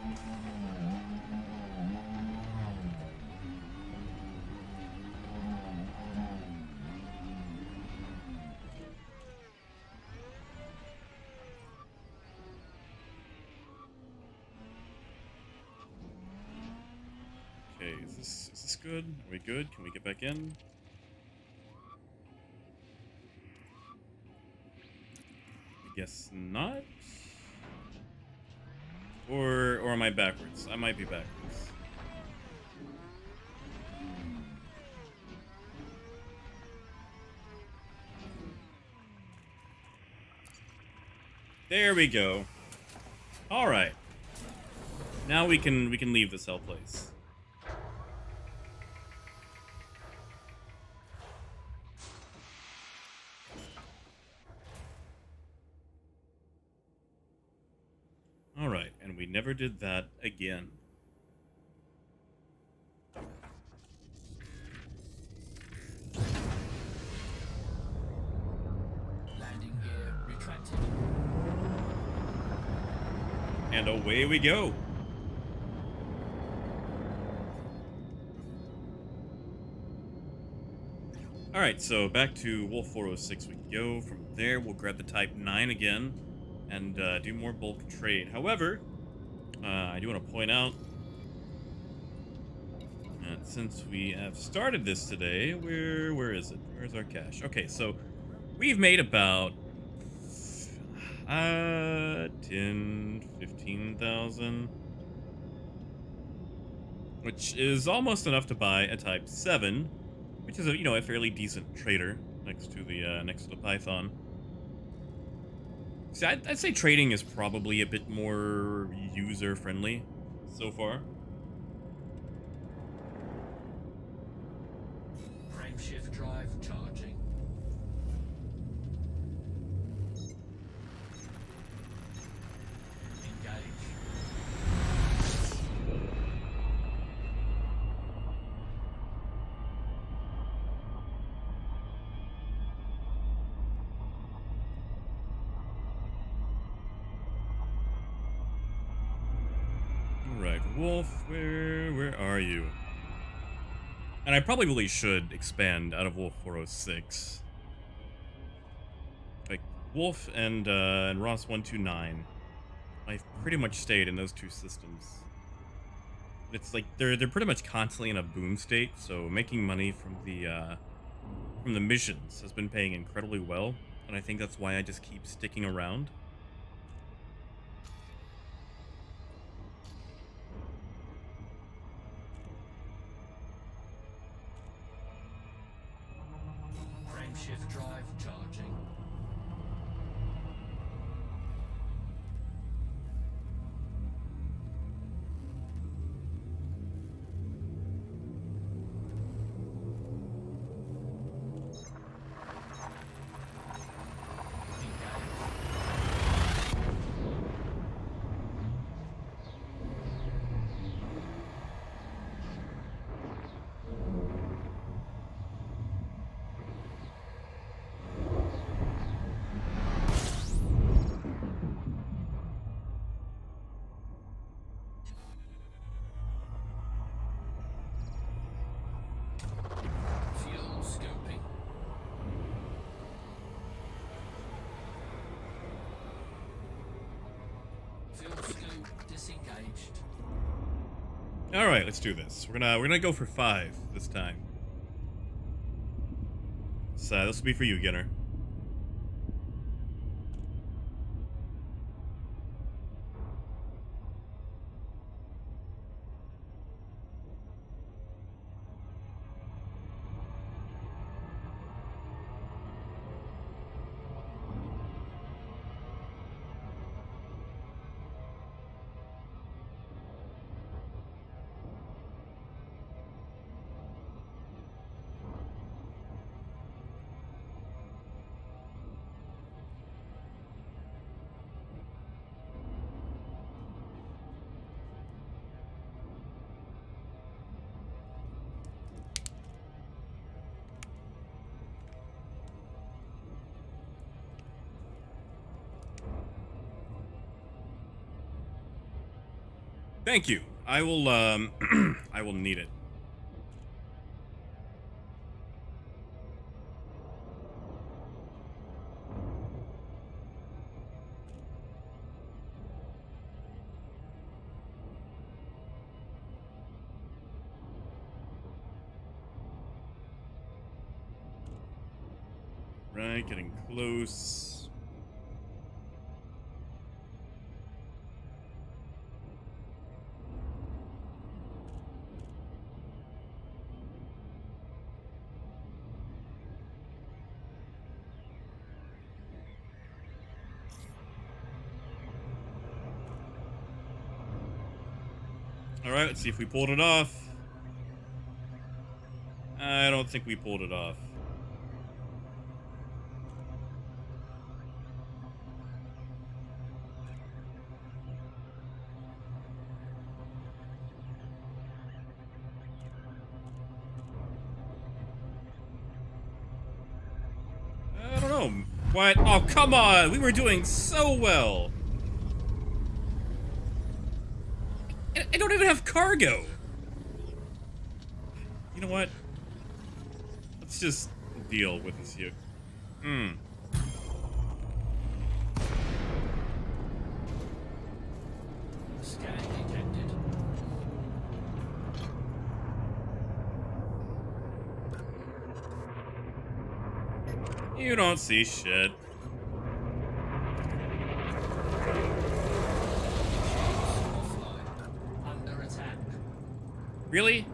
Okay, is this good? Are we good? Can we get back in? I guess not. Or am I backwards? I might be backwards. There we go. All right. Now we can leave this hell place. All right, and we never did that again. Landing gear retracted. And away we go. All right, so back to Wolf 406 we go. From there, we'll grab the Type 9 again and do more bulk trade. However, I do want to point out that since we have started this today, where is it? Where's our cash? Okay, so we've made about 10, 15,000, which is almost enough to buy a Type 7, which is a fairly decent trader next to the Python. See, I'd say trading is probably a bit more user friendly so far. Frame shift drive charging. Engage. All right, Wolf, where are you? And I probably really should expand out of Wolf 406. Like Wolf and Ross 129. I've pretty much stayed in those two systems. It's like they're pretty much constantly in a boom state, so making money from the missions has been paying incredibly well, and I think that's why I just keep sticking around. Frame shift drive charging. Fuel scoping. Fuel scope disengaged. All right, let's do this. We're gonna go for 5 this time. So this will be for you, Ginner. Thank you. I will, I will need it. Right, getting close. Alright, let's see if we pulled it off. I don't think we pulled it off. I don't know. What? Oh, come on! We were doing so well! I don't even have cargo! You know what? Let's just deal with this here. Scan detected. You don't see shit. Offline. Under attack. Really?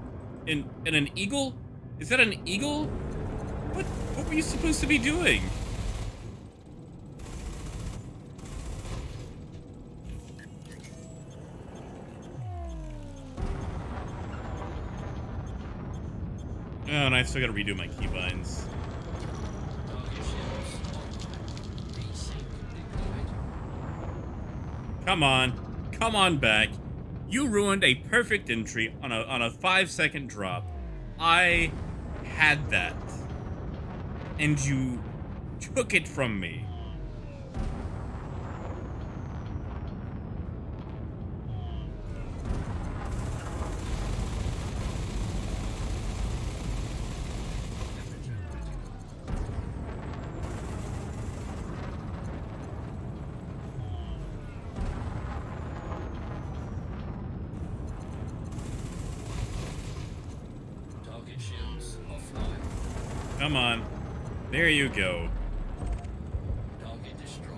In an eagle? Is that an eagle? What were you supposed to be doing? Oh, and I still gotta redo my keybinds. Target shields online. Desync deployed. Come on. Come on back. You ruined a perfect entry on a 5-second drop. I had that. And you took it from me. Target shields offline. Come on. There you go. Target destroyed.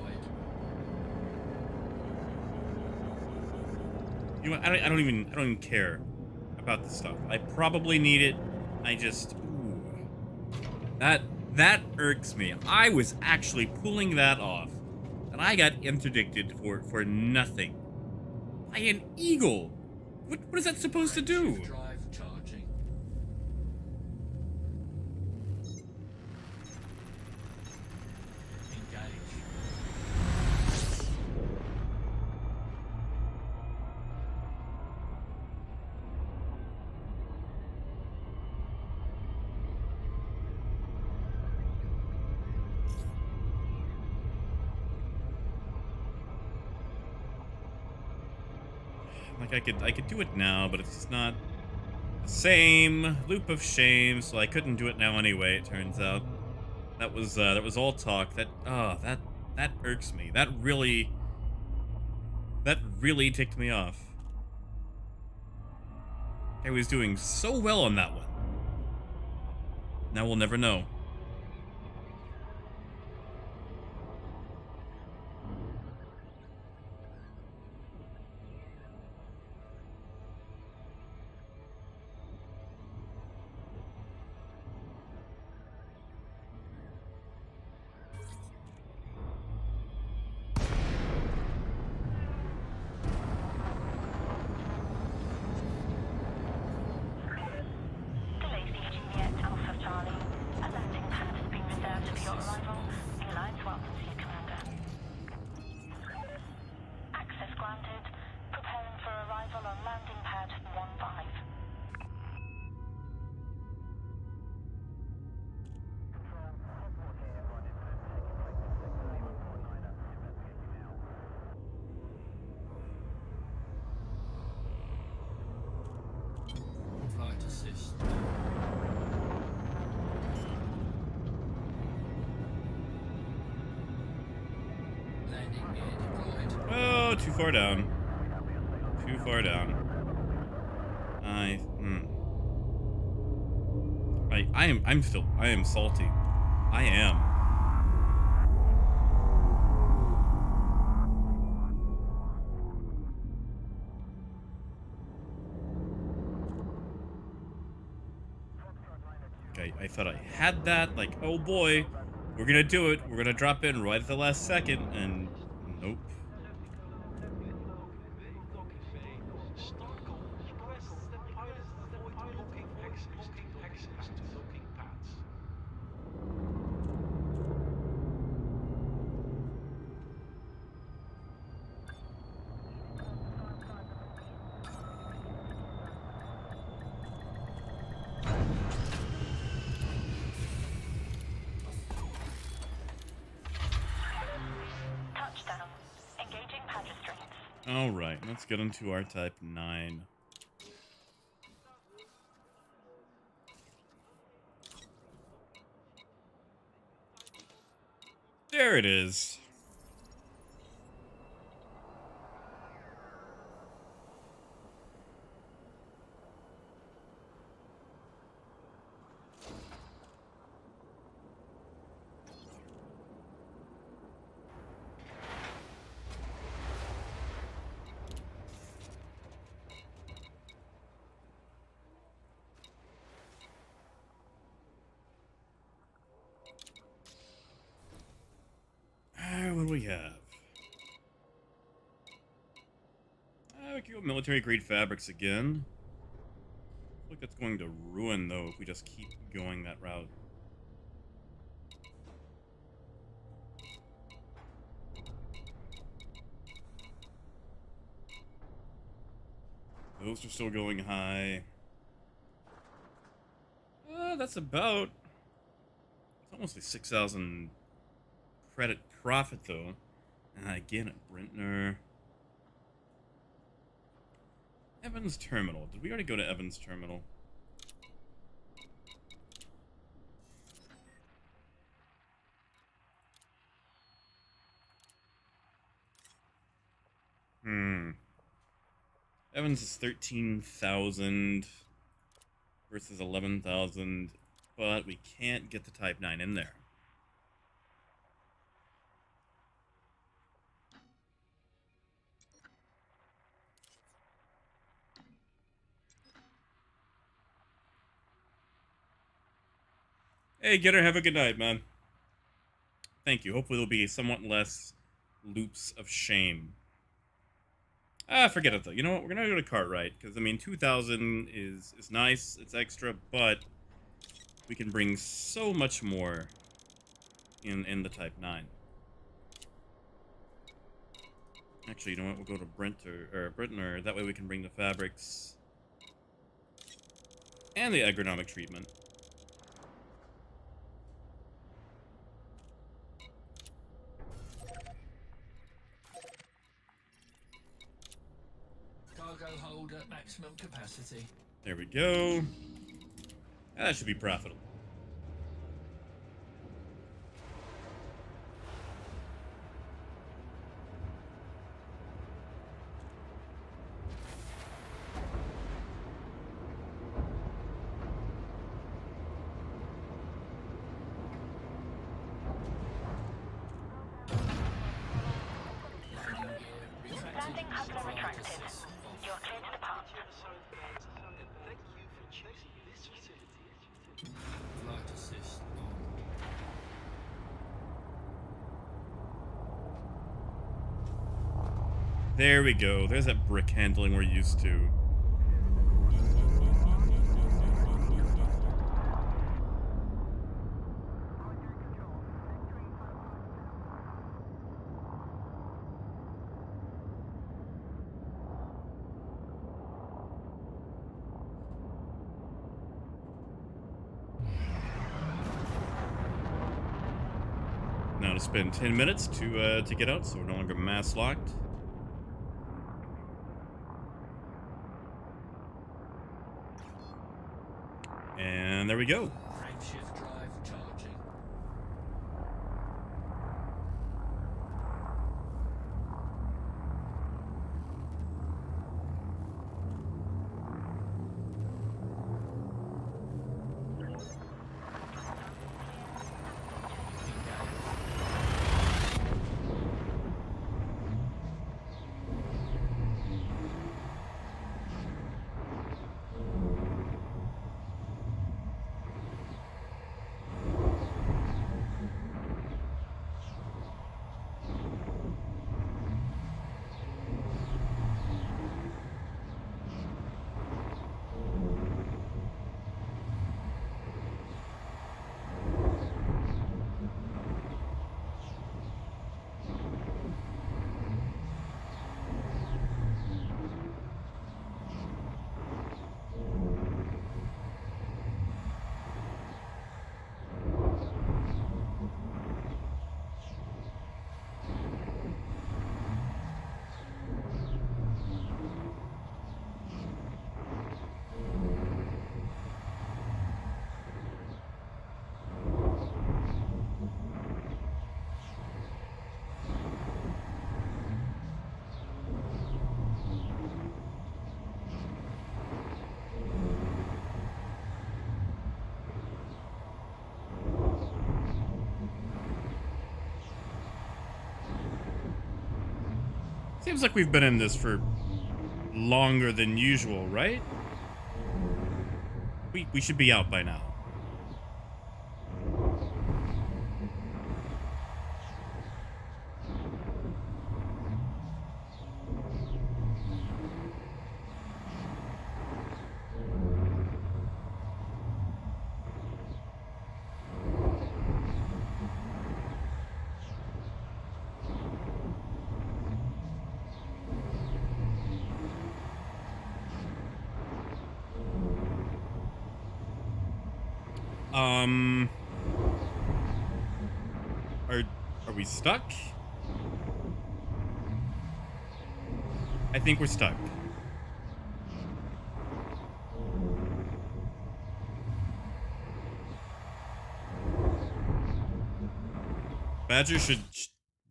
You know what? I don't even care about this stuff. I probably need it. I just that irks me. I was actually pulling that off, and I got interdicted for nothing. By an eagle. What is that supposed to do? Shift drive charging. Engage. Like I could do it now, but it's just not the same loop of shame. So I couldn't do it now anyway. It turns out that was all talk. That irks me. That really ticked me off. I was doing so well on that one. Now we'll never know. Delay Juliet Alpha Charlie. A landing pad has been reserved for your arrival. The Alliance welcomes you, Commander. Access granted. Preparing for arrival on landing pad 15. Landing gear deployed. Oh, too far down. Too far down. I am salty. I am. Okay, I thought I had that. Like, oh boy, we're gonna do it. We're gonna drop in right at the last second, and nope. Touchdown. Engaging pad restraints. All right, let's get into our Type 9. There it is. What do we have? We can go military grade fabrics again. I feel like that's going to ruin though if we just keep going that route. Those are still going high. That's about... It's almost a 6,000 credit profit, though. Again, at Brentner. Evans Terminal. Did we already go to Evans Terminal? Evans is 13,000 versus 11,000, but we can't get the Type 9 in there. Hey, Getter, have a good night, man. Thank you. Hopefully there'll be somewhat less loops of shame. Forget it, though. You know what? We're going to go to Cartwright, because, I mean, 2,000 is nice. It's extra, but we can bring so much more in the Type 9. Actually, you know what? We'll go to Brentner. That way we can bring the fabrics and the agronomic treatment. Cargo hold at maximum capacity. There we go. That should be profitable. Landing coupler retracted. You're clear to depart. Flight assist on. There we go. There's that brick handling we're used to. Now to spend 10 minutes to get out, so we're no longer mass locked. And there we go. Frameshift drive charging. Seems like we've been in this for longer than usual, right? We should be out by now. Are we stuck? I think we're stuck. Badger should...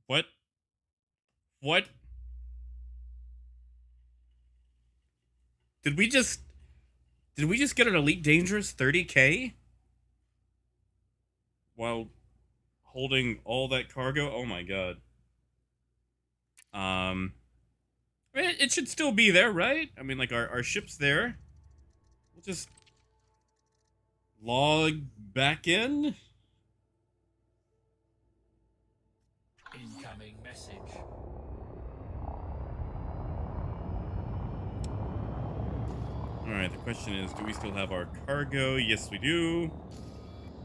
What? What? Did we just get an Elite Dangerous 30K? While holding all that cargo? Oh my god. It should still be there, right? I mean, like, our ship's there. We'll just log back in. Incoming message. Alright, the question is, do we still have our cargo? Yes, we do.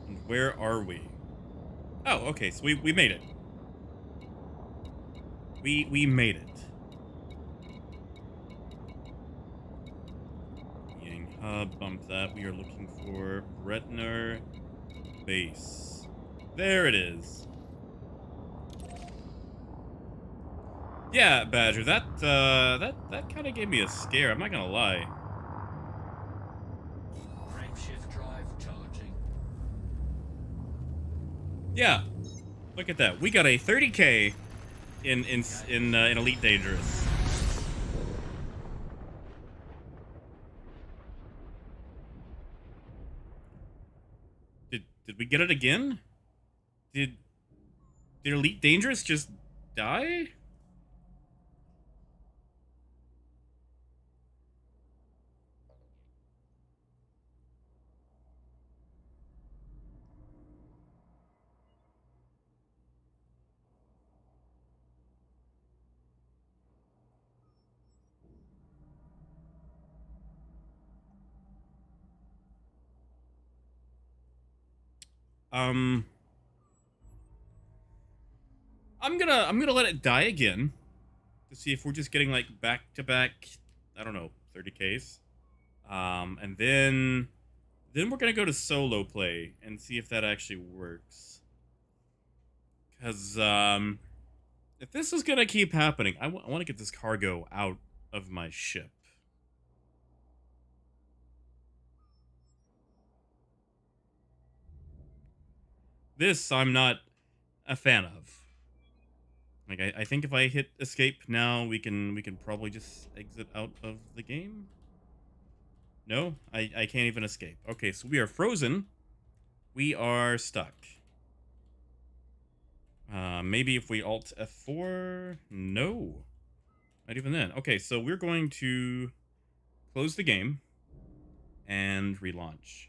And where are we? Oh, okay, so we made it. We made it. Yang hub, bump that. We are looking for Bretner base. There it is. Yeah, Badger, that kind of gave me a scare. I'm not gonna lie. Frameshift drive charging. Yeah, look at that. We got a 30K in Elite Dangerous. Did we get it again? Did Elite Dangerous just die? I'm gonna let it die again to see if we're just getting like back to back, I don't know, 30Ks. And then we're gonna go to solo play and see if that actually works. Cause if this is gonna keep happening, I want to get this cargo out of my ship. This I'm not a fan of. Like, I think if I hit escape now, we can probably just exit out of the game. No, I can't even escape. Okay, so we are frozen. We are stuck. Maybe if we Alt F4? No. Not even then. Okay, so we're going to close the game and relaunch.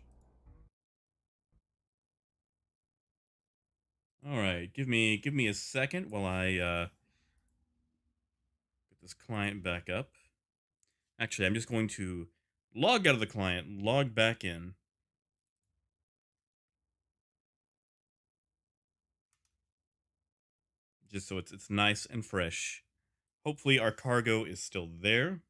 All right, give me a second while I get this client back up. Actually, I'm just going to log out of the client, log back in. Just so it's nice and fresh. Hopefully our cargo is still there.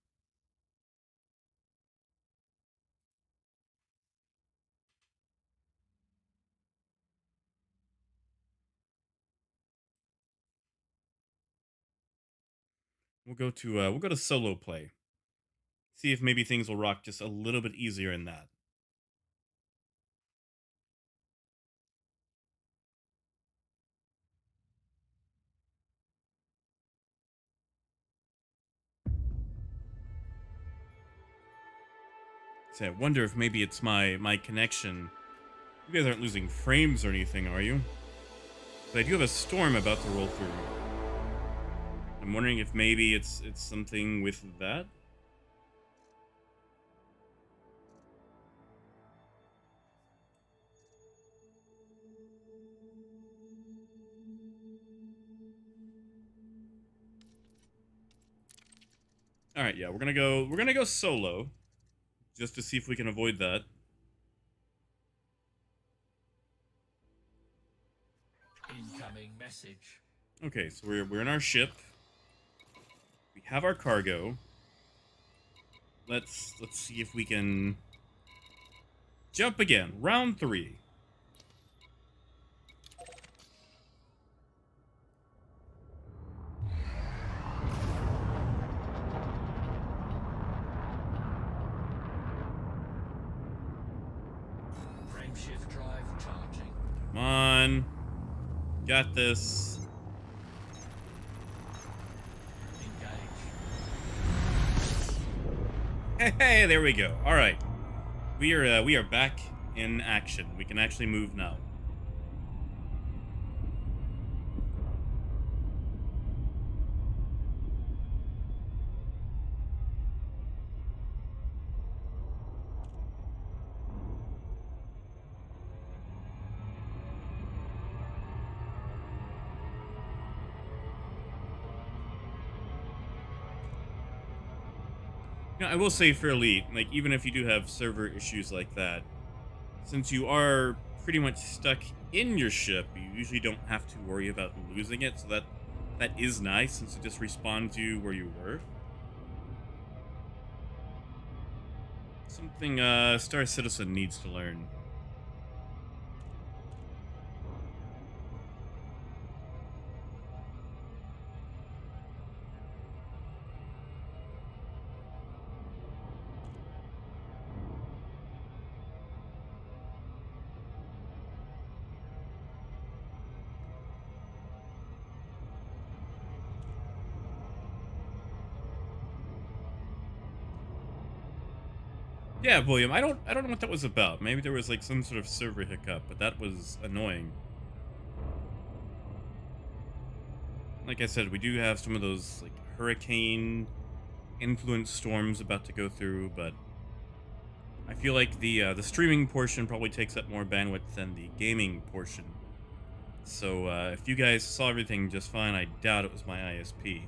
We'll go to solo play. See if maybe things will rock just a little bit easier in that. See, I wonder if maybe it's my connection. You guys aren't losing frames or anything, are you? But I do have a storm about to roll through. I'm wondering if maybe it's something with that. All right, yeah, we're gonna go solo, just to see if we can avoid that. Incoming message. Okay, so we're in our ship. We have our cargo. Let's see if we can jump again. Round 3. Frameshift drive charging. Come on. Got this. Engage. Hey, there we go. All right. We are back in action. We can actually move now. I will say fairly, like, even if you do have server issues like that, since you are pretty much stuck in your ship, you usually don't have to worry about losing it, so that is nice, since it just respawns you where you were. Something Star Citizen needs to learn. Yeah, William, I don't know what that was about. Maybe there was like some sort of server hiccup, but that was annoying. Like I said, we do have some of those like hurricane influenced storms about to go through, but I feel like the streaming portion probably takes up more bandwidth than the gaming portion. So if you guys saw everything just fine, I doubt it was my ISP.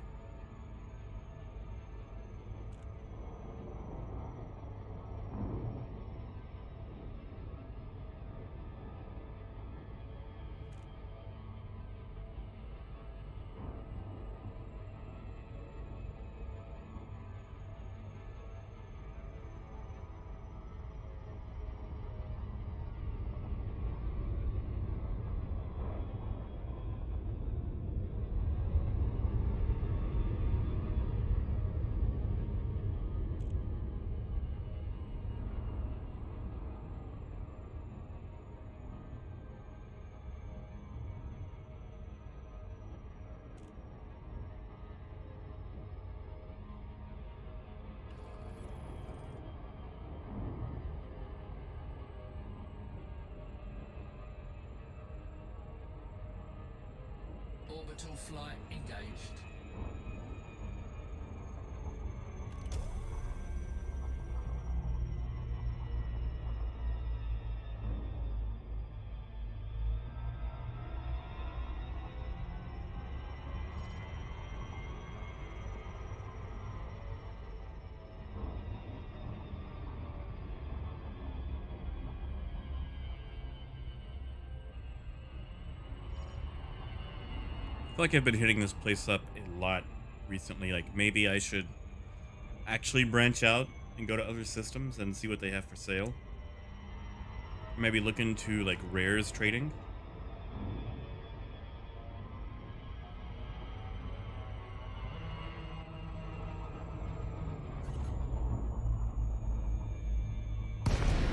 Orbital flight engaged. I feel like I've been hitting this place up a lot recently. Like maybe I should actually branch out and go to other systems and see what they have for sale. Maybe look into like rares trading.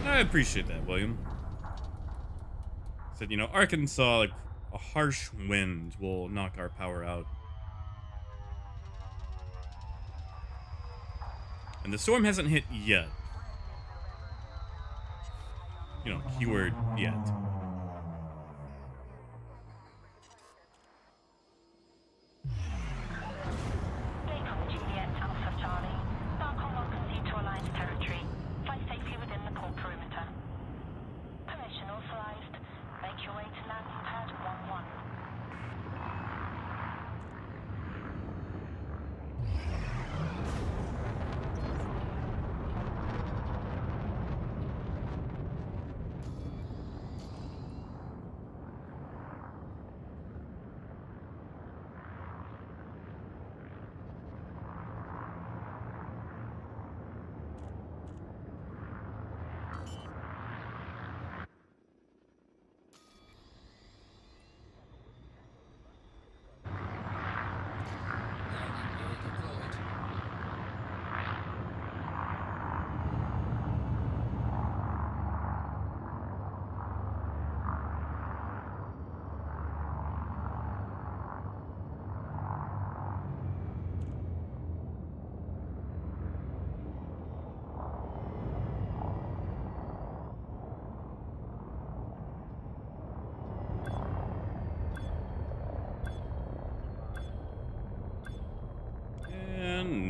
I appreciate that, William. Said, Arkansas, like a harsh wind will knock our power out. And the storm hasn't hit yet. Keyword yet.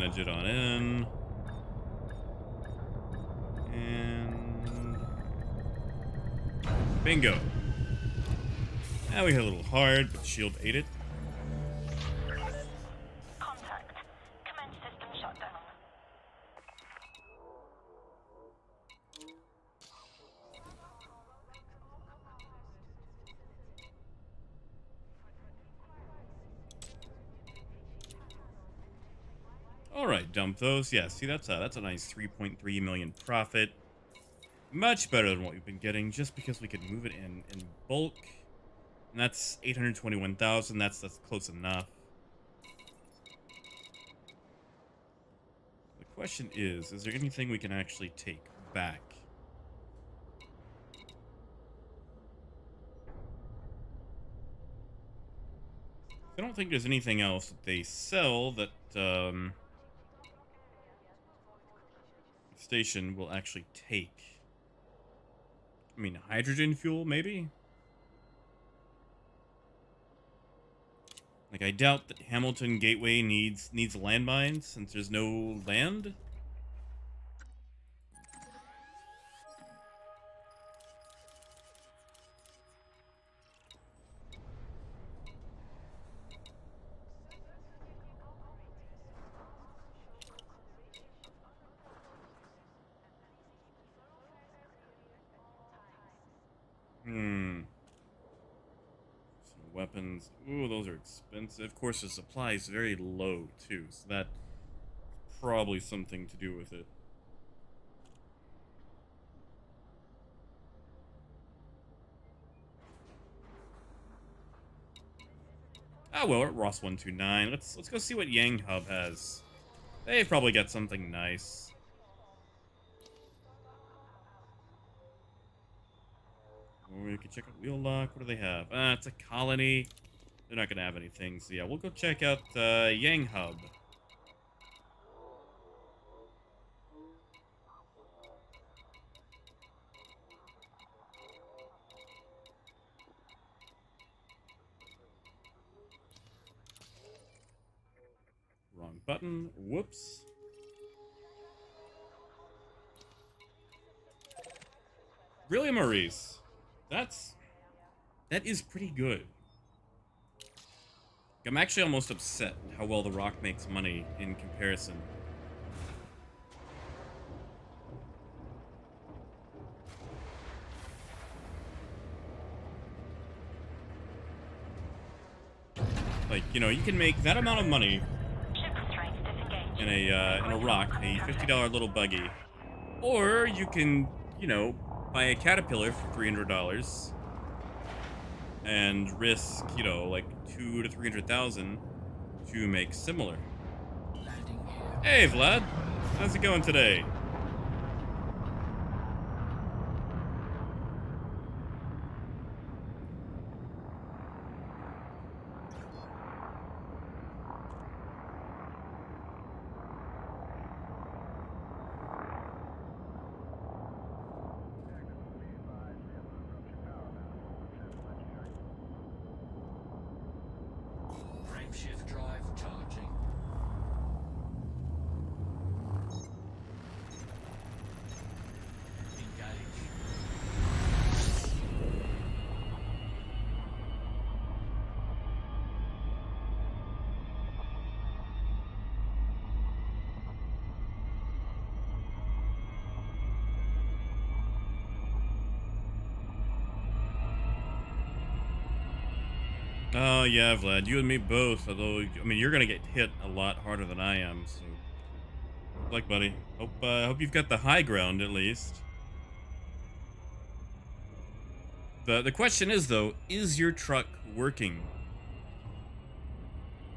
Edge it on in. And bingo. Now we hit a little hard, but the shield ate it. Contact. Commence system shutdown. All right, dump those. Yeah, see, that's a nice 3.3 million profit. Much better than what we've been getting, just because we could move it in bulk. And that's 821,000. That's close enough. The question is there anything we can actually take back? I don't think there's anything else that they sell that the station will actually take. I mean, hydrogen fuel, maybe? Like, I doubt that Hamilton Gateway needs landmines since there's no land. Some weapons. Ooh, those are expensive. Of course, the supply is very low, too, so that's probably something to do with it. Ah, well, we're at Ross 129. Let's go see what Yang Hub has. They've probably got something nice. Or we could check out Wheel Lock. What do they have? It's a colony. They're not gonna have anything. So yeah, we'll go check out Yang Hub. Wrong button. Whoops. Really, Maurice? That is pretty good. I'm actually almost upset how well the Rock makes money in comparison. Like, you know, you can make that amount of money in a Rock, a $50 little buggy, or you can, you know, buy a Caterpillar for $300 and risk, you know, like 200,000 to 300,000 to make similar. Landing here. Hey, Vlad, how's it going today? Frameshift drive charging. Engage. Oh, yeah, Vlad, you and me both, although, I mean, you're gonna get hit a lot harder than I am, so... Good luck, buddy. Hope you've got the high ground, at least. The question is, though, is your truck working?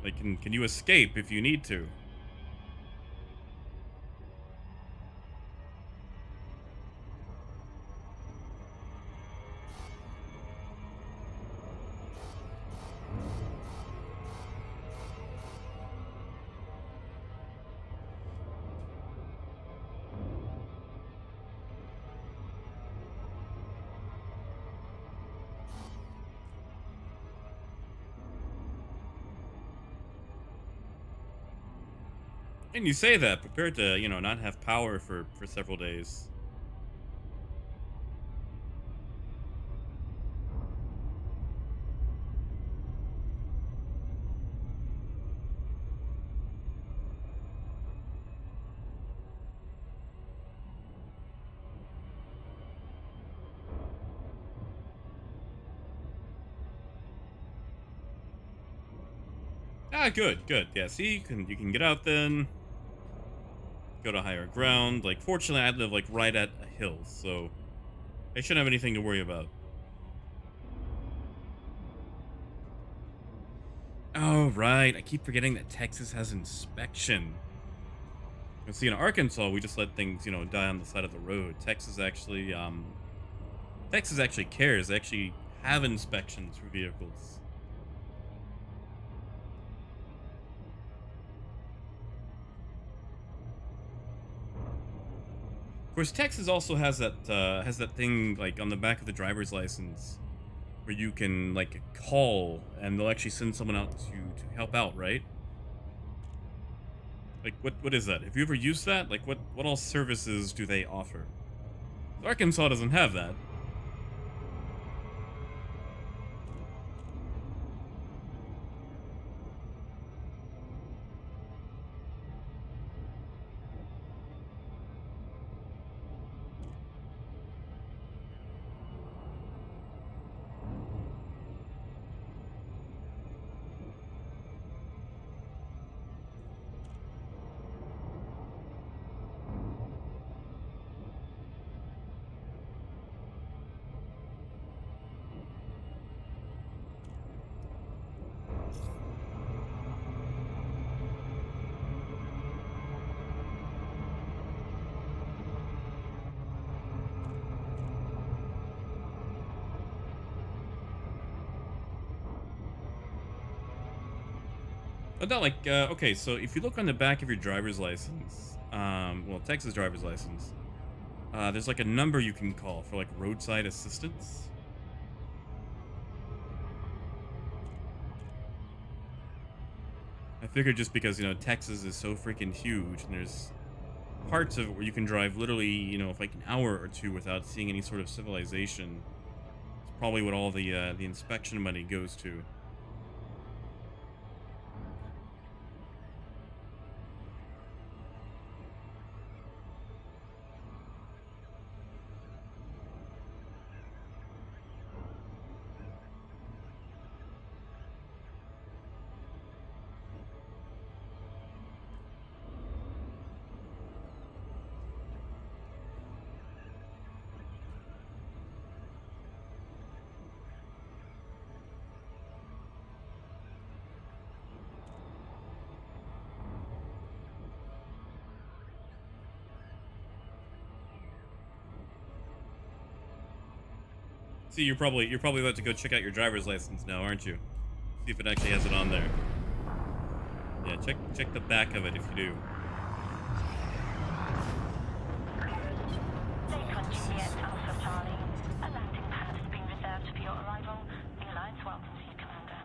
Like, can you escape if you need to? And you say that prepared to, you know, not have power for several days. Ah, good, good. Yeah, see, you can get out then, go to higher ground. Like, fortunately, I live like right at a hill, so I shouldn't have anything to worry about. Oh, right. I keep forgetting that Texas has inspection. And see, in Arkansas, we just let things, you know, die on the side of the road. Texas actually cares. They actually have inspections for vehicles. Of course, Texas also has that thing like on the back of the driver's license where you can like call and they'll actually send someone out to help out, right? Like what is that? Have you ever used that? Like what all services do they offer? Arkansas doesn't have that. But not like okay, so if you look on the back of your driver's license, well, Texas driver's license, there's like a number you can call for like roadside assistance. I figured just because, you know, Texas is so freaking huge and there's parts of it where you can drive literally, you know, like an hour or two without seeing any sort of civilization. It's probably what all the inspection money goes to. See, you're probably about to go check out your driver's license now, aren't you? See if it actually has it on there. Yeah, check the back of it if you do. Dayton Juliet Alpha Charlie. A landing pad has been reserved for your arrival. The Alliance welcomes you, Commander.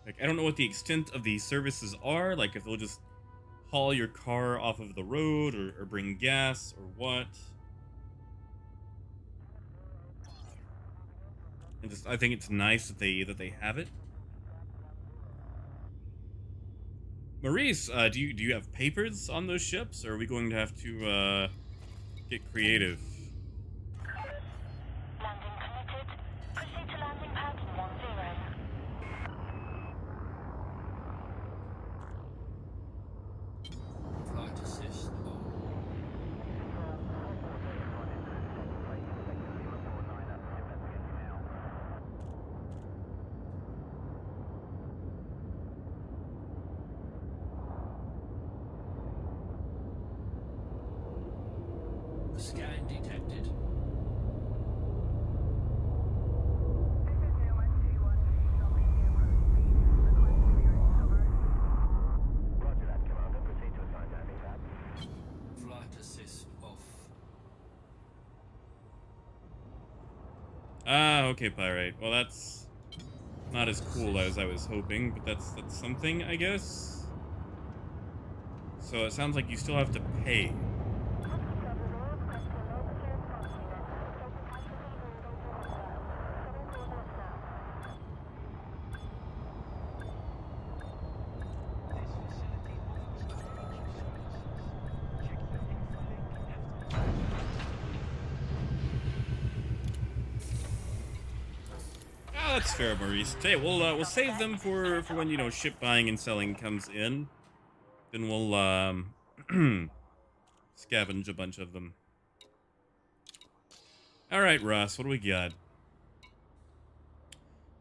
Like, I don't know what the extent of these services are. Like, if they'll just haul your car off of the road or bring gas or what. And just, I think it's nice that they have it. Maurice, do you have papers on those ships, or are we going to have to get creative? Landing committed. Proceed to landing pad 10. Flight assist on. Scan detected. Roger that, Commander. Proceed to assign landing pad. Flight assist off. Ah, okay, Pyrite. Well, that's Not as cool as I was hoping, but that's something, I guess. So it sounds like you still have to pay. This facility offers emergency services. Check your info link after. Ah, that's fair, Maurice. Hey, we'll save them for when ship buying and selling comes in. Then we'll scavenge a bunch of them. All right, Ross, what do we got?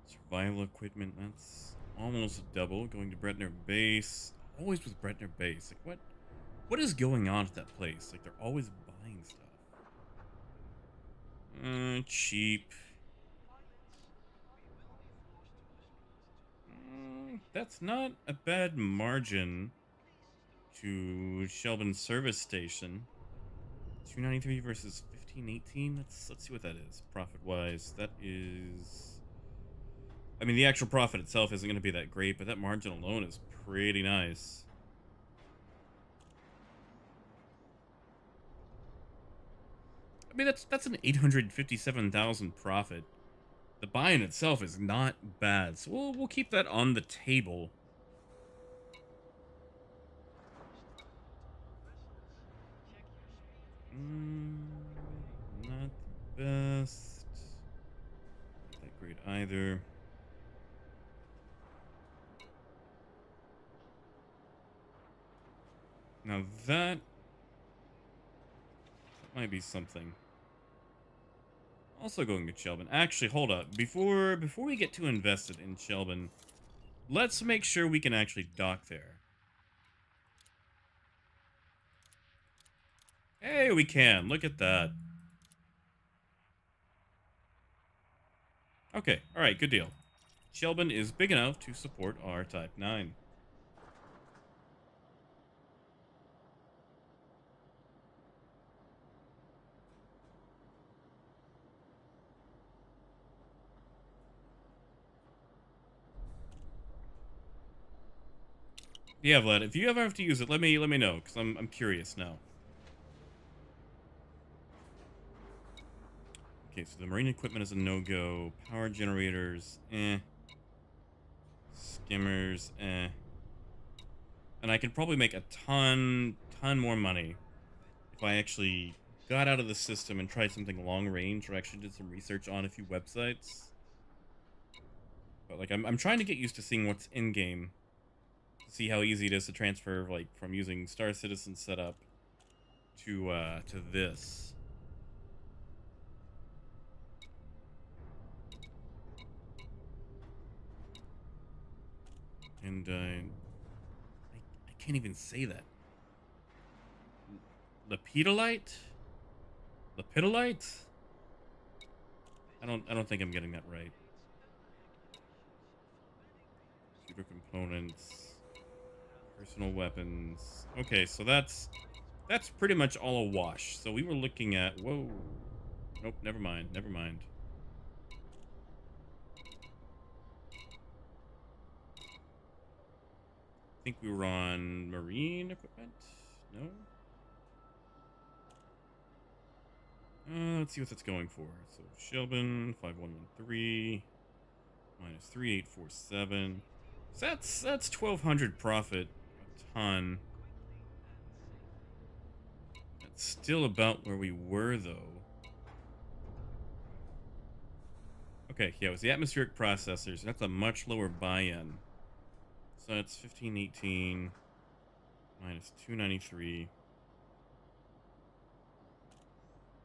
Survival equipment. That's almost double. Going to Bretner Base. Always with Bretner Base. Like what is going on at that place? Like they're always buying stuff. Cheap. That's not a bad margin to Shelburne Service Station. 293 versus 1518. Let's see what that is profit wise. That is, I mean, the actual profit itself isn't going to be that great, but that margin alone is pretty nice. I mean, that's an 857,000 profit. The buy in itself is not bad, so we'll keep that on the table. Not the best. Not that great either. Now that might be something. Also going to Shelburne. Actually, hold up. Before we get too invested in Shelburne, let's make sure we can actually dock there. Hey, we can. Look at that. Okay, alright, good deal. Shelburne is big enough to support our Type 9. Yeah, Vlad, if you ever have to use it, let me know, because I'm curious now. Okay, so the marine equipment is a no-go. Power generators, eh. Skimmers, eh. And I could probably make a ton more money if I actually got out of the system and tried something long range, or actually did some research on a few websites. But like, I'm trying to get used to seeing what's in game, to see how easy it is to transfer like from using Star Citizen setup to this. And I can't even say that. Lepidolite? Lepidolite? I don't think I'm getting that right. Computer components, personal weapons. Okay, so that's pretty much all a wash. So we were looking at, whoa. Nope, never mind. Never mind. I think we were on marine equipment. No. Let's see what that's going for. So Shelburne 5113 minus 3847. So that's 1,200 profit a ton. That's still about where we were though. Okay, yeah, it was the atmospheric processors. That's a much lower buy-in. So that's 1518 minus 293.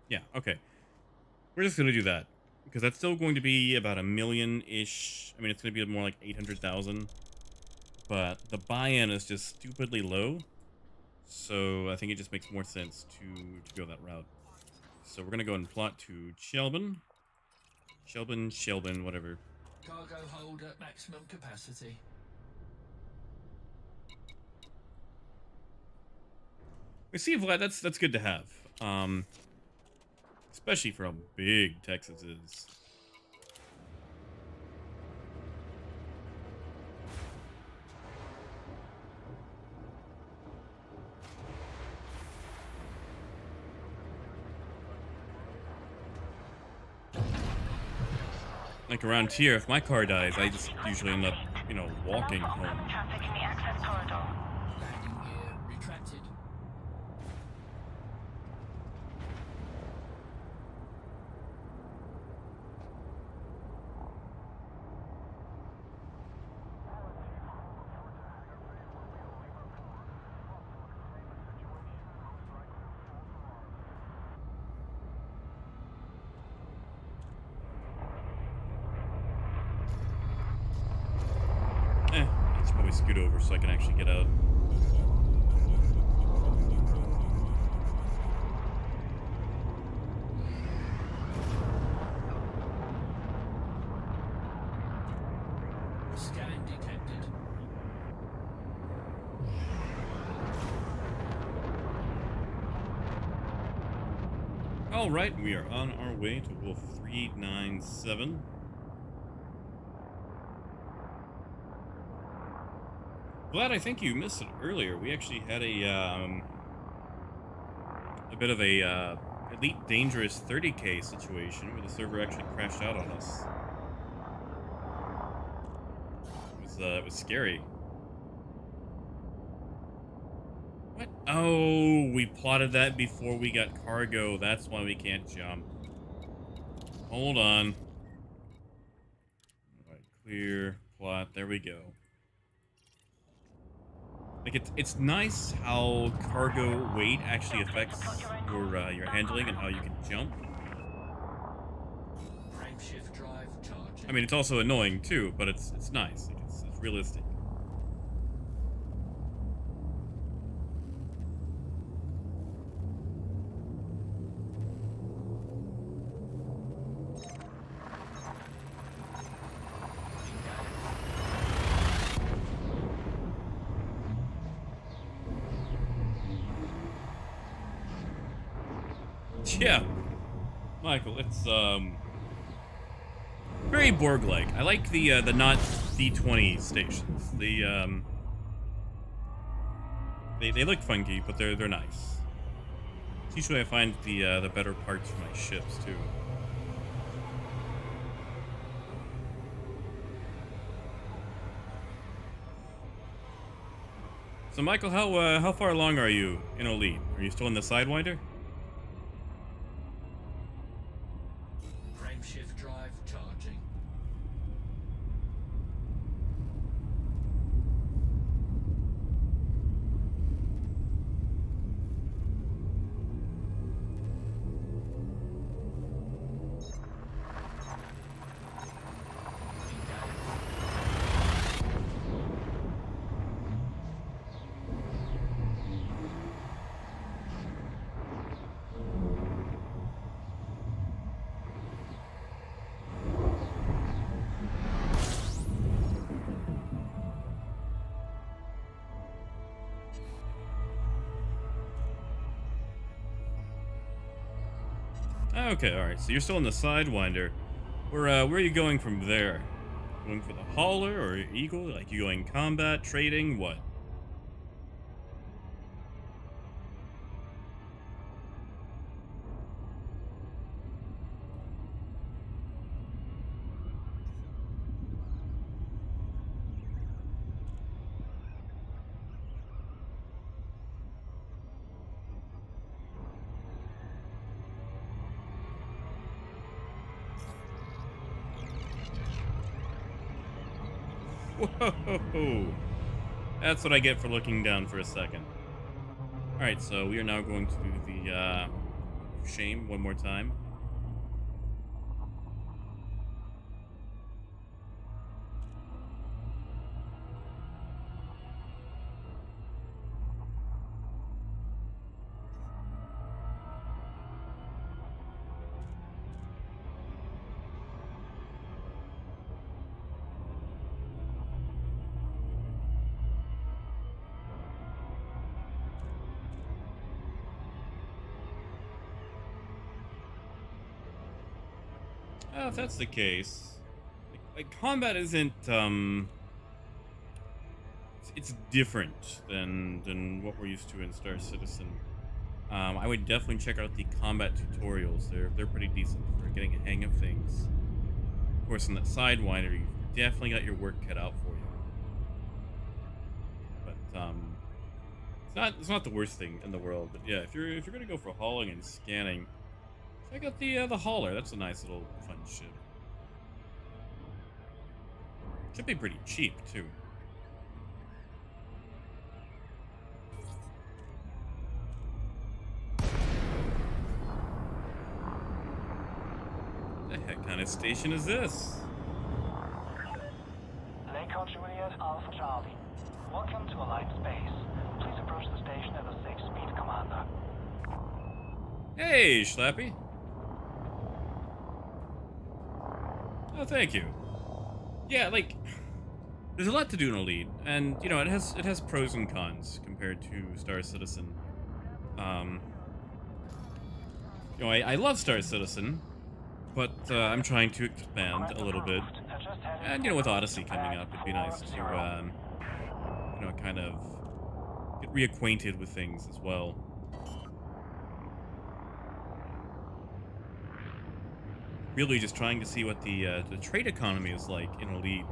Yeah, okay. We're just gonna do that because that's still going to be about a million-ish. I mean, it's gonna be more like 800,000, but the buy-in is just stupidly low. So I think it just makes more sense to go that route. So we're gonna go and plot to Shelburne, whatever. Cargo hold at maximum capacity. We see, Vlad. That's good to have. Especially for how big Texas is. Like around here, if my car dies, I just usually end up, you know, walking Allow for home. oncoming traffic in the access corridor. Landing gear retracted. I should probably scoot over so I can actually get out. Scan detected. All right, we are on our way to Wolf 397. Glad, I think you missed it earlier. We actually had a bit of a Elite Dangerous 30K situation where the server actually crashed out on us. It was scary. What? Oh, we plotted that before we got cargo. That's why we can't jump. Hold on. All right, clear, plot. There we go. Like it's nice how cargo weight actually affects your handling and how you can jump. Frameshift drive charging. I mean, it's also annoying too, but it's nice. Like it's realistic. Yeah, Michael, it's very Borg-like. I like the not D20 stations. They look funky, but they're nice. It's usually I find the better parts for my ships too. So Michael, how far along are you in Elite? Are you still in the Sidewinder? Frameshift drive charging. Okay, all right. So you're still in the Sidewinder. Where are you going from there? Going for the hauler or Eagle? Like you going combat, trading, what? Whoa! That's what I get for looking down for a second. Alright, so we are now going to do the shame one more time. If that's the case, like combat isn't it's different than what we're used to in Star Citizen. I would definitely check out the combat tutorials. They're pretty decent for getting a hang of things. Of course, in that Sidewinder, you definitely got your work cut out for you. But it's not the worst thing in the world. But yeah, if you're gonna go for hauling and scanning, check out the hauler. That's a nice little fun ship. Should be pretty cheap too. The heck kind of station is this? Lakon Juliet Alpha Charlie. Welcome to Alliance Base. Please approach the station at a safe speed, Commander. Hey, Schlappy. Oh, thank you. Yeah, like, there's a lot to do in Elite, and you know it has pros and cons compared to Star Citizen. You know, I love Star Citizen, but I'm trying to expand a little bit. And you know, with Odyssey coming up, it'd be nice to you know, kind of get reacquainted with things as well. Really, just trying to see what the trade economy is like in Elite.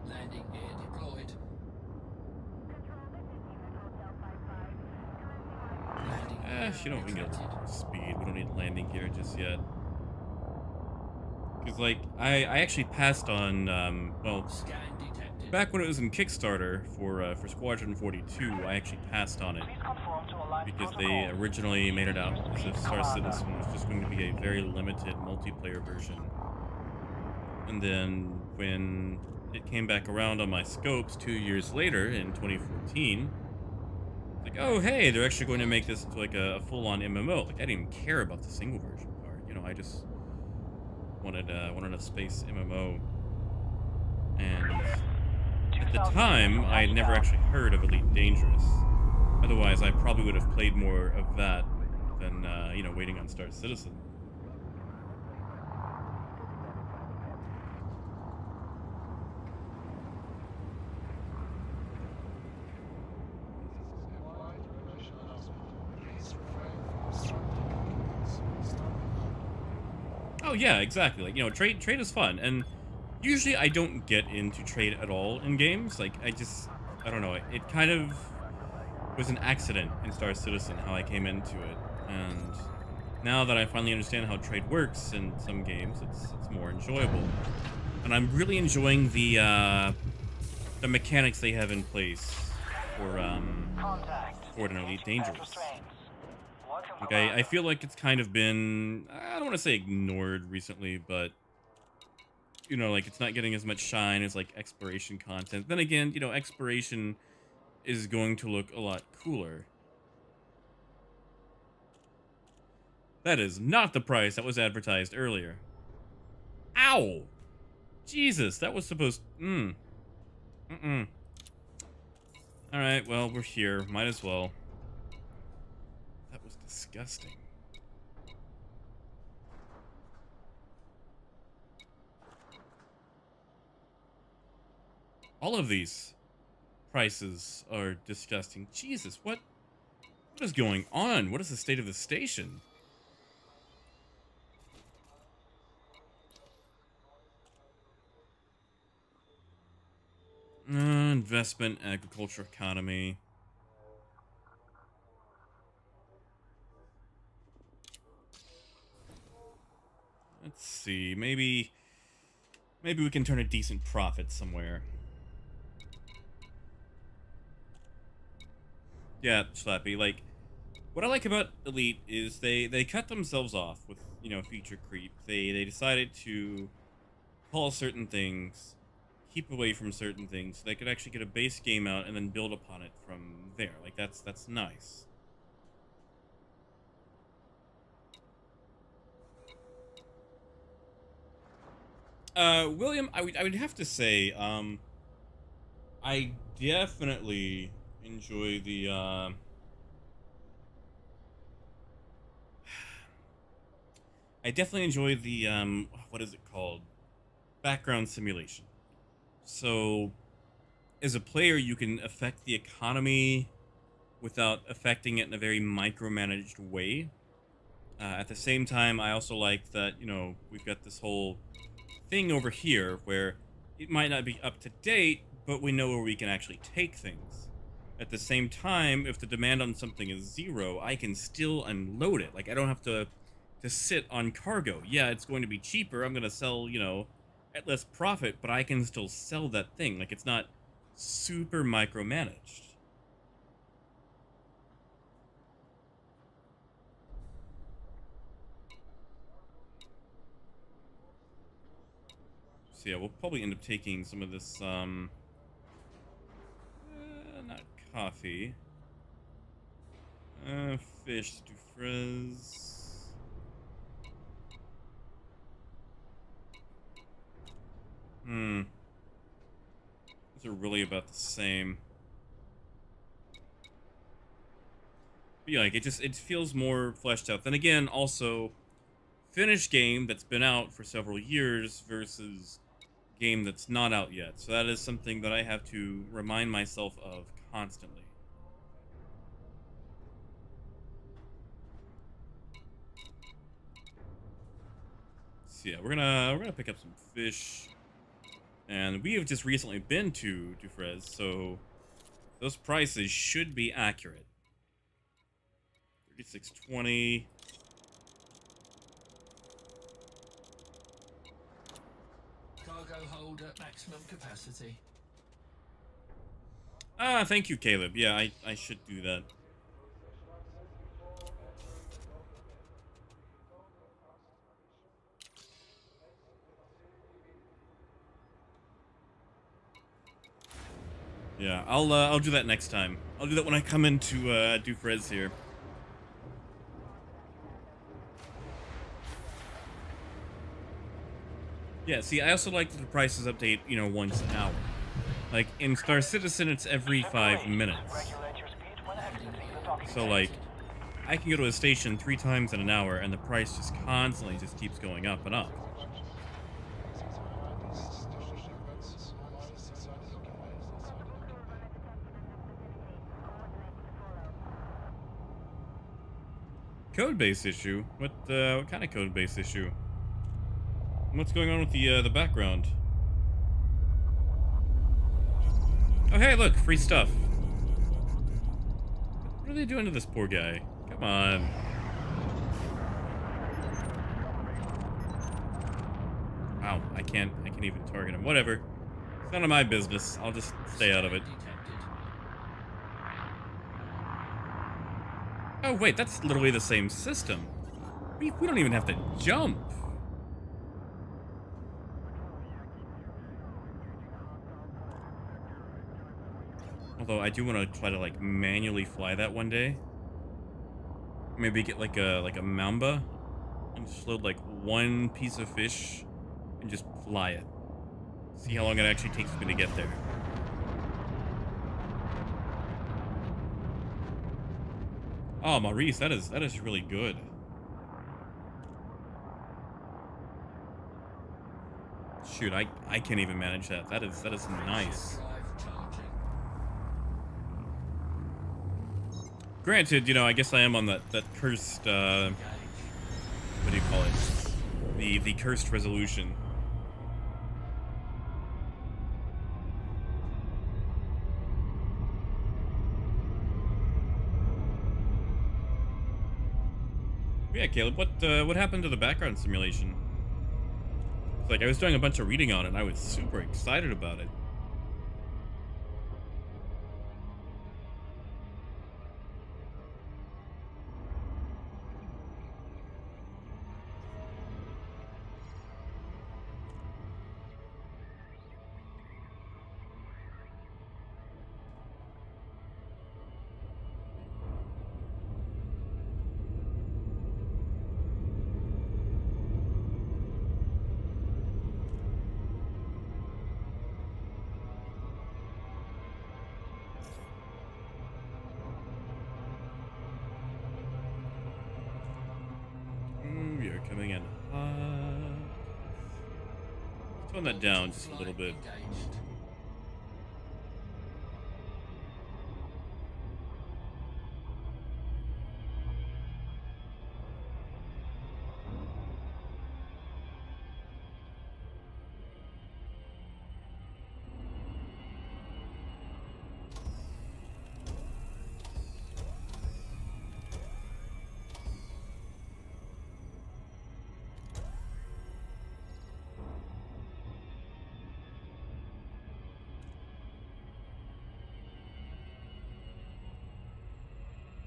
Landing gear deployed. Landing gear You know, we can get detected. speed. We don't need landing gear just yet. Because, like, I actually passed on, well, Scan detected. back when it was in Kickstarter for Squadron 42, I actually passed on it. Please conform to Alliance Because they protocol. originally made it out as if Star Citizen was just going to be a very limited multiplayer version. And then when it came back around on my scopes 2 years later in 2014, like, oh hey, they're actually going to make this into like a full-on MMO. Like, I didn't even care about the single version part. You know, I just wanted a space MMO. And at the time, I had never actually heard of Elite Dangerous. Otherwise, I probably would have played more of that than, you know, waiting on Star Citizen. Oh yeah, exactly. Like, you know, trade is fun, and usually I don't get into trade at all in games. Like, I don't know. It kind of was an accident in Star Citizen how I came into it, and now that I finally understand how trade works in some games, it's more enjoyable, and I'm really enjoying the mechanics they have in place Contact. for an Elite Dangerous. Restraints. Welcome, Like, Commander. I feel like it's kind of been, I don't want to say ignored recently, but you know, like, it's not getting as much shine as like exploration content. Then again, you know, exploration is going to look a lot cooler. That is not the price that was advertised earlier. Ow! Jesus, that was supposed... Alright, well, we're here. Might as well. That was disgusting. All of these prices are disgusting. Jesus, what is going on? What is the state of the station? Investment, agriculture, economy. Let's see. Maybe we can turn a decent profit somewhere. Yeah, Slappy. Like, what I like about Elite is they cut themselves off with, you know, feature creep. They decided to call certain things, keep away from certain things, so they could actually get a base game out and then build upon it from there. Like, that's nice. William, I would have to say, I definitely enjoy the, I definitely enjoy the, what is it called? Background simulation. So, as a player, you can affect the economy without affecting it in a very micromanaged way. At the same time, I also like that, you know, we've got this whole thing over here where it might not be up to date, but we know where we can actually take things. At the same time, if the demand on something is 0, I can still unload it. Like, I don't have to sit on cargo. Yeah, it's going to be cheaper. I'm going to sell, you know, at less profit, but I can still sell that thing. Like, it's not super micromanaged. So yeah, we'll probably end up taking some of this, not coffee. Fish du frizz. These are really about the same. But yeah, like, it feels more fleshed out. Then again, also, finished game that's been out for several years versus game that's not out yet. So that is something that I have to remind myself of constantly. So yeah, we're gonna pick up some fish, and we have just recently been to Dufres, so those prices should be accurate. 36.20. Cargo hold at maximum capacity. Ah, thank you, Caleb. Yeah, I should do that. Yeah, I'll do that next time. I'll do that when I come into Dufres here. Yeah, see, I also like that the prices update, you know, once an hour. Like, in Star Citizen, it's every 5 minutes. Regulate your speed when exiting the docking So, like, I can go to a station 3 times in an hour, and the price just constantly just keeps going up and up. Code-based issue? What kind of code-based issue? What's going on with the background? Oh, hey, look, free stuff. What are they doing to this poor guy? Come on. Wow, I can't even target him. Whatever. It's none of my business. I'll just stay out of it. Detected. Oh, wait, that's literally the same system. We don't even have to jump. Although I do want to try to like manually fly that one day. Maybe get like a mamba and just load like one piece of fish and just fly it. See how long it actually takes me to get there. Oh, Maurice, that is really good. Shoot, I can't even manage that. That is nice. Drive charging. Granted, you know, I guess I am on that cursed Engage. what do you call it? The cursed resolution. Yeah, Caleb, what happened to the background simulation? It's like I was doing a bunch of reading on it and I was super excited about it. We are coming in hot. Tone that down just a little bit. Engaged.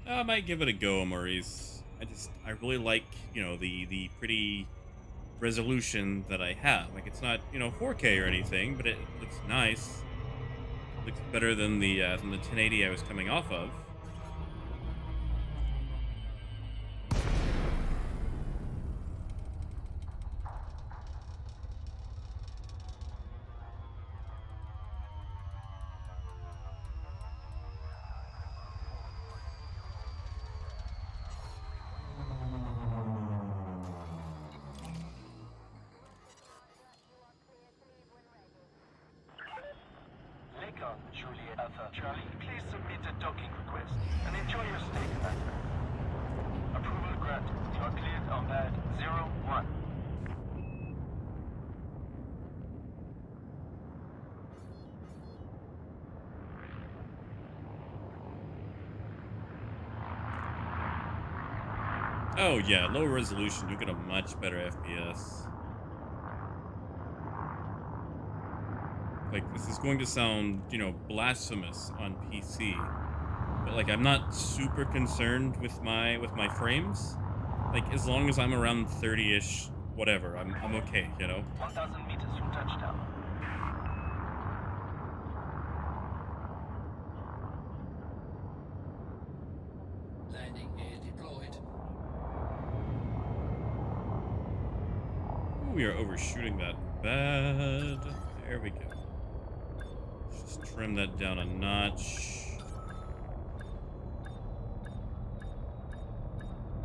I might give it a go, Maurice. I really like, the pretty resolution that I have. Like, it's not, 4K or anything, but it looks nice. Looks better than the 1080 I was coming off of. Lincoln, Juliet Alpha Charlie, please submit a docking request and enjoy your stay, Commander. Approval granted. You are cleared on pad 01. Oh yeah, low resolution, you get a much better FPS. Like, this is going to sound, blasphemous on PC, but like, I'm not super concerned with my frames. Like, as long as I'm around 30-ish, whatever, I'm okay, 1,000 meters from touchdown. Landing gear deployed. Ooh, we are overshooting that bad. There we go. Let's just trim that down a notch.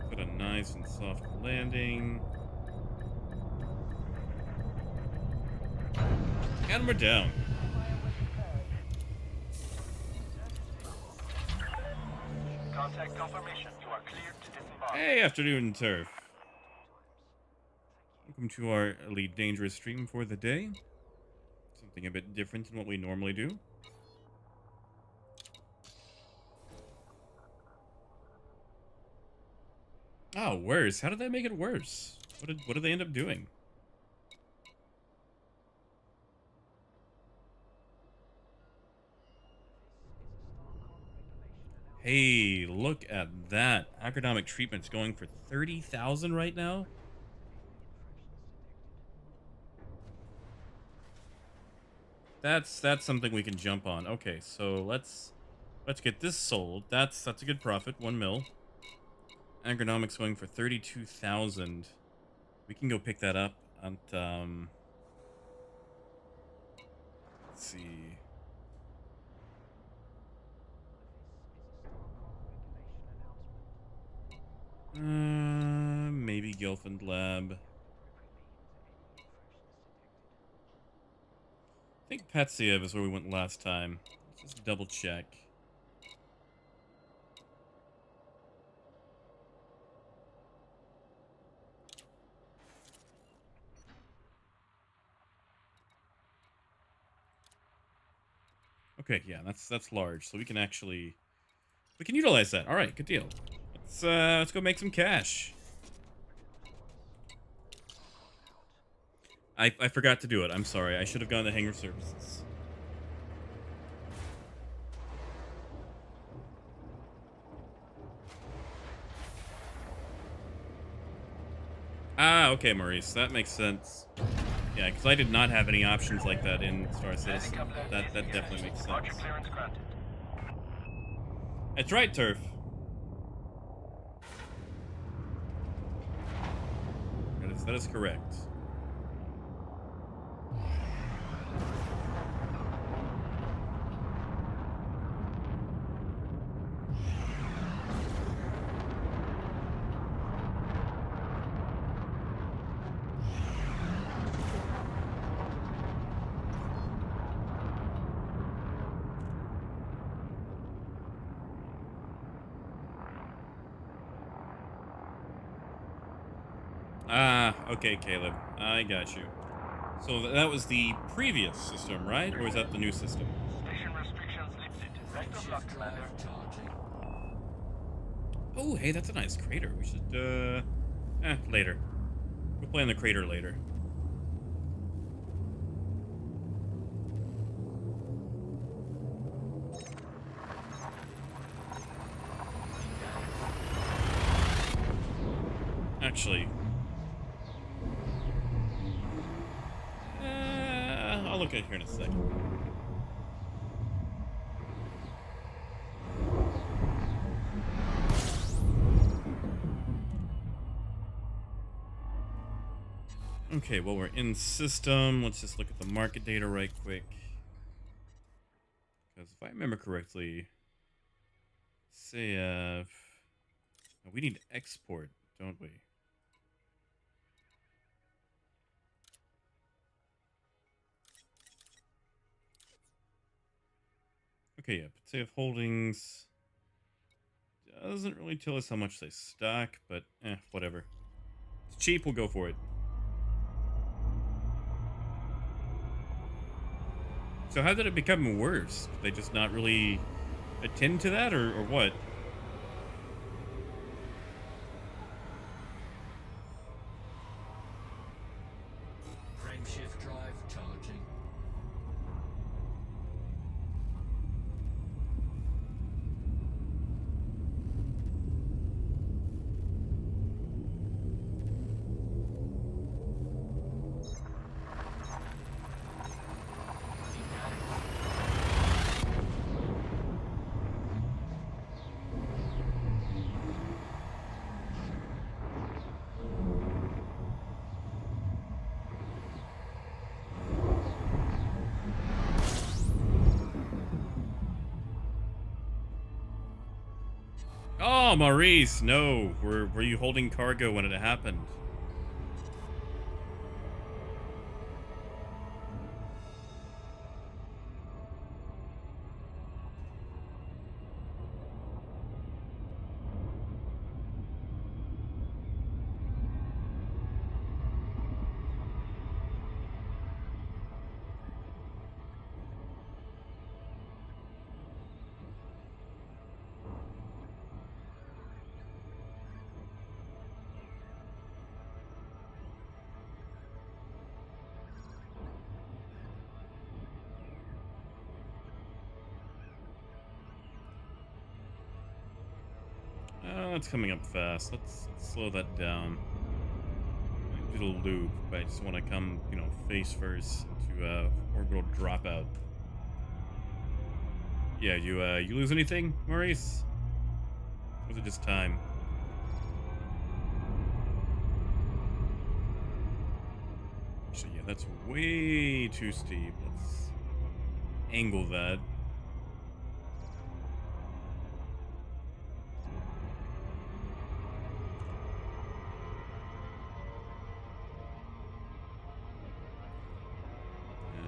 Put a nice and soft landing. And we're down. Contact confirmation. You are cleared to disembark. Hey, afternoon, Turf. Welcome to our Elite Dangerous stream for the day. Something a bit different than what we normally do. Oh, worse. How did that make it worse? What did they end up doing? Hey, look at that. Agronomic treatment's going for 30,000 right now. That's something we can jump on. Okay, so let's get this sold. That's a good profit. 1 mil. Agronomic's going for 32,000. We can go pick that up at let's see. Maybe Gilfand Lab. I think Petsiev is where we went last time. Let's just double check. Okay, yeah, that's large, so we can utilize that. All right, good deal. Let's go make some cash. I forgot to do it. I'm sorry. I should have gone to hangar services. Ah, okay, Maurice. That makes sense. Yeah, because I did not have any options like that in Star Citizen. That definitely makes sense. Roger, clearance granted. That's right, Turf. That is correct. Ah, okay, Caleb. I got you. So that was the previous system, right? Or is that the new system? Station restrictions lifted. Best of luck, Shift Commander. drive charging. Oh, hey, that's a nice crater. We should, later. We'll play in the crater later. actually. I'll look at it here in a second. Okay, well, we're in system. Let's just look at the market data right quick. Because if I remember correctly, say, we need export, don't we? Okay, yeah, but say if holdings doesn't really tell us how much they stock, but whatever. It's cheap, we'll go for it. So how did it become worse? Did they just not really attend to that, or what? Frameshift drive charging. Oh, Maurice, no. Were you holding cargo when it happened? Oh, that's coming up fast. Let's slow that down. I did a loop, but I just want to come, face first into orbital dropout. Yeah, you lose anything, Maurice? Or was it just time? Actually, yeah, that's way too steep. Let's angle that.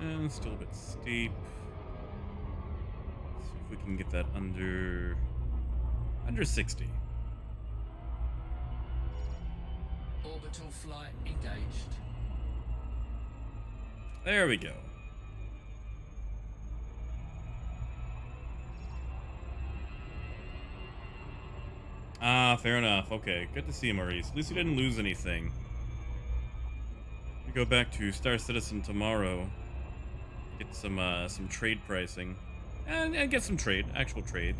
And still a bit steep. Let's see if we can get that under 60. Orbital flight engaged. There we go. Ah, fair enough. Okay, good to see you, Maurice. At least you didn't lose anything. We go back to Star Citizen tomorrow. Get some trade pricing, and get some actual trade.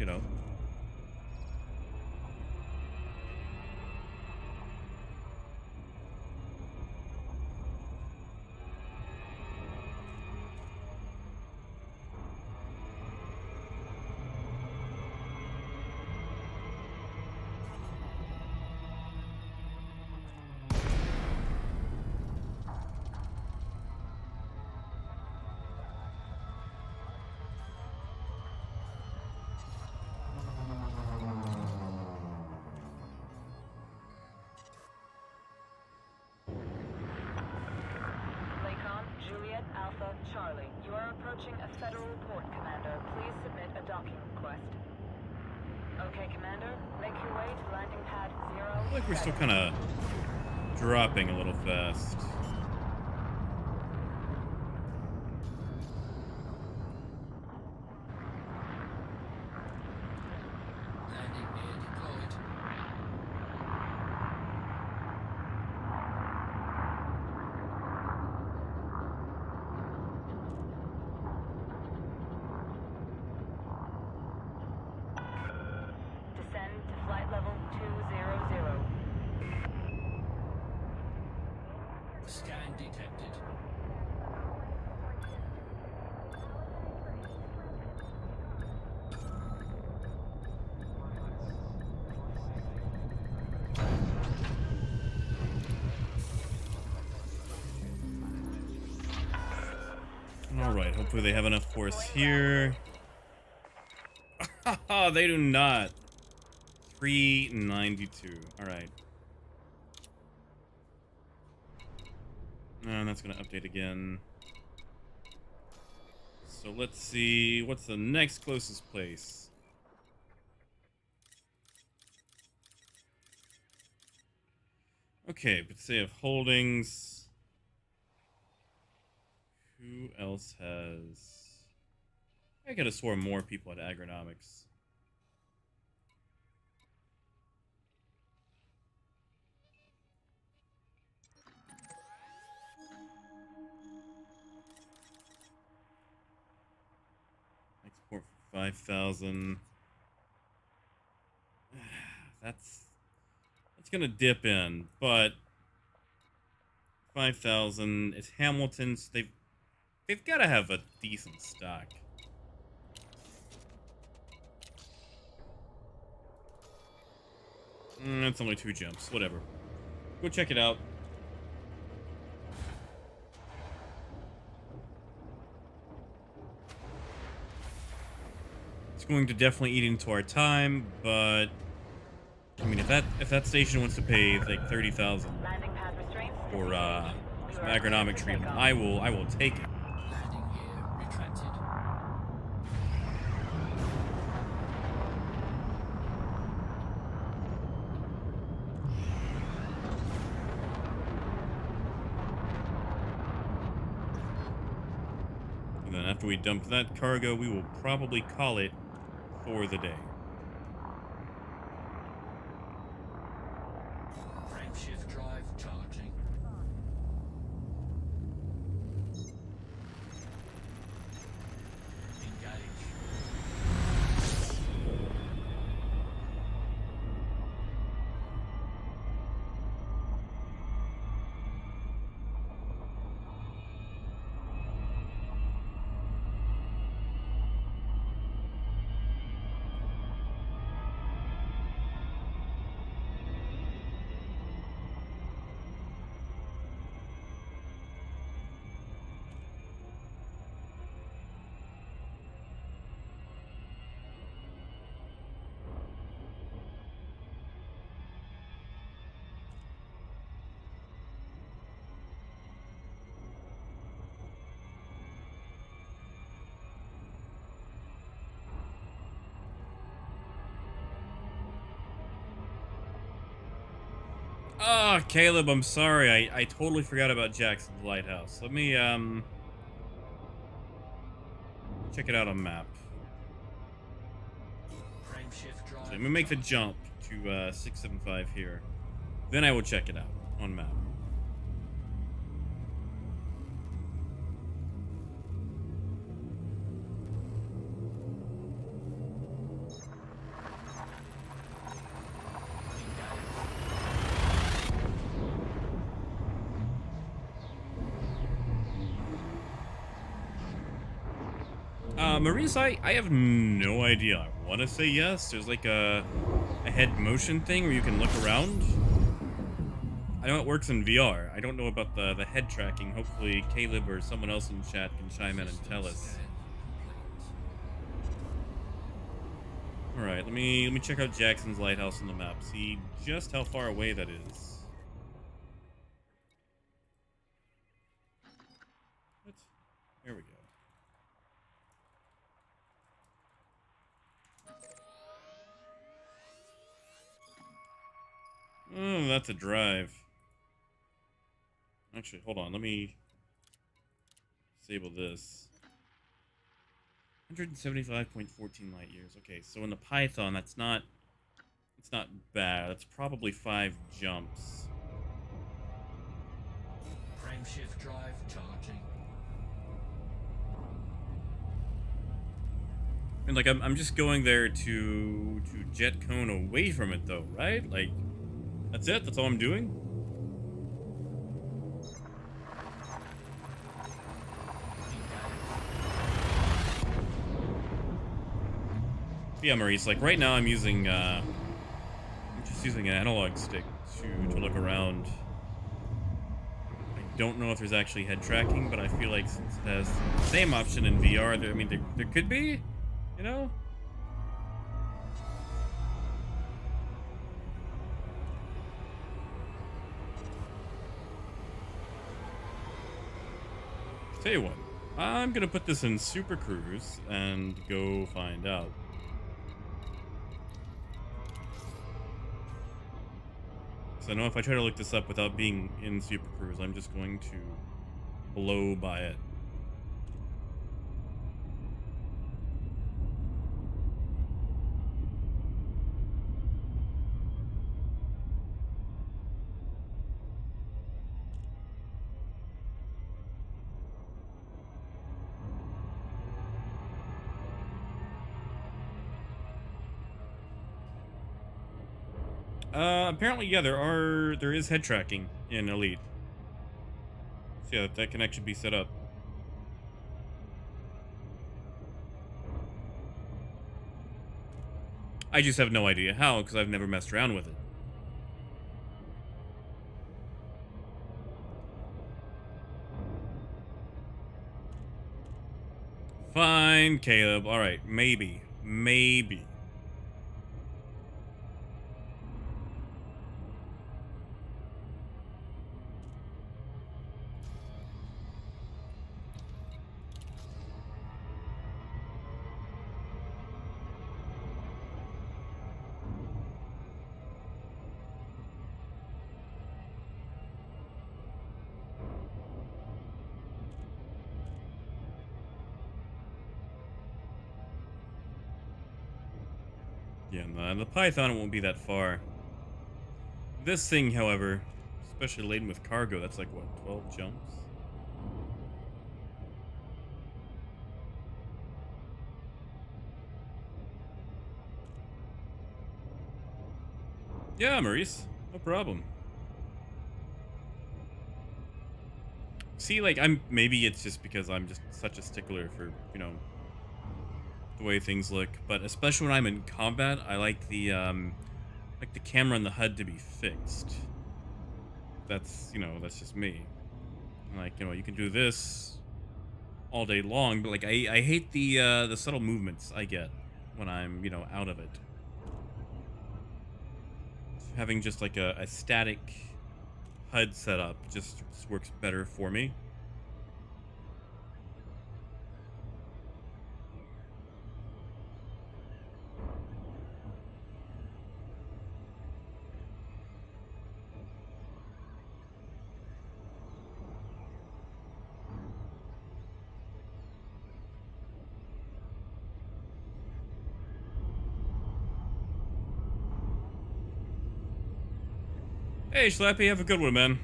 Lakon, Juliet, Alpha, Charlie. You are approaching a federal port, Commander. Please submit a docking request. Okay, Commander. Make your way to landing pad 0. I feel like we're still kind of dropping a little fast. Landing gear deployed. Descend to flight level 200. All right, hopefully they have enough for us here. They do not. 392. All right. And that's going to update again. So let's see. What's the next closest place? Okay, but say of holdings. Who else has... I could have sworn more people had agronomics. Export for 5,000. That's gonna dip in, but 5,000. It's Hamilton's. They've got to have a decent stock. It's only 2 jumps. Whatever. Go check it out. It's going to definitely eat into our time, but I mean, if that station wants to pay like 30,000 for some agronomic treatment, I will take it. Landing gear retracted. And then after we dump that cargo, we will probably call it for the day. Frameshift drive charging. Engage. Ah, Caleb, I'm sorry. I totally forgot about Jackson's Lighthouse. Let me check it out on map. Frameshift drive. So let me make the jump to 675 here. Then I will check it out on map. Maurice, I have no idea. I want to say yes. There's like a head motion thing where you can look around. I know it works in VR. I don't know about the head tracking. Hopefully Caleb or someone else in chat can chime in and tell us. Scan complete. All right, let me check out Jackson's Lighthouse on the map. See just how far away that is. What? There we go. Oh, that's a drive. Actually, hold on. Let me disable this. 175.14 light years. Okay, so in the Python, it's not bad. That's probably 5 jumps. Frameshift drive charging. And like I'm just going there to jet cone away from it though, right? Like that's it? That's all I'm doing? Yeah, Maurice, like right now I'm using I'm just using an analog stick to look around. I don't know if there's actually head tracking, but I feel like since it has the same option in VR, I mean, there could be, you know? Tell you what, I'm gonna put this in Super Cruise and go find out. So I know if I try to look this up without being in Super Cruise, I'm just going to blow by it. Apparently, yeah, there is head tracking in Elite. So yeah, that can actually be set up. I just have no idea how, because I've never messed around with it. Fine, Caleb. All right, maybe. Maybe. Yeah, no, the Python won't be that far. This thing, however, especially laden with cargo, that's like, what, 12 jumps? Yeah, Maurice. No problem. See, like, maybe it's just because I'm just such a stickler for, you know, the way things look, but especially when I'm in combat, I like the camera on the HUD to be fixed. That's, you know, that's just me. Like, you know, you can do this all day long, but like I hate the subtle movements I get when I'm, you know, out of it. Having just like a static HUD setup just works better for me. Hey, Schlappy, have a good one, man.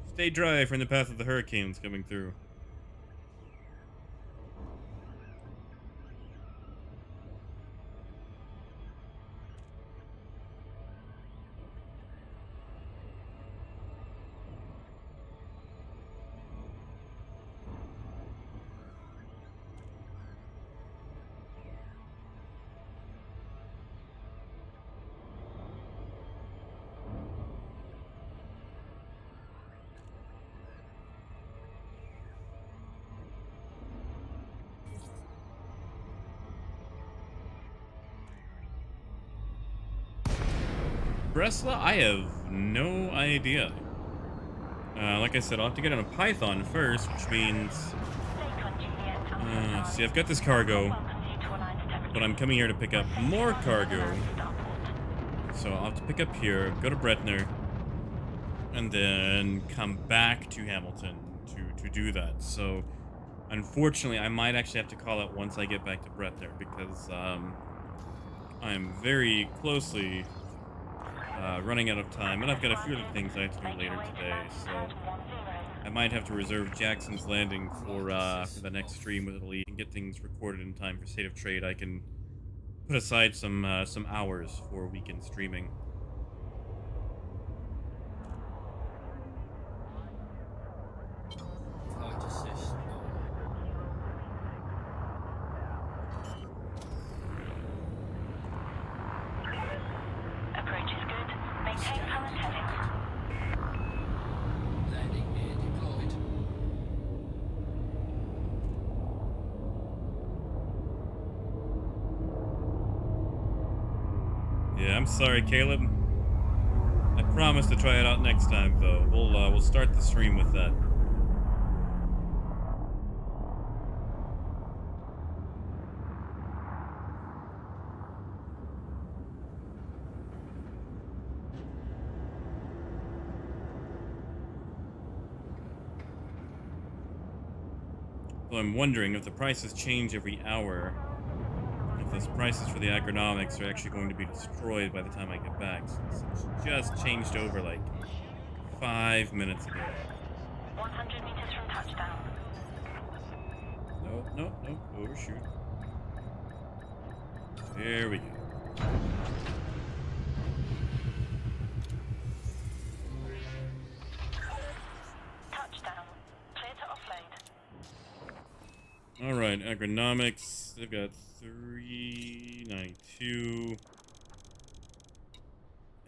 Stay dry from the path of the hurricanes coming through. Bresla, I have no idea. Like I said, I'll have to get on a Python first, which means... see, I've got this cargo, but I'm coming here to pick up more cargo. So I'll have to pick up here, go to Bretner, and then come back to Hamilton to do that. So, unfortunately, I might actually have to call it once I get back to Bretner, because I'm very closely... running out of time, and I've got a few other things I have to do later today, so I might have to reserve Jackson's Landing for the next stream with Elite and get things recorded in time for State of Trade. I can put aside some hours for weekend streaming. Flight assist. Approach is good. Maintain current heading. Landing gear deployed. I'm sorry, Caleb. I promise to try it out next time, though. We'll start the stream with that. So I'm wondering if the prices change every hour, if those prices for the agronomics are actually going to be destroyed by the time I get back, since it's just changed over like 5 minutes ago. 100 meters from touchdown. Nope, overshoot. There we go. Touchdown. Clear to offload. Alright, agronomics, they've got 392.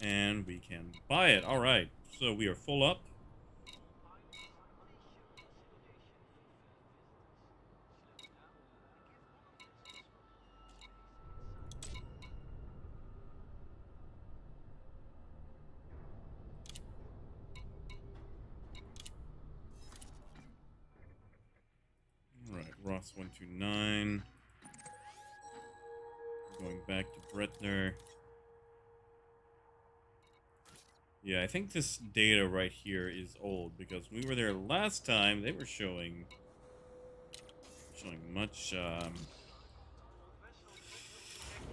And we can buy it. Alright, so we are full up. Alright, Ross 129. Going back to Bretner. Yeah, I think this data right here is old because when we were there last time, they were showing much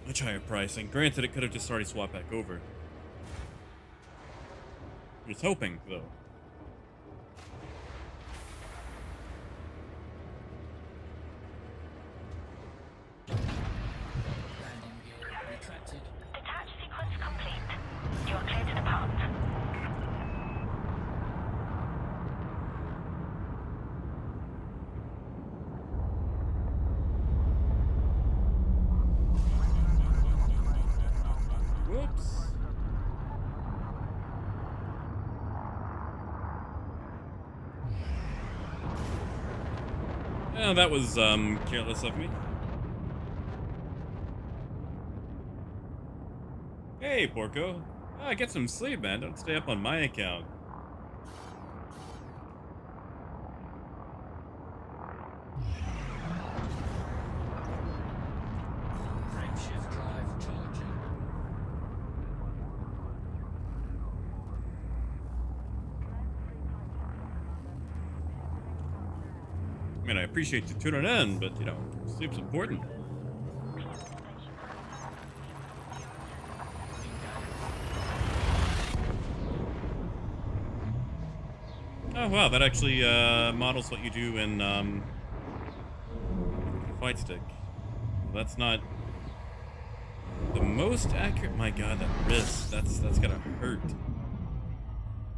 much higher pricing. Granted, it could have just already swapped back over. I was hoping, though. Landing gear retracted. Detach sequence complete. You are clear to depart. Whoops. Yeah, that was careless of me. Hey, Porco. Ah, get some sleep, man. Don't stay up on my account. Frameshift drive charging. I mean, I appreciate you tuning in, but, you know, sleep's important. Oh, wow, that actually models what you do in Fight Stick. Well, that's not the most accurate. My god, that wrist, that's gotta hurt.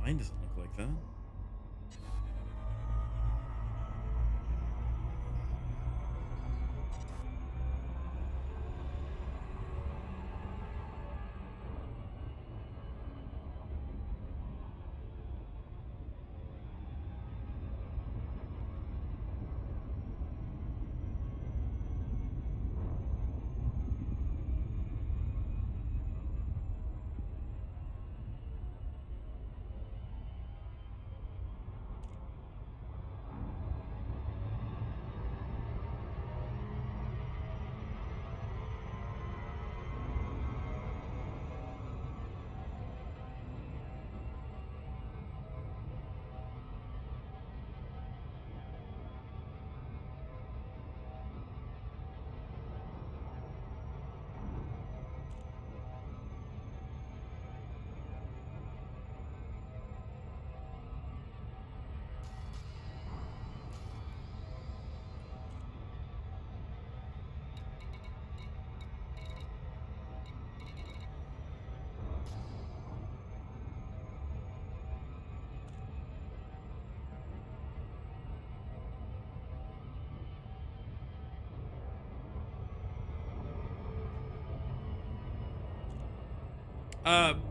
Mine doesn't look like that.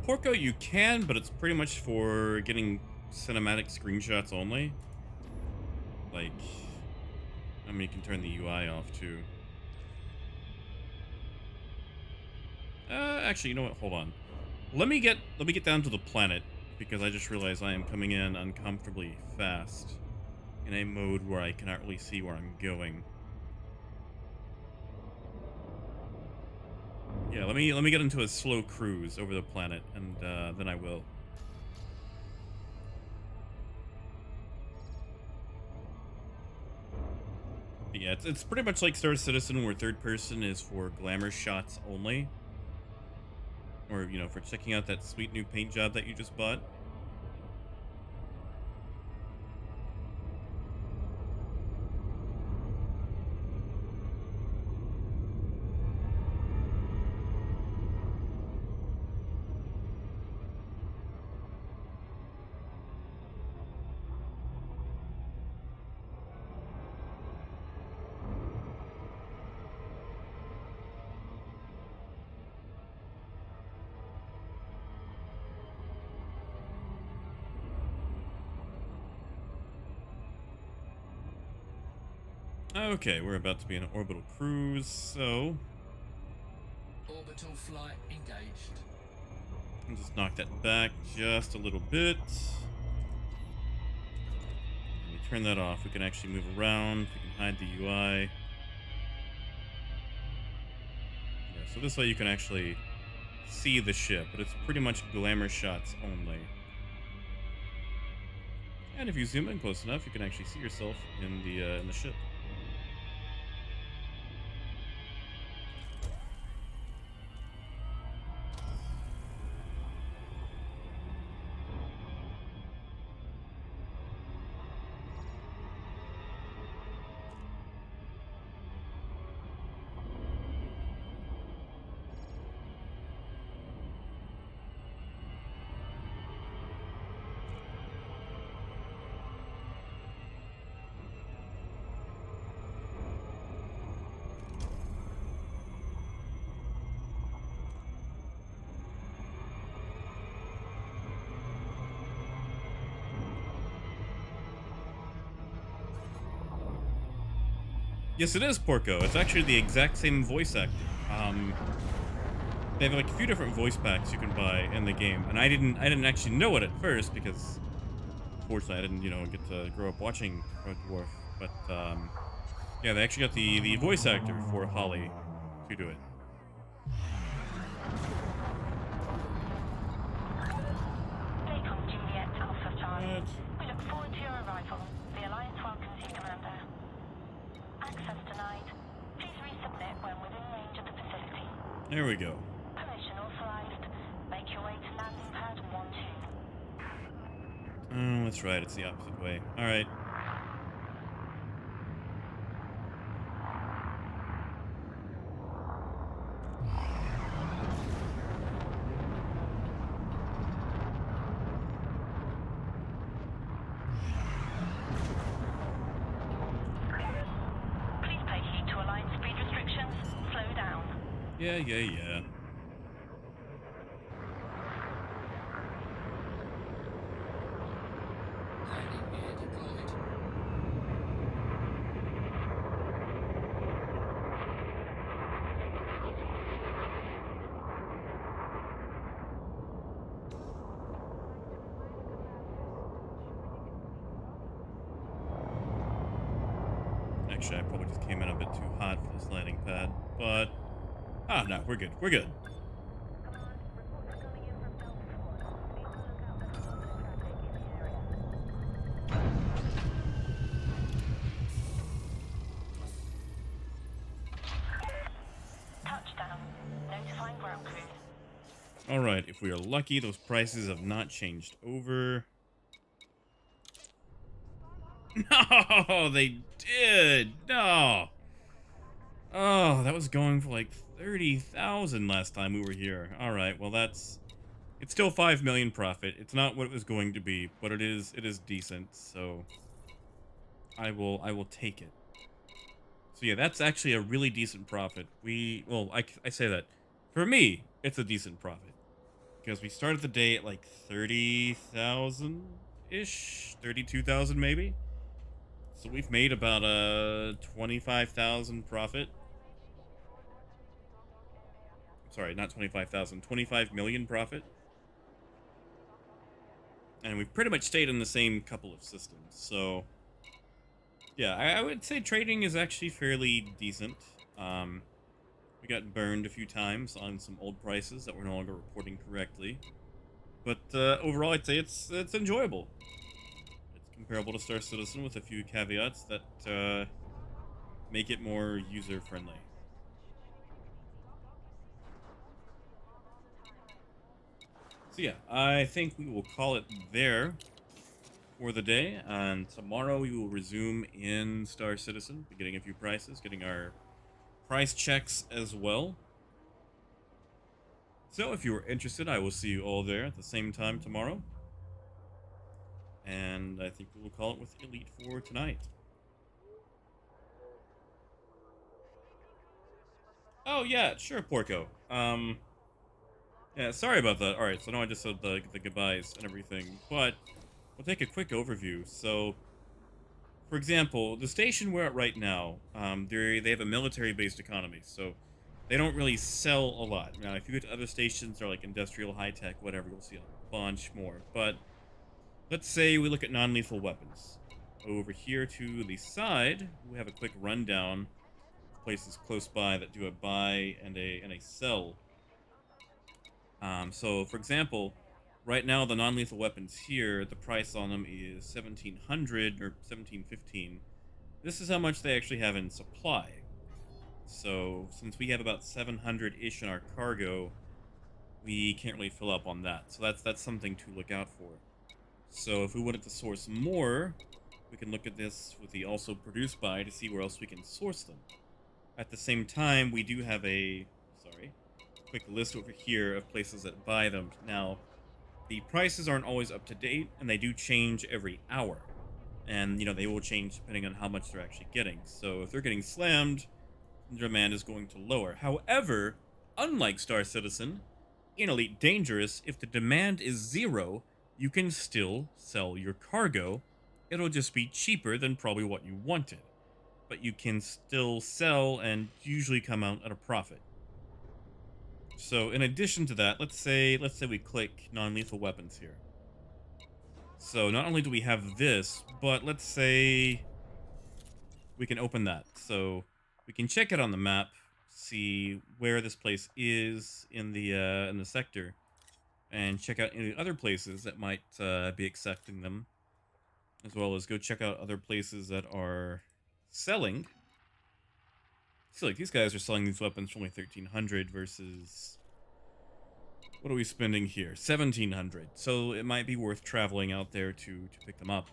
Porco, you can, but it's pretty much for getting cinematic screenshots only. Like, I mean, you can turn the UI off too. Actually, you know what? Hold on. Let me get down to the planet because I just realized I am coming in uncomfortably fast in a mode where I cannot really see where I'm going. Yeah, let me get into a slow cruise over the planet, and then I will. But yeah, it's pretty much like Star Citizen, where third person is for glamour shots only, or for checking out that sweet new paint job that you just bought. Okay, we're about to be in an orbital cruise, so Orbital flight engaged. I'll just knock that back just a little bit. Let me turn that off. We can actually move around. We can hide the UI. Yeah, so this way you can actually see the ship, but it's pretty much glamour shots only. And if you zoom in close enough, you can actually see yourself in the ship. Yes, it is Porco. It's actually the exact same voice actor. They have like a few different voice packs you can buy in the game, and I didn't actually know it at first because, unfortunately, I didn't get to grow up watching Red Dwarf. But yeah, they actually got the voice actor for Holly to do it. Daycom Juliet Alpha Charlie. We look forward to your arrival. The Alliance welcomes you, Commander. Access denied. Please resubmit when within range of the facility. There we go. Permission authorized. Make your way to landing pad 1-2. Oh, that's right. It's the opposite way. All right. Please pay heed to Alliance speed restrictions. Slow down. Yeah. Landing gear deployed. Actually, I probably just came in a bit too hot for this landing pad, but no, we're good. We're good. Touchdown. Notifying ground crew. All right. If we are lucky, those prices have not changed over. No, they did. No. Oh, that was going for like 30,000 last time we were here. All right. Well, it's still 5 million profit. It's not what it was going to be, but it is decent. So I will take it. So yeah, that's actually a really decent profit. I say that for me, it's a decent profit because we started the day at like 30,000 ish, 32,000 maybe. So we've made about a 25,000 profit. sorry, not 25,000, 25 million profit. And we've pretty much stayed in the same couple of systems. So, yeah, I would say trading is actually fairly decent. We got burned a few times on some old prices that we're no longer reporting correctly. But overall, I'd say it's enjoyable. It's comparable to Star Citizen with a few caveats that make it more user-friendly. So yeah, I think we will call it there for the day, and tomorrow we will resume in Star Citizen, be getting a few prices, getting our price checks as well. So if you are interested, I will see you all there at the same time tomorrow. And I think we will call it with Elite for tonight. Oh yeah, sure, Porco. Yeah, sorry about that. All right, so now I just said the goodbyes and everything, but we'll take a quick overview. So, for example, the station we're at right now, they have a military-based economy, so they don't really sell a lot. Now, if you go to other stations, they're like industrial, high-tech, whatever, you'll see a bunch more. But let's say we look at non-lethal weapons. Over here to the side, we have a quick rundown of places close by that do a buy and a sell. So, for example, right now the non-lethal weapons here, the price on them is 1,700 or 1,715. This is how much they actually have in supply. So, since we have about 700-ish in our cargo, we can't really fill up on that. So that's something to look out for. So if we wanted to source more, we can look at this with the also produced by to see where else we can source them. At the same time, we do have a quick list over here of places that buy them. Now, the prices aren't always up to date, and they do change every hour. And, they will change depending on how much they're actually getting. So if they're getting slammed, demand is going to lower. However, unlike Star Citizen, in Elite Dangerous, if the demand is 0, you can still sell your cargo. It'll just be cheaper than probably what you wanted. But you can still sell and usually come out at a profit. So in addition to that, let's say we click non-lethal weapons here. So not only do we have this, but let's say we can open that. So we can check it on the map, see where this place is in the sector, and check out any other places that might be accepting them, as well as go check out other places that are selling. So like these guys are selling these weapons for only 1,300 versus, what are we spending here? 1,700. So it might be worth traveling out there to pick them up.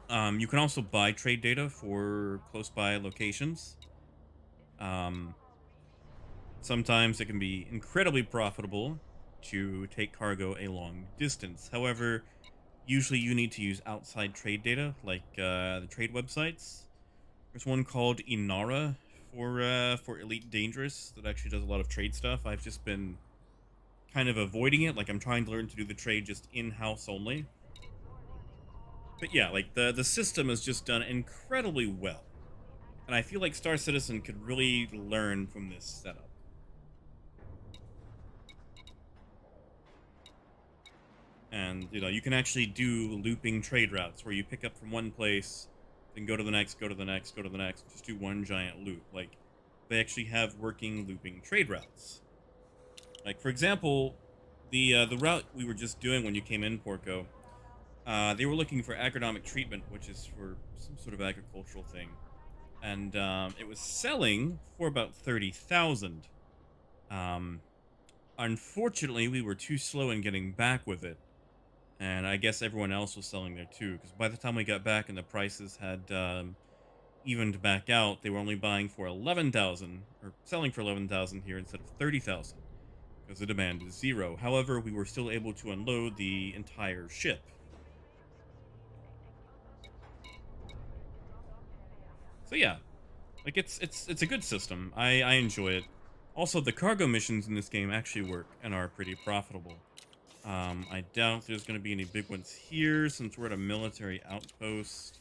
You can also buy trade data for close by locations. Sometimes it can be incredibly profitable to take cargo a long distance. However, usually you need to use outside trade data, like the trade websites. There's one called Inara for Elite Dangerous that actually does a lot of trade stuff. I've just been kind of avoiding it. Like I'm trying to learn to do the trade just in-house only. But yeah, like the system is just done incredibly well. And I feel like Star Citizen could really learn from this setup. And, you can actually do looping trade routes where you pick up from one place, then go to the next, go to the next, go to the next, just do one giant loop. Like, they actually have working looping trade routes. Like, for example, the route we were just doing when you came in, Porco, they were looking for agronomic treatment, which is for some sort of agricultural thing. And it was selling for about 30,000. Unfortunately, we were too slow in getting back with it. And I guess everyone else was selling there too, because by the time we got back and the prices had evened back out, they were only buying for 11,000, or selling for 11,000 here instead of 30,000, because the demand is 0. However, we were still able to unload the entire ship. So yeah, like it's a good system. I enjoy it. Also, the cargo missions in this game actually work and are pretty profitable. I doubt there's going to be any big ones here since we're at a military outpost.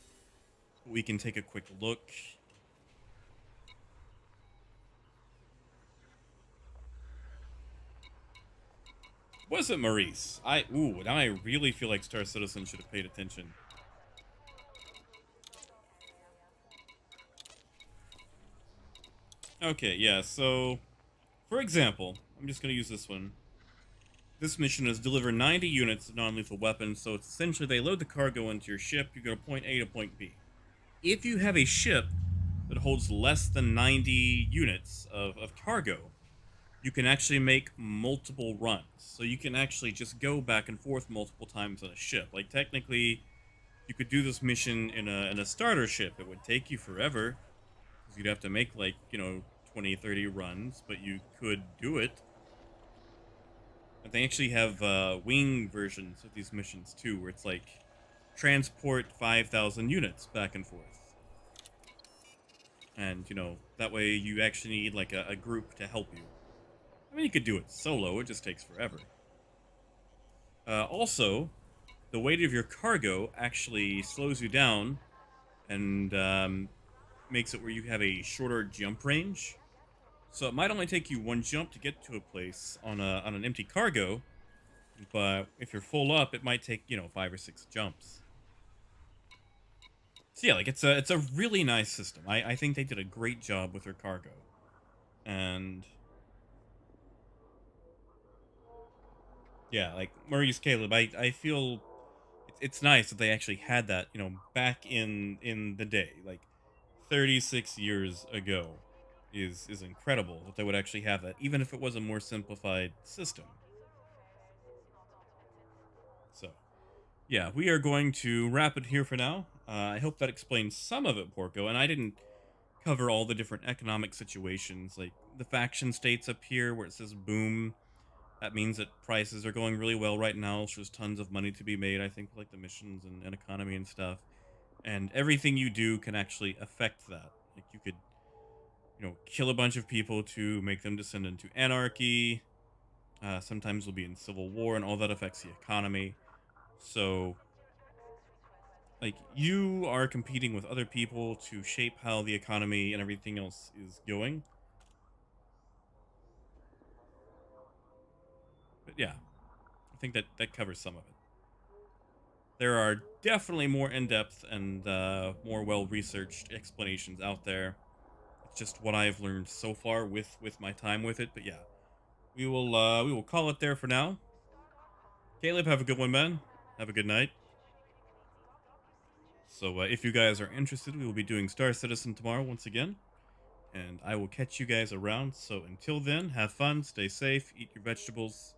We can take a quick look. Was it Maurice? Now I really feel like Star Citizen should have paid attention. Okay, yeah, so for example, I'm just gonna use this one. This mission is deliver 90 units of non-lethal weapons, so it's essentially they load the cargo into your ship, you go to point A to point B. If you have a ship that holds less than 90 units of cargo, you can actually make multiple runs. So you can actually just go back and forth multiple times on a ship. Like technically, you could do this mission in a starter ship. It would take you forever because you'd have to make like, 20, 30 runs, but you could do it. And they actually have wing versions of these missions too, where it's like transport 5,000 units back and forth. And, that way you actually need like a group to help you. I mean, you could do it solo, it just takes forever. Also, the weight of your cargo actually slows you down and makes it where you have a shorter jump range. So it might only take you one jump to get to a place on an empty cargo, but if you're full up, it might take 5 or 6 jumps. So yeah, like it's a really nice system. I think they did a great job with their cargo, and yeah, like Maurice Caleb, I feel it's nice that they actually had that back in the day, like 36 years ago, is incredible that they would actually have that, even if it was a more simplified system. So yeah, we are going to wrap it here for now. I hope that explains some of it, Porco, and I didn't cover all the different economic situations, like the faction states up here where it says boom. That means that prices are going really well right now. So there's tons of money to be made, I think, like the missions and economy and stuff. And everything you do can actually affect that. Like you could, kill a bunch of people to make them descend into anarchy. Sometimes we'll be in civil war, and all that affects the economy. So, like, you are competing with other people to shape how the economy and everything else is going. But yeah, I think that covers some of it. There are definitely more in-depth and more well-researched explanations out there. It's just what I've learned so far with my time with it. But yeah, we will call it there for now. Caleb, have a good one, man. Have a good night. So if you guys are interested, we will be doing Star Citizen tomorrow once again, and I will catch you guys around. So until then, have fun, stay safe, eat your vegetables,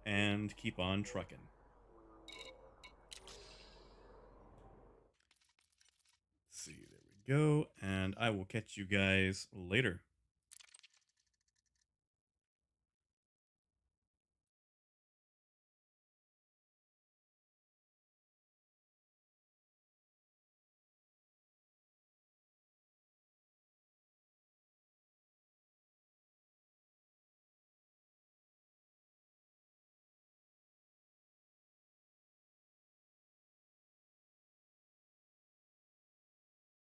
and keep on trucking. See, there we go, and I will catch you guys later.